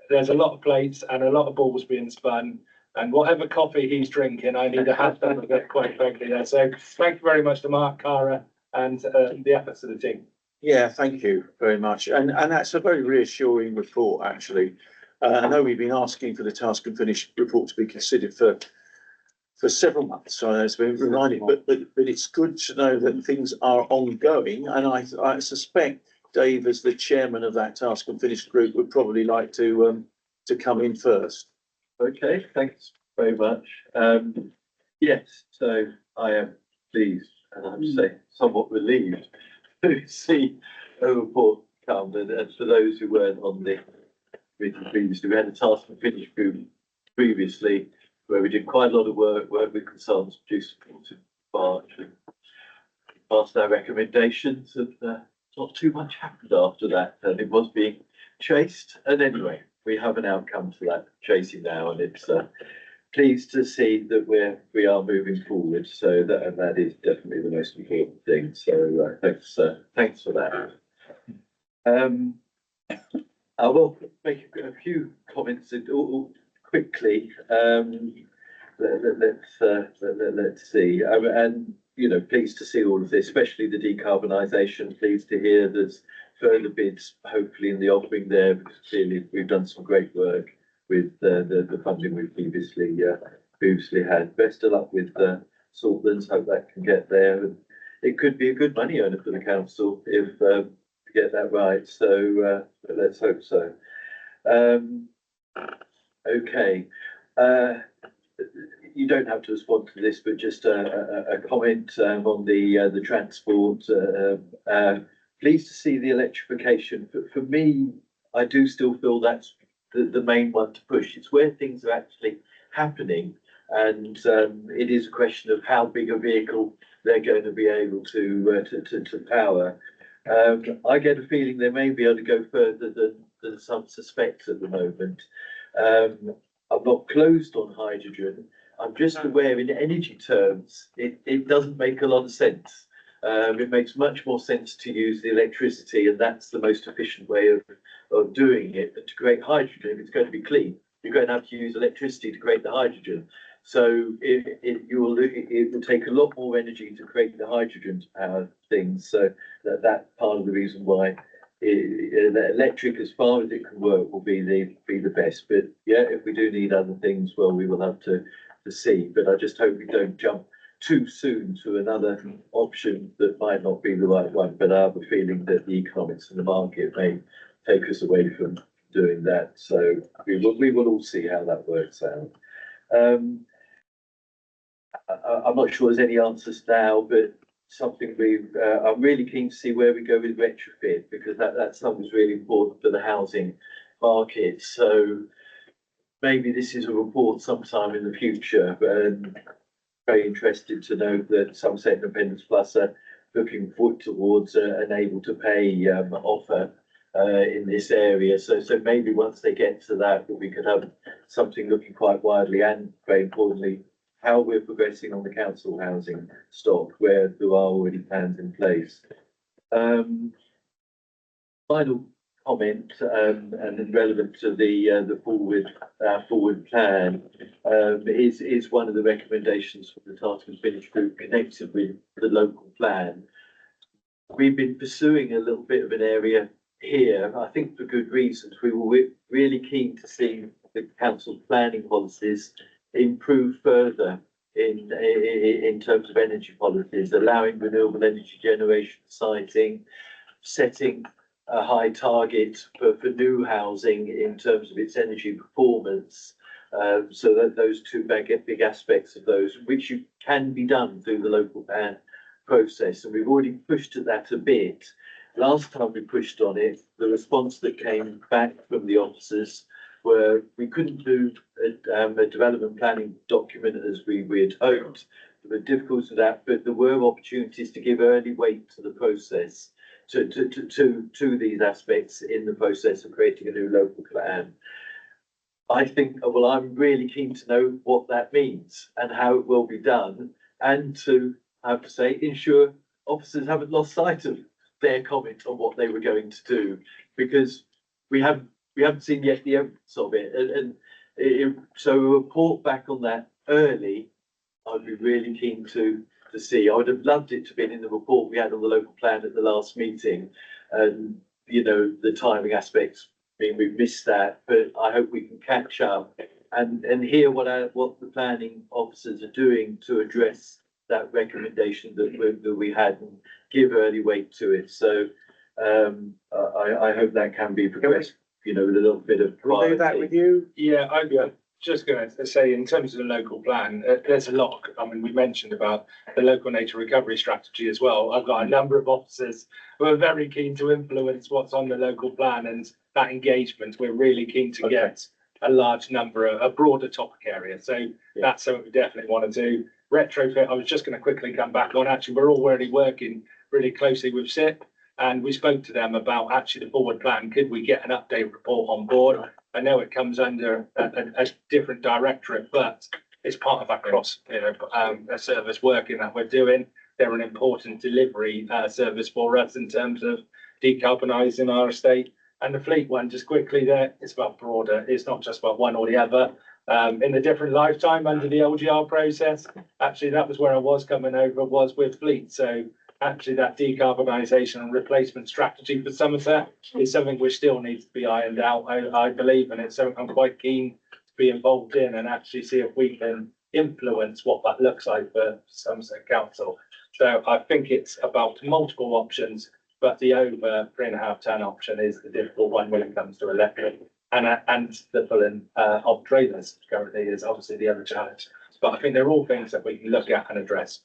there's a lot of plates and a lot of balls being spun. And whatever coffee he's drinking, I need a hat on of it, quite frankly. There. So thank you very much to Mark, Cara, and the efforts of the team. Yeah, thank you very much. And that's a very reassuring report, actually. I know we've been asking for the task and finish report to be considered for several months. So it's been reminded, but it's good to know that things are ongoing. And I suspect Dave, as the chairman of that task and finish group, would probably like to come in first. Okay, thanks very much. Yes, so I am pleased, and I'm say somewhat relieved to see a report come. And for those who weren't on the meeting previously, we had a task and finish group previously where we did quite a lot of work with consultants, produced reports in March, and passed our recommendations, and not too much happened after that, and it was being chased. And anyway, we have an outcome to that chasing now, and it's pleased to see that we are moving forward. So that is definitely the most important thing. So thanks for that. I will make a few comments and quickly, let's see, and, you know, pleased to see all of this, especially the decarbonisation, pleased to hear there's further bids, hopefully in the offing there, because clearly we've done some great work with the funding we've previously had. Best of luck with Saltlands, hope that can get there. And it could be a good money earner for the council if to get that right. So let's hope so. Okay. You don't have to respond to this, but just a comment on the transport. Pleased to see the electrification. For me, I do still feel that's the main one to push. It's where things are actually happening, and it is a question of how big a vehicle they're going to be able to power. I get a feeling they may be able to go further than some suspect at the moment. I'm not closed on hydrogen. I'm just aware in energy terms, it doesn't make a lot of sense. It makes much more sense to use the electricity, and that's the most efficient way of doing it. But to create hydrogen, if it's going to be clean, you're going to have to use electricity to create the hydrogen. So it will take a lot more energy to create the hydrogen to power things. So that's part of the reason why the electric, as far as it can work, will be the best. But yeah, if we do need other things, well, we will have to see. But I just hope we don't jump too soon to another option that might not be the right one. But I have a feeling that the economics in the market may take us away from doing that. So we will all see how that works out. I'm not sure there's any answers now, but something I'm really keen to see where we go with retrofit, because that's something that's really important for the housing market. So maybe this is a report sometime in the future, and very interested to know that Somerset Independence Plus are looking forward towards an able to pay offer in this area. So maybe once they get to that, we could have something looking quite widely, and very importantly, how we're progressing on the council housing stock, where there are already plans in place. Final comment, and relevant to the forward plan, is one of the recommendations from the Task and Finish Group connected with the local plan. We've been pursuing a little bit of an area here, I think for good reasons. We were really keen to see the council planning policies improve further in terms of energy policies, allowing renewable energy generation siting, setting a high target for new housing in terms of its energy performance. So that those two big aspects of those, which can be done through the local plan process. And we've already pushed at that a bit. Last time we pushed on it, the response that came back from the officers where we couldn't do a development planning document as we had hoped. There were difficulties with that, but there were opportunities to give early weight to the process, to these aspects in the process of creating a new local plan. I think, well, I'm really keen to know what that means and how it will be done, and to, I have to say, ensure officers haven't lost sight of their comment on what they were going to do, because we haven't seen yet the evidence of it, so a report back on that early, I'd be really keen to see. I would have loved it to have been in the report we had on the local plan at the last meeting, and you know, the timing aspects, I mean, we've missed that, but I hope we can catch up and hear what the planning officers are doing to address that recommendation that we had, and give early weight to it. So I hope that can be progressed, you know, with a little bit of We'll do that priority. with you. Yeah, I'm just going to say, in terms of the local plan, there's a lot. I mean, we mentioned about the local nature recovery strategy as well. I've got a number of officers who are very keen to influence what's on the local plan, and that engagement, we're really keen to get a large number, a broader topic area. So that's something we definitely want to do. Retrofit, I was just going to quickly come back on. Actually, we're already working really closely with SIP, and we spoke to them about actually the forward plan. Could we get an update report on board? I know it comes under a different directorate, but it's part of our cross, a service working that we're doing. They're an important delivery service for us in terms of decarbonising our estate. And the fleet one, just quickly there, it's about broader. It's not just about one or the other. in the different lifetime under the LGR process. Actually, that was where I was coming over, was with fleet. So actually that decarbonisation and replacement strategy for Somerset is something which still needs to be ironed out, I believe, and it's something I'm quite keen to be involved in and actually see if we can influence what that looks like for Somerset Council. So I think it's about multiple options, but the over 3.5 ton option is the difficult one when it comes to electric, and the pulling of trailers currently is obviously the other challenge. But I think they're all things that we can look at and address.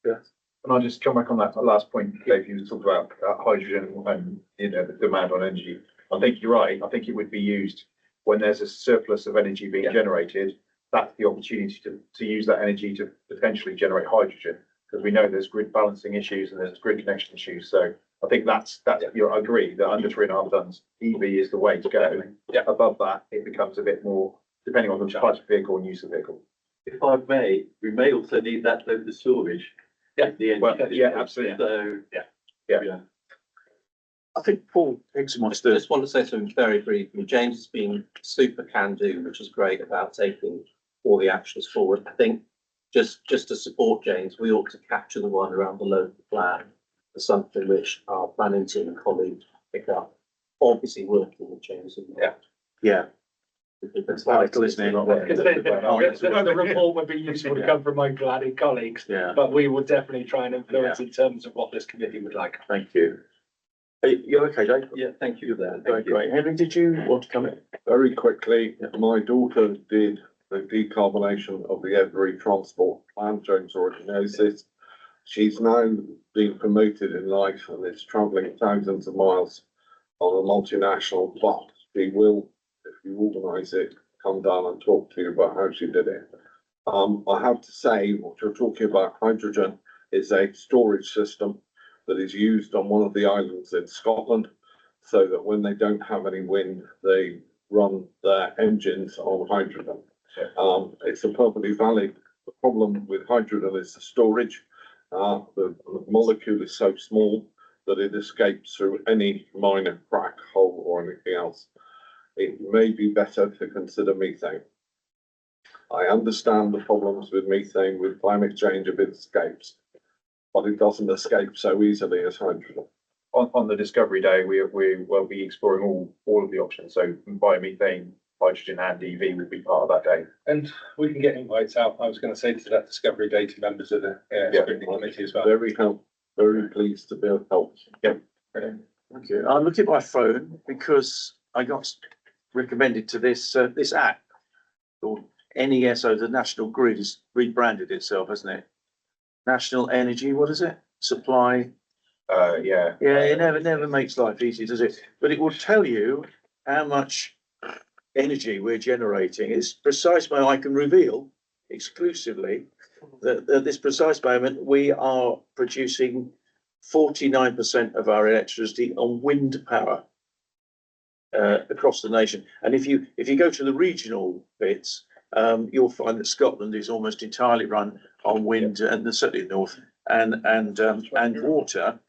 And I'll just come back on that last point, Dave, you talked about hydrogen and, you know, the demand on energy. I think you're right. I think it would be used when there's a surplus of energy being generated. That's the opportunity to use that energy to potentially generate hydrogen, because we know there's grid balancing issues and there's grid connection issues. So I think that's, you know, I agree that under 3.5 tons, EV is the way to go. Above that, it becomes a bit more, depending on the type of vehicle and use of vehicle. If I may, we may also need that load of storage. Yeah, The energy. well, yeah, absolutely. So, Yeah. I think Paul Higson wants I to. just want to say something very briefly. James has been super can-do, which is great about taking all the actions forward. I think just to support James, we ought to capture the one around the local plan as something which our planning team and colleagues pick up. Obviously working with James. Yeah. It's vital, isn't it? The report would be useful to come from my planning colleagues, Yeah, but we will definitely try and influence in terms of what this committee would like. thank you. You okay, Dave? yeah, thank you for that. Very great. Henry, did you want to come in? Very quickly, my daughter did the decarbonation of the Every transport plan. James already knows this. She's now being promoted in life and is travelling thousands of miles on a multinational, but she will, if you organise it, come down and talk to you about how she did it. I have to say, what you're talking about, hydrogen is a storage system that is used on one of the islands in Scotland, so that when they don't have any wind, they run their engines on hydrogen. It's a perfectly valid. The problem with hydrogen is the storage. The molecule is so small that it escapes through any minor crack, hole, or anything else. It may be better to consider methane. I understand the problems with methane with climate change if it escapes, but it doesn't escape so easily as hydrogen. On the Discovery Day, we will be exploring all of the options. So biomethane, hydrogen and EV will be part of that day. And we can get invites out. I was going to say to that Discovery Day to members of the Scrutiny Committee as well. Very pleased to be of help. Yep. Thank you. I'm looking at my phone because I got recommended to this app called NESO. The National Grid has rebranded itself, hasn't it? National Energy, what is it? Supply. Yeah, it never makes life easy, does it? But it will tell you how much energy we're generating. It's precise moment. I can reveal exclusively that at this precise moment we are producing 49% of our electricity on wind power across the nation. And if you go to the regional bits, you'll find that Scotland is almost entirely run on wind, and certainly the north, and water.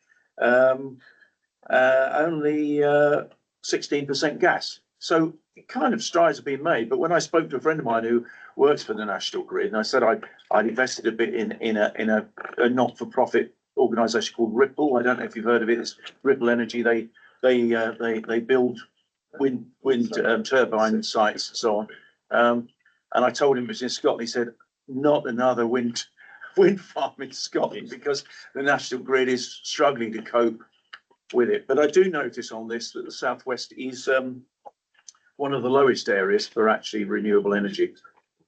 Only 16% gas. So kind of strides have been made. But when I spoke to a friend of mine who works for the National Grid, and I said I'd invested a bit in a not-for-profit organisation called Ripple. I don't know if you've heard of it. It's Ripple Energy. They build wind turbine sites and so on. And I told him it was in Scotland. He said, not another wind farm in Scotland, because the National Grid is struggling to cope with it. But I do notice on this that the Southwest is one of the lowest areas for actually renewable energy.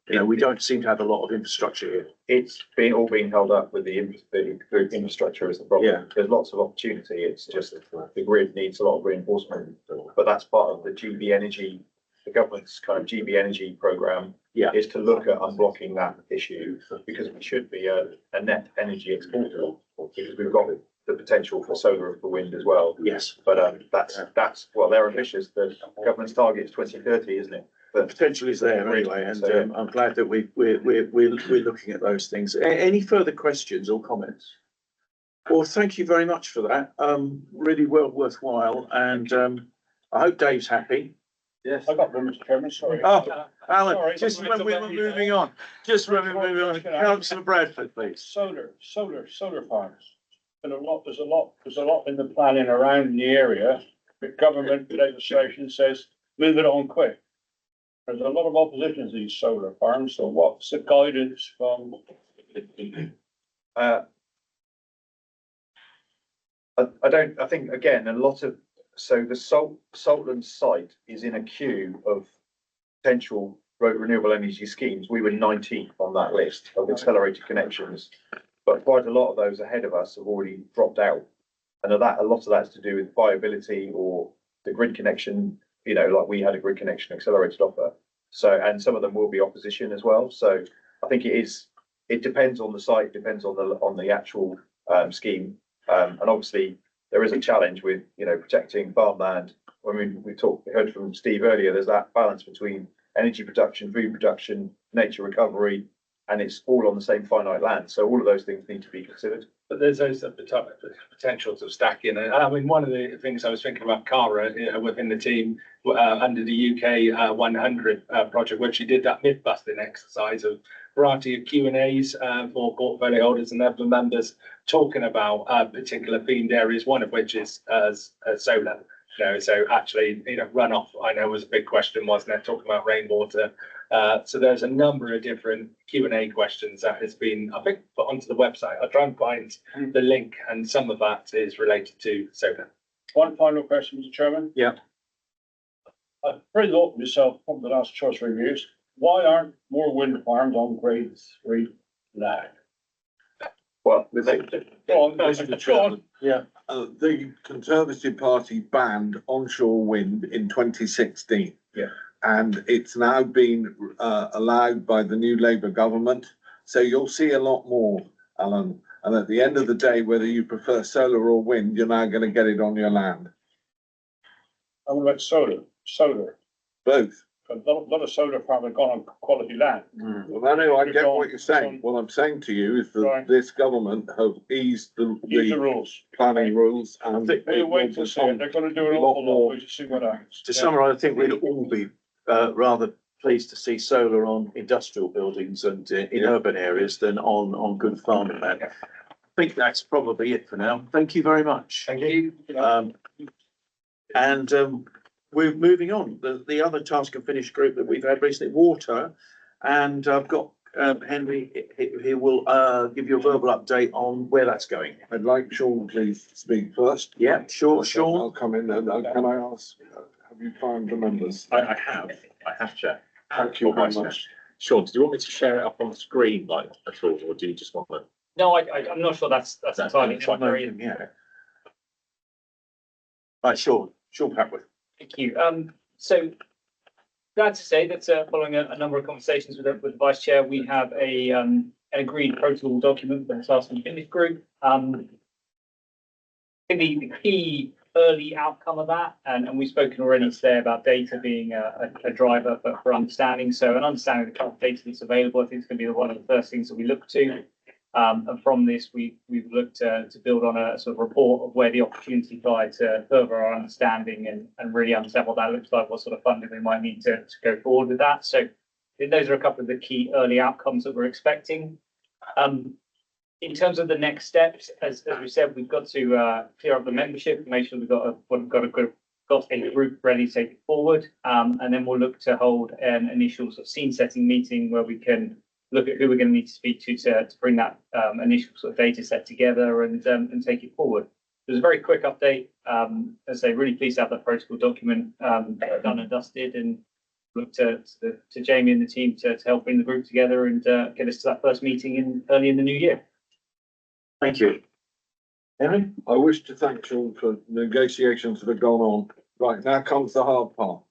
You know, we don't seem to have a lot of infrastructure here. it's all being held up with the infrastructure is the problem. Yeah. There's lots of opportunity. It's just the grid needs a lot of reinforcement, but that's part of the GB Energy, the government's kind of GB Energy program. Yeah. Is to look at unblocking that issue, because we should be a net energy exporter, because we've got the potential for solar and for wind as well. Yes. But that's well, they're ambitious. The government's target is 2030, isn't it? The potential is there anyway, and I'm glad that we're looking at those things. Any further questions or comments? Well, thank you very much for that. Really well worthwhile, and I hope Dave's happy. Yes. I got one, Mr. Chairman, sorry. Oh, Alan, Sorry, just I'm when we were moving on, just when we were moving on, Councillor Bradford, please. Solar farms. And there's a lot in the planning around the area. The government legislation says, move it on quick. There's a lot of opposition to these solar farms, so what's the guidance from? I think, again, a lot of, so the Saltland site is in a queue of potential renewable energy schemes. We were 19th on that list of accelerated connections, but quite a lot of those ahead of us have already dropped out. And a lot of that's to do with viability or the grid connection, like we had a grid connection accelerated offer. So, and some of them will be opposition as well. So I think it depends on the site, depends on the actual scheme. And obviously there is a challenge with, protecting farmland. I mean, we heard from Steve earlier, there's that balance between energy production, food production, nature recovery, and it's all on the same finite land. So all of those things need to be considered. But there's those potential to stack in. And I mean, one of the things I was thinking about Cara within the team under the UK 100 project, when she did that myth busting exercise of variety of Q&As for portfolio holders and other members talking about particular themed areas, one of which is solar. So actually, runoff, I know was a big question, wasn't it? Talking about rainwater. So there's a number of different Q&A questions that has been, I think, put onto the website. I'll try and find the link, and some of that is related to solar. One final question, Mr. Chairman. Yeah. I've pretty thought myself from the last 2 or 3 years, why aren't more wind farms on grade 3 land? Well, Mr. Chairman, Yeah. the Conservative Party banned onshore wind in 2016. Yeah. And it's now been allowed by the new Labour government. So you'll see a lot more, Alan. And at the end of the day, whether you prefer solar or wind, you're now going to get it on your land. How about solar? Both. A lot of solar farms have gone on quality land. Well, I get what you're saying. What I'm saying to you is that Right. this government have eased Use the the rules. planning rules. And I think We'll wait to see it. They're going to do an awful lot. We'll just see what happens. To summarise, I think we'd all be rather pleased to see solar on industrial buildings and in urban areas than on good farming land. I think that's probably it for now. Thank you very much. Thank you. We're moving on. The other task and finish group that we've had recently, water, and I've got Henry. He will give you a verbal update on where that's going. I'd like Sean, please, to speak first. Yeah, sure, Sean. I'll come in and can I ask, have you found the members? I have, Chair. Thank you very much. Sean, do you want me to share it up on the screen like at all, or do you just want to? No, I'm not sure that's entirely necessary. Yeah. Right, Sean Papworth. Thank you. So glad to say that following a number of conversations with the Vice Chair, we have an agreed protocol document for the task and finish group. I think the key early outcome of that, and we've spoken already today about data being a driver for understanding. So an understanding of the current data that's available, I think is going to be one of the first things that we look to. And from this, we've looked to build on a sort of report of where the opportunity lie to further our understanding and really understand what that looks like, what sort of funding we might need to go forward with that. So I think those are a couple of the key early outcomes that we're expecting. In terms of the next steps, as we said, we've got to clear up the membership, make sure we've got a group ready to take it forward, and then we'll look to hold an initial sort of scene setting meeting where we can look at who we're going to need to speak to bring that initial sort of data set together and take it forward. It was a very quick update. As I say, really pleased to have that protocol document done and dusted, and look to Jamie and the team to help bring the group together and get us to that first meeting early in the new year. Thank you. Henry? I wish to thank Sean for negotiations that have gone on. Right, now comes the hard part.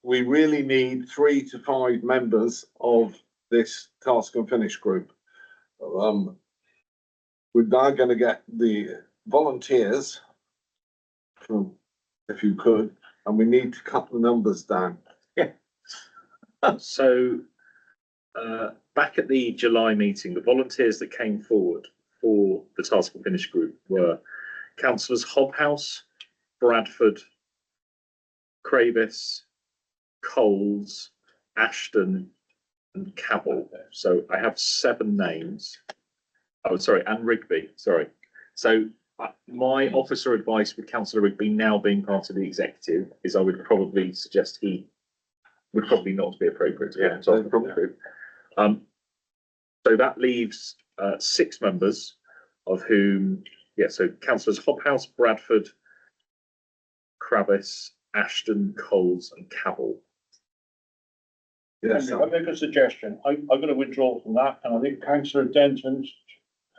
We really need 3 to 5 members of this task and finish group. We're now going to get the volunteers from, if you could, and we need to cut the numbers down. Yeah. So back at the July meeting, the volunteers that came forward for the task and finish group were councillors Hobhouse, Bradford, Kravis, Coles, Ashton and Cabell. So I have 7 names. Oh, sorry, and Rigby, sorry. So my officer advice with Councillor Rigby now being part of the executive is I would probably suggest he would probably not be appropriate to be on top of the group. So that leaves 6 members, of whom, so councillors Hobhouse, Bradford, Kravis, Ashton, Coles and Cabell. Yes, I make a suggestion. I'm going to withdraw from that, and I think Councillor Denton's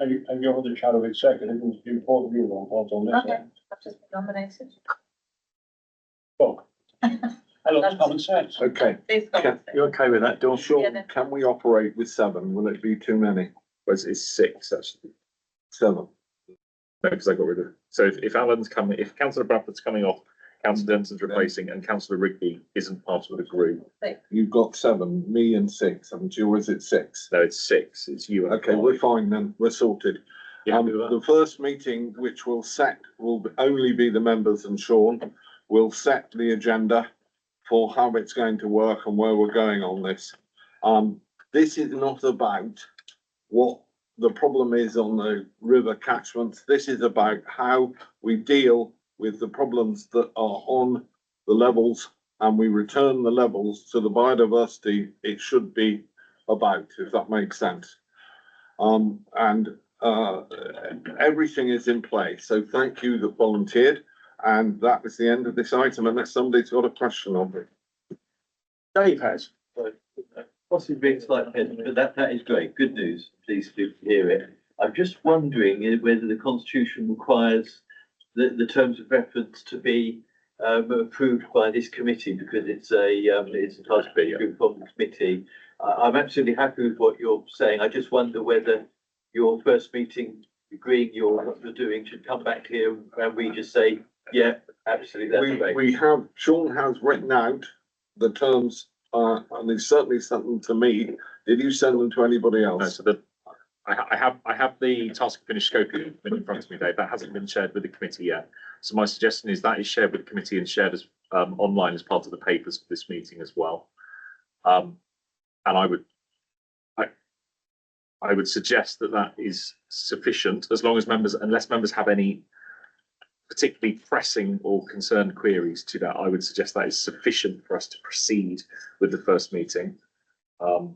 and your other shadow executive is the important view on this. Okay, I've just been nominated. Oh, I love common sense. Okay, Please go on. You okay with that, Dawn? Yeah, then. can we operate with 7? Will it be too many? Whereas it's 6 actually. 7. No, because I got rid of it. So if Alan's coming, if Councillor Bradford's coming off, Councillor Denton's replacing, and Councillor Rigby isn't part of the group. You've got 7, me and 6, haven't you, or is it 6? No, it's 6. It's you. And Okay, I. we're fine then, we're sorted. The first meeting, which will only be the members and Sean, will set the agenda for how it's going to work and where we're going on this. This is not about what the problem is on the river catchments. This is about how we deal with the problems that are on the levels and we return the levels to the biodiversity it should be about, if that makes sense. Everything is in place. So thank you that volunteered. And that is the end of this item, unless somebody's got a question on it. Dave has. Possibly being slightly, but that is great. Good news. Pleased to hear it. I'm just wondering whether the Constitution requires the terms of reference to be approved by this committee, because it's a task group from the committee. I'm absolutely happy with what you're saying. I just wonder whether your first meeting agreeing what you're doing should come back here and we just say, yeah, absolutely, that's great. Sean has written out the terms, and he certainly sent them to me. Did you send them to anybody else? No, so I have the task and finish scope in front of me, Dave. That hasn't been shared with the committee yet. So my suggestion is that is shared with the committee and shared as online as part of the papers for this meeting as well. And I would suggest that is sufficient, as long as unless members have any particularly pressing or concerned queries to that, I would suggest that is sufficient for us to proceed with the first meeting. And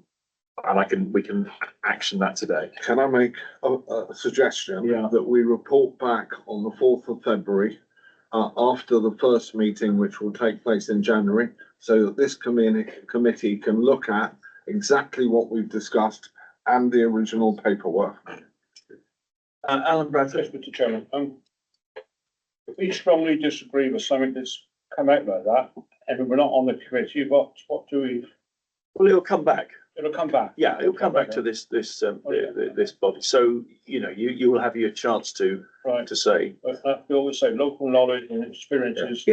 we can action that today. Can I make a suggestion? Yeah. That we report back on the 4th of February after the first meeting, which will take place in January, so that this committee can look at exactly what we've discussed and the original paperwork. Alan Bradford. Yes, Mr. Chairman. If we strongly disagree with something that's come out like that, and we're not on the committee, what do we? Well, it'll come back. It'll come back. Yeah, it'll come back to this body. So, you will have your chance to say. But we always say local knowledge and experience is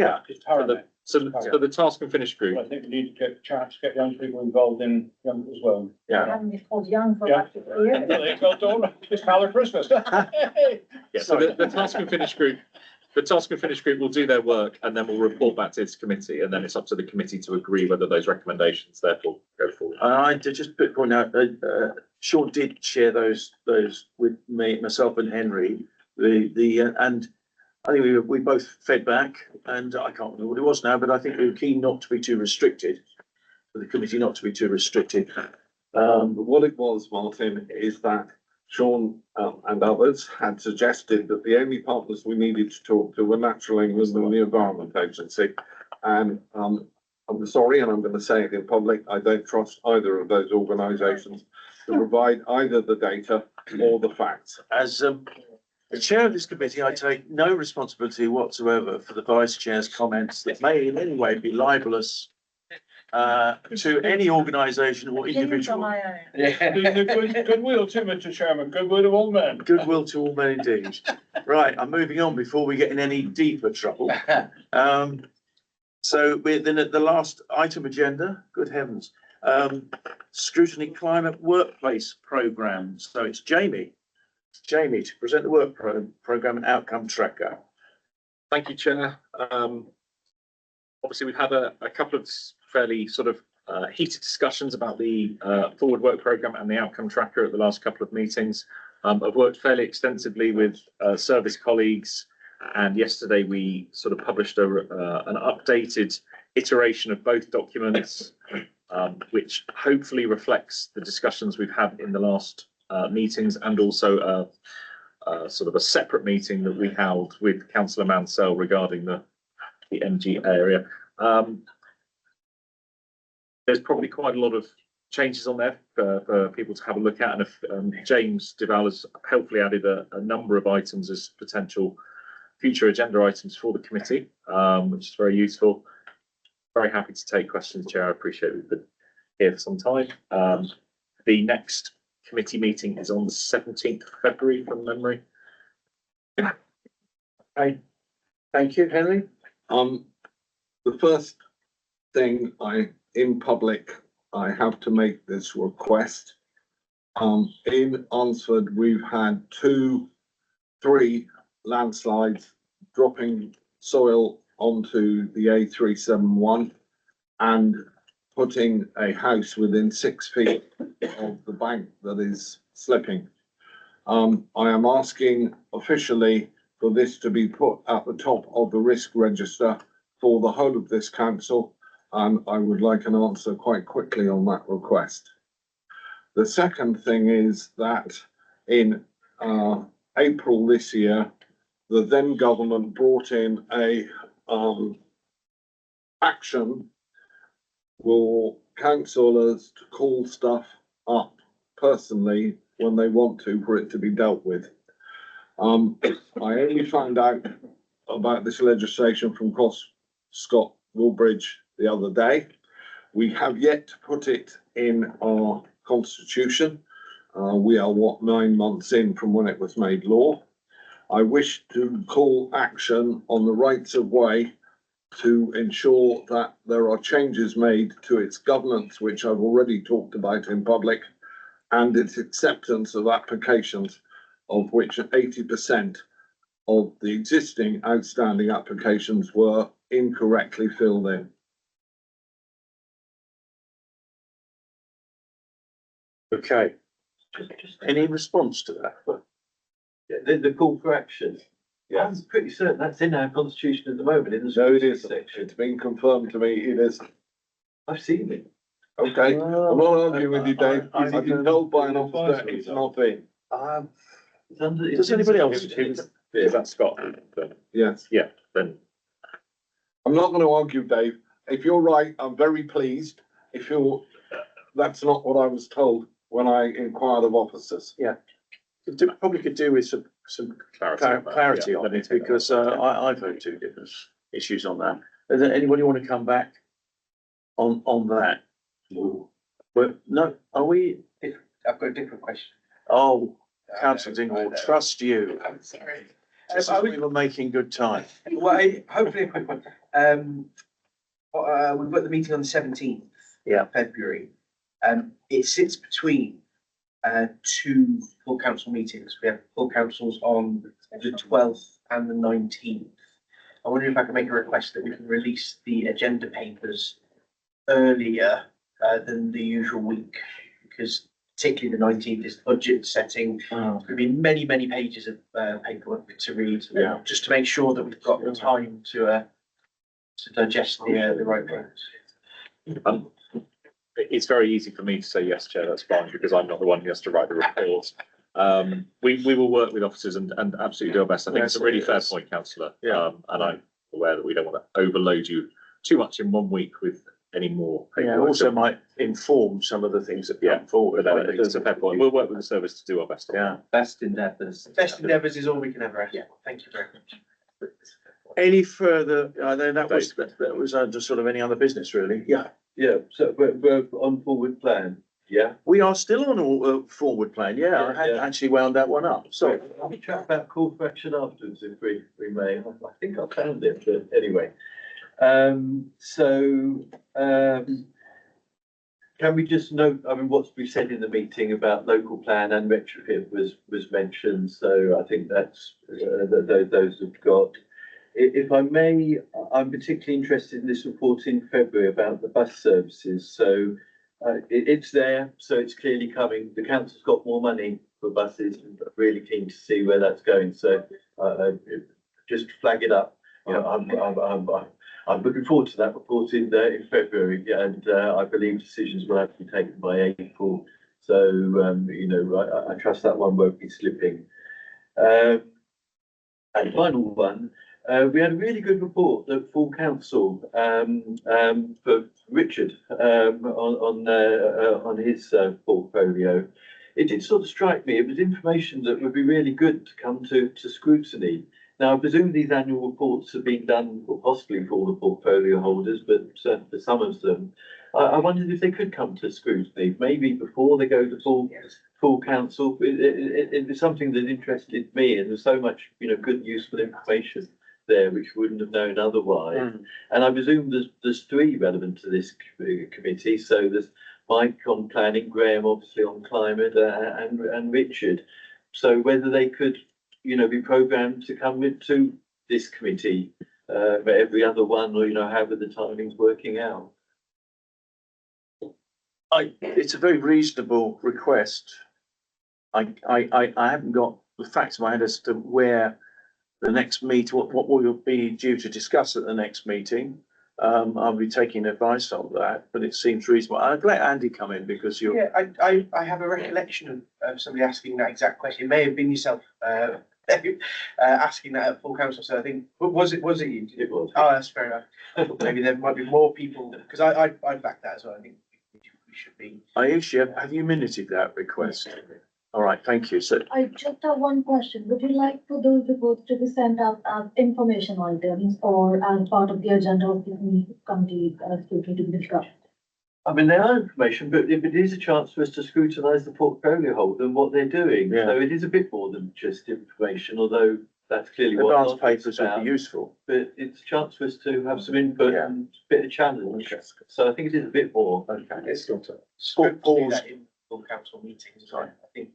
paramount. So the task and finish group. I think we need to get a chance to get young people involved in young as well. I haven't been called young for Yeah. about 50 years. There you go, Dawn. It's Father Christmas. Yeah, so the task and finish group. The task and finish group will do their work and then we'll report back to this committee, and then it's up to the committee to agree whether those recommendations therefore go forward. I did just point out, Sean did share those with myself and Henry, and I think we both fed back, and I can't remember what it was now, but I think we were keen not to be too restricted, for the committee not to be too restricted. What it was, Martin, is that Sean and others had suggested that the only partners we needed to talk to were Natural England and the Environment Agency. And I'm sorry, and I'm going to say it in public, I don't trust either of those organisations to provide either the data or the facts. As the chair of this committee, I take no responsibility whatsoever for the vice chair's comments that may in any way be libelous to any organisation or individual. Goodwill too, Mr. Chairman. Goodwill to all men. Goodwill to all men indeed. Right, I'm moving on before we get in any deeper trouble. So we're then at the last item agenda, good heavens, Scrutiny Climate Workplace Programme. So it's Jamie to present the work programme and outcome tracker. Thank you, Chair. obviously we've had a couple of fairly sort of heated discussions about the forward work programme and the outcome tracker at the last couple of meetings. I've worked fairly extensively with service colleagues, and yesterday we sort of published an updated iteration of both documents, which hopefully reflects the discussions we've had in the last meetings, and also sort of a separate meeting that we held with Councillor Mansell regarding the MG area. There's probably quite a lot of changes on there for people to have a look at, and if James Duval has helpfully added a number of items as potential future agenda items for the committee, which is very useful. Very happy to take questions, Chair. I appreciate we've been here for some time. The next committee meeting is on the 17th of February from memory. Okay, thank you, Henry. The first thing in public, I have to make this request. In Ansford, we've had 3 landslides dropping soil onto the A371 and putting a house within 6 feet of the bank that is slipping. I am asking officially for this to be put at the top of the risk register for the whole of this council, and I would like an answer quite quickly on that request. The second thing is that in April this year, the then government brought in a action for councillors to call stuff up personally when they want to, for it to be dealt with. I only found out about this legislation from Scott Woolbridge the other day. We have yet to put it in our constitution. We are 9 months in from when it was made law. I wish to call action on the rights of way to ensure that there are changes made to its governance, which I've already talked about in public, and its acceptance of applications, of which 80% of the existing outstanding applications were incorrectly filled in. Okay. Any response to that? The call for action. Yeah, I'm pretty certain that's in our constitution at the moment. In the No, it is. section. It's been confirmed to me. It is. I've seen it. Okay, I'm not arguing with you, Dave. I've been told by an officer it's not in. It's under, it's Does in anybody else? section. Is that Scott? Then, Yes. yeah, then I'm not going to argue, Dave. If you're right, I'm very pleased. If you're, that's not what I was told when I inquired of officers. Probably could do with some clarity on it, because I've heard 2 different issues on that. Does anybody want to come back on that? But no, are we? I've got a different question. Oh, Councillor Dingwall, trust you. I'm sorry. Just as we were making good time. Well, hopefully a quick one. We've got the meeting on the 17th of February. It sits between 2 full council meetings. We have full councils on the 12th and the 19th. I wonder if I can make a request that we can release the agenda papers earlier than the usual week, because particularly the 19th is budget setting. There's going to be many, many pages of paperwork to read, just to make sure that we've got the time to digest the right words. it's very easy for me to say yes, Chair, that's fine, because I'm not the one who has to write the report. We will work with officers and absolutely do our best. I think it's a really fair point, Councillor. And I'm aware that we don't want to overload you too much in 1 week with any more paperwork. Also might inform some of the things that come forward. But it's a fair point. We'll work with the service to do our best. Best endeavours. Best endeavours is all we can ever ask. Thank you very much. Any further, that was under sort of any other business, really. Yeah, so we're on forward plan. Yeah. We are still on a forward plan. I had actually wound that one up. So I'll chat about call for action afterwards if we may. I think I found it, but anyway. Can we just note, I mean, what's been said in the meeting about local plan and retrofit was mentioned, so I think that's those have got If I may, I'm particularly interested in this report in February about the bus services. So it's there, so it's clearly coming. The council's got more money for buses, and I'm really keen to see where that's going. So just flag it up. You know, I'm looking forward to that report in February, and I believe decisions will have to be taken by April. So you know, I trust that one won't be slipping. And final one, we had a really good report at full council for Richard on his portfolio. It did sort of strike me, it was information that would be really good to come to scrutiny. Now, I presume these annual reports have been done, or possibly for all the portfolio holders, but certainly for some of them. I wondered if they could come to scrutiny, maybe before they go to full council. It was something that interested me, and there's so much, you know, good useful information there which we wouldn't have known otherwise. And I presume there's three relevant to this committee. So there's Mike on planning, Graham obviously on climate, and Richard. So whether they could, you know, be programmed to come into this committee for every other one, or, you know, however the timing's working out. It's a very reasonable request. I haven't got the facts in my head as to where the next meet, what will be due to discuss at the next meeting. I'll be taking advice on that, but it seems reasonable. I'll let Andy come in because you're. Yeah, I have a recollection of somebody asking that exact question. It may have been yourself asking that at full council. So I think was it you? It was. Oh, that's fair enough. Maybe there might be more people, because I back that as well. I think we should be. Aisha, have you minuted that request? All right, thank you. So I just have one question. Would you like for those reports to be sent out as information items or as part of the agenda of the committee to be discussed? I mean, they are information, but it is a chance for us to scrutinise the portfolio holder and what they're doing. Yeah. So it is a bit more than just information, although that's clearly what advanced papers would be useful. But it's a chance for us to have some input and a bit of challenge. So I think it is a bit more. Okay, it's not a. Scope to do that in full council meetings. I think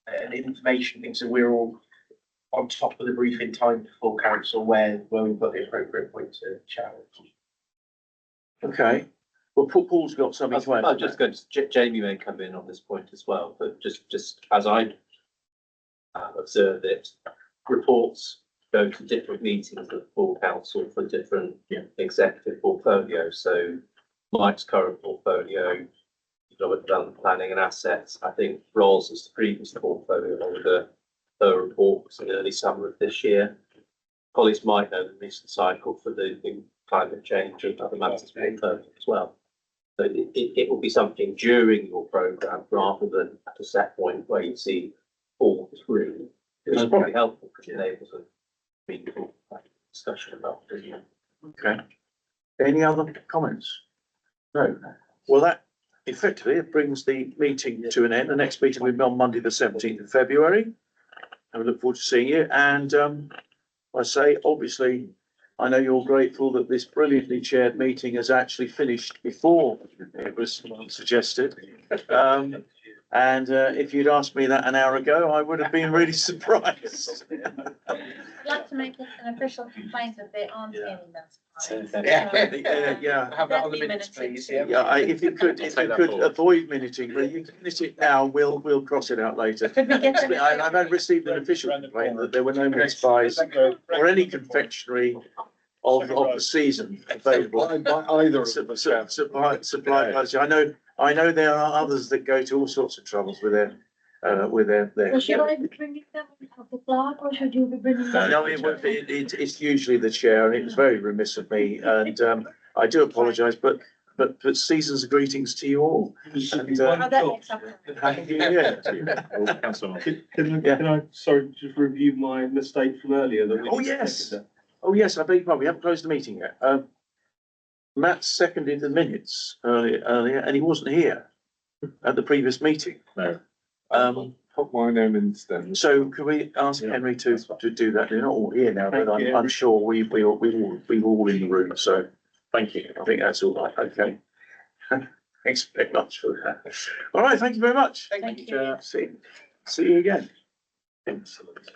an information thing, so we're all on top of the briefing time for full council where we've got the appropriate point to challenge. Okay. Well, Paul's got something to add. I'm just going to, Jamie may come in on this point as well, but just as I observed it, reports go to different meetings of full council for different executive portfolios. So Mike's current portfolio, development planning and assets. I think Ros as the previous portfolio holder, her report was in early summer of this year. Colleagues might know the recent cycle for the climate change and other matters portfolio as well. So it will be something during your programme rather than at a set point where you see all through. It's probably helpful because it enables a meaningful discussion about it. Okay. Any other comments? No. Well, that effectively it brings the meeting to an end. The next meeting will be on Monday, the 17th of February. And we look forward to seeing you. And I say, obviously, I know you're grateful that this brilliantly chaired meeting has actually finished before it was suggested. And if you'd asked me that an hour ago, I would have been really surprised. I'd like to make it an official complaint that they aren't getting that. Yeah. Have that on the minutes, please. Yeah, if you could avoid minuting, but you can minute it now, we'll cross it out later. Could we get I've had received an official complaint that there were no mince pies or any confectionery of the season available. Either Supplied by, I know there are others that go to all sorts of troubles with their. So should I be bringing them at the clerk or should you be bringing them? No, it's usually the chair, and it was very remiss of me, and I do apologise, but season's greetings to you all. And, Oh, that makes up. Can I, sorry, just review my mistake from earlier? That we Oh, yes. Oh, yes, I beg your pardon. We haven't closed the meeting yet. Matt seconded the minutes earlier, and he wasn't here at the previous meeting. No. Put my name instead. So can we ask Henry to do that? They're not all here now, but I'm sure we all in the room. So thank you. I think that's all right. Okay. Thanks very much for that. All right. Thank you very much. Thank you. See you again. Excellent.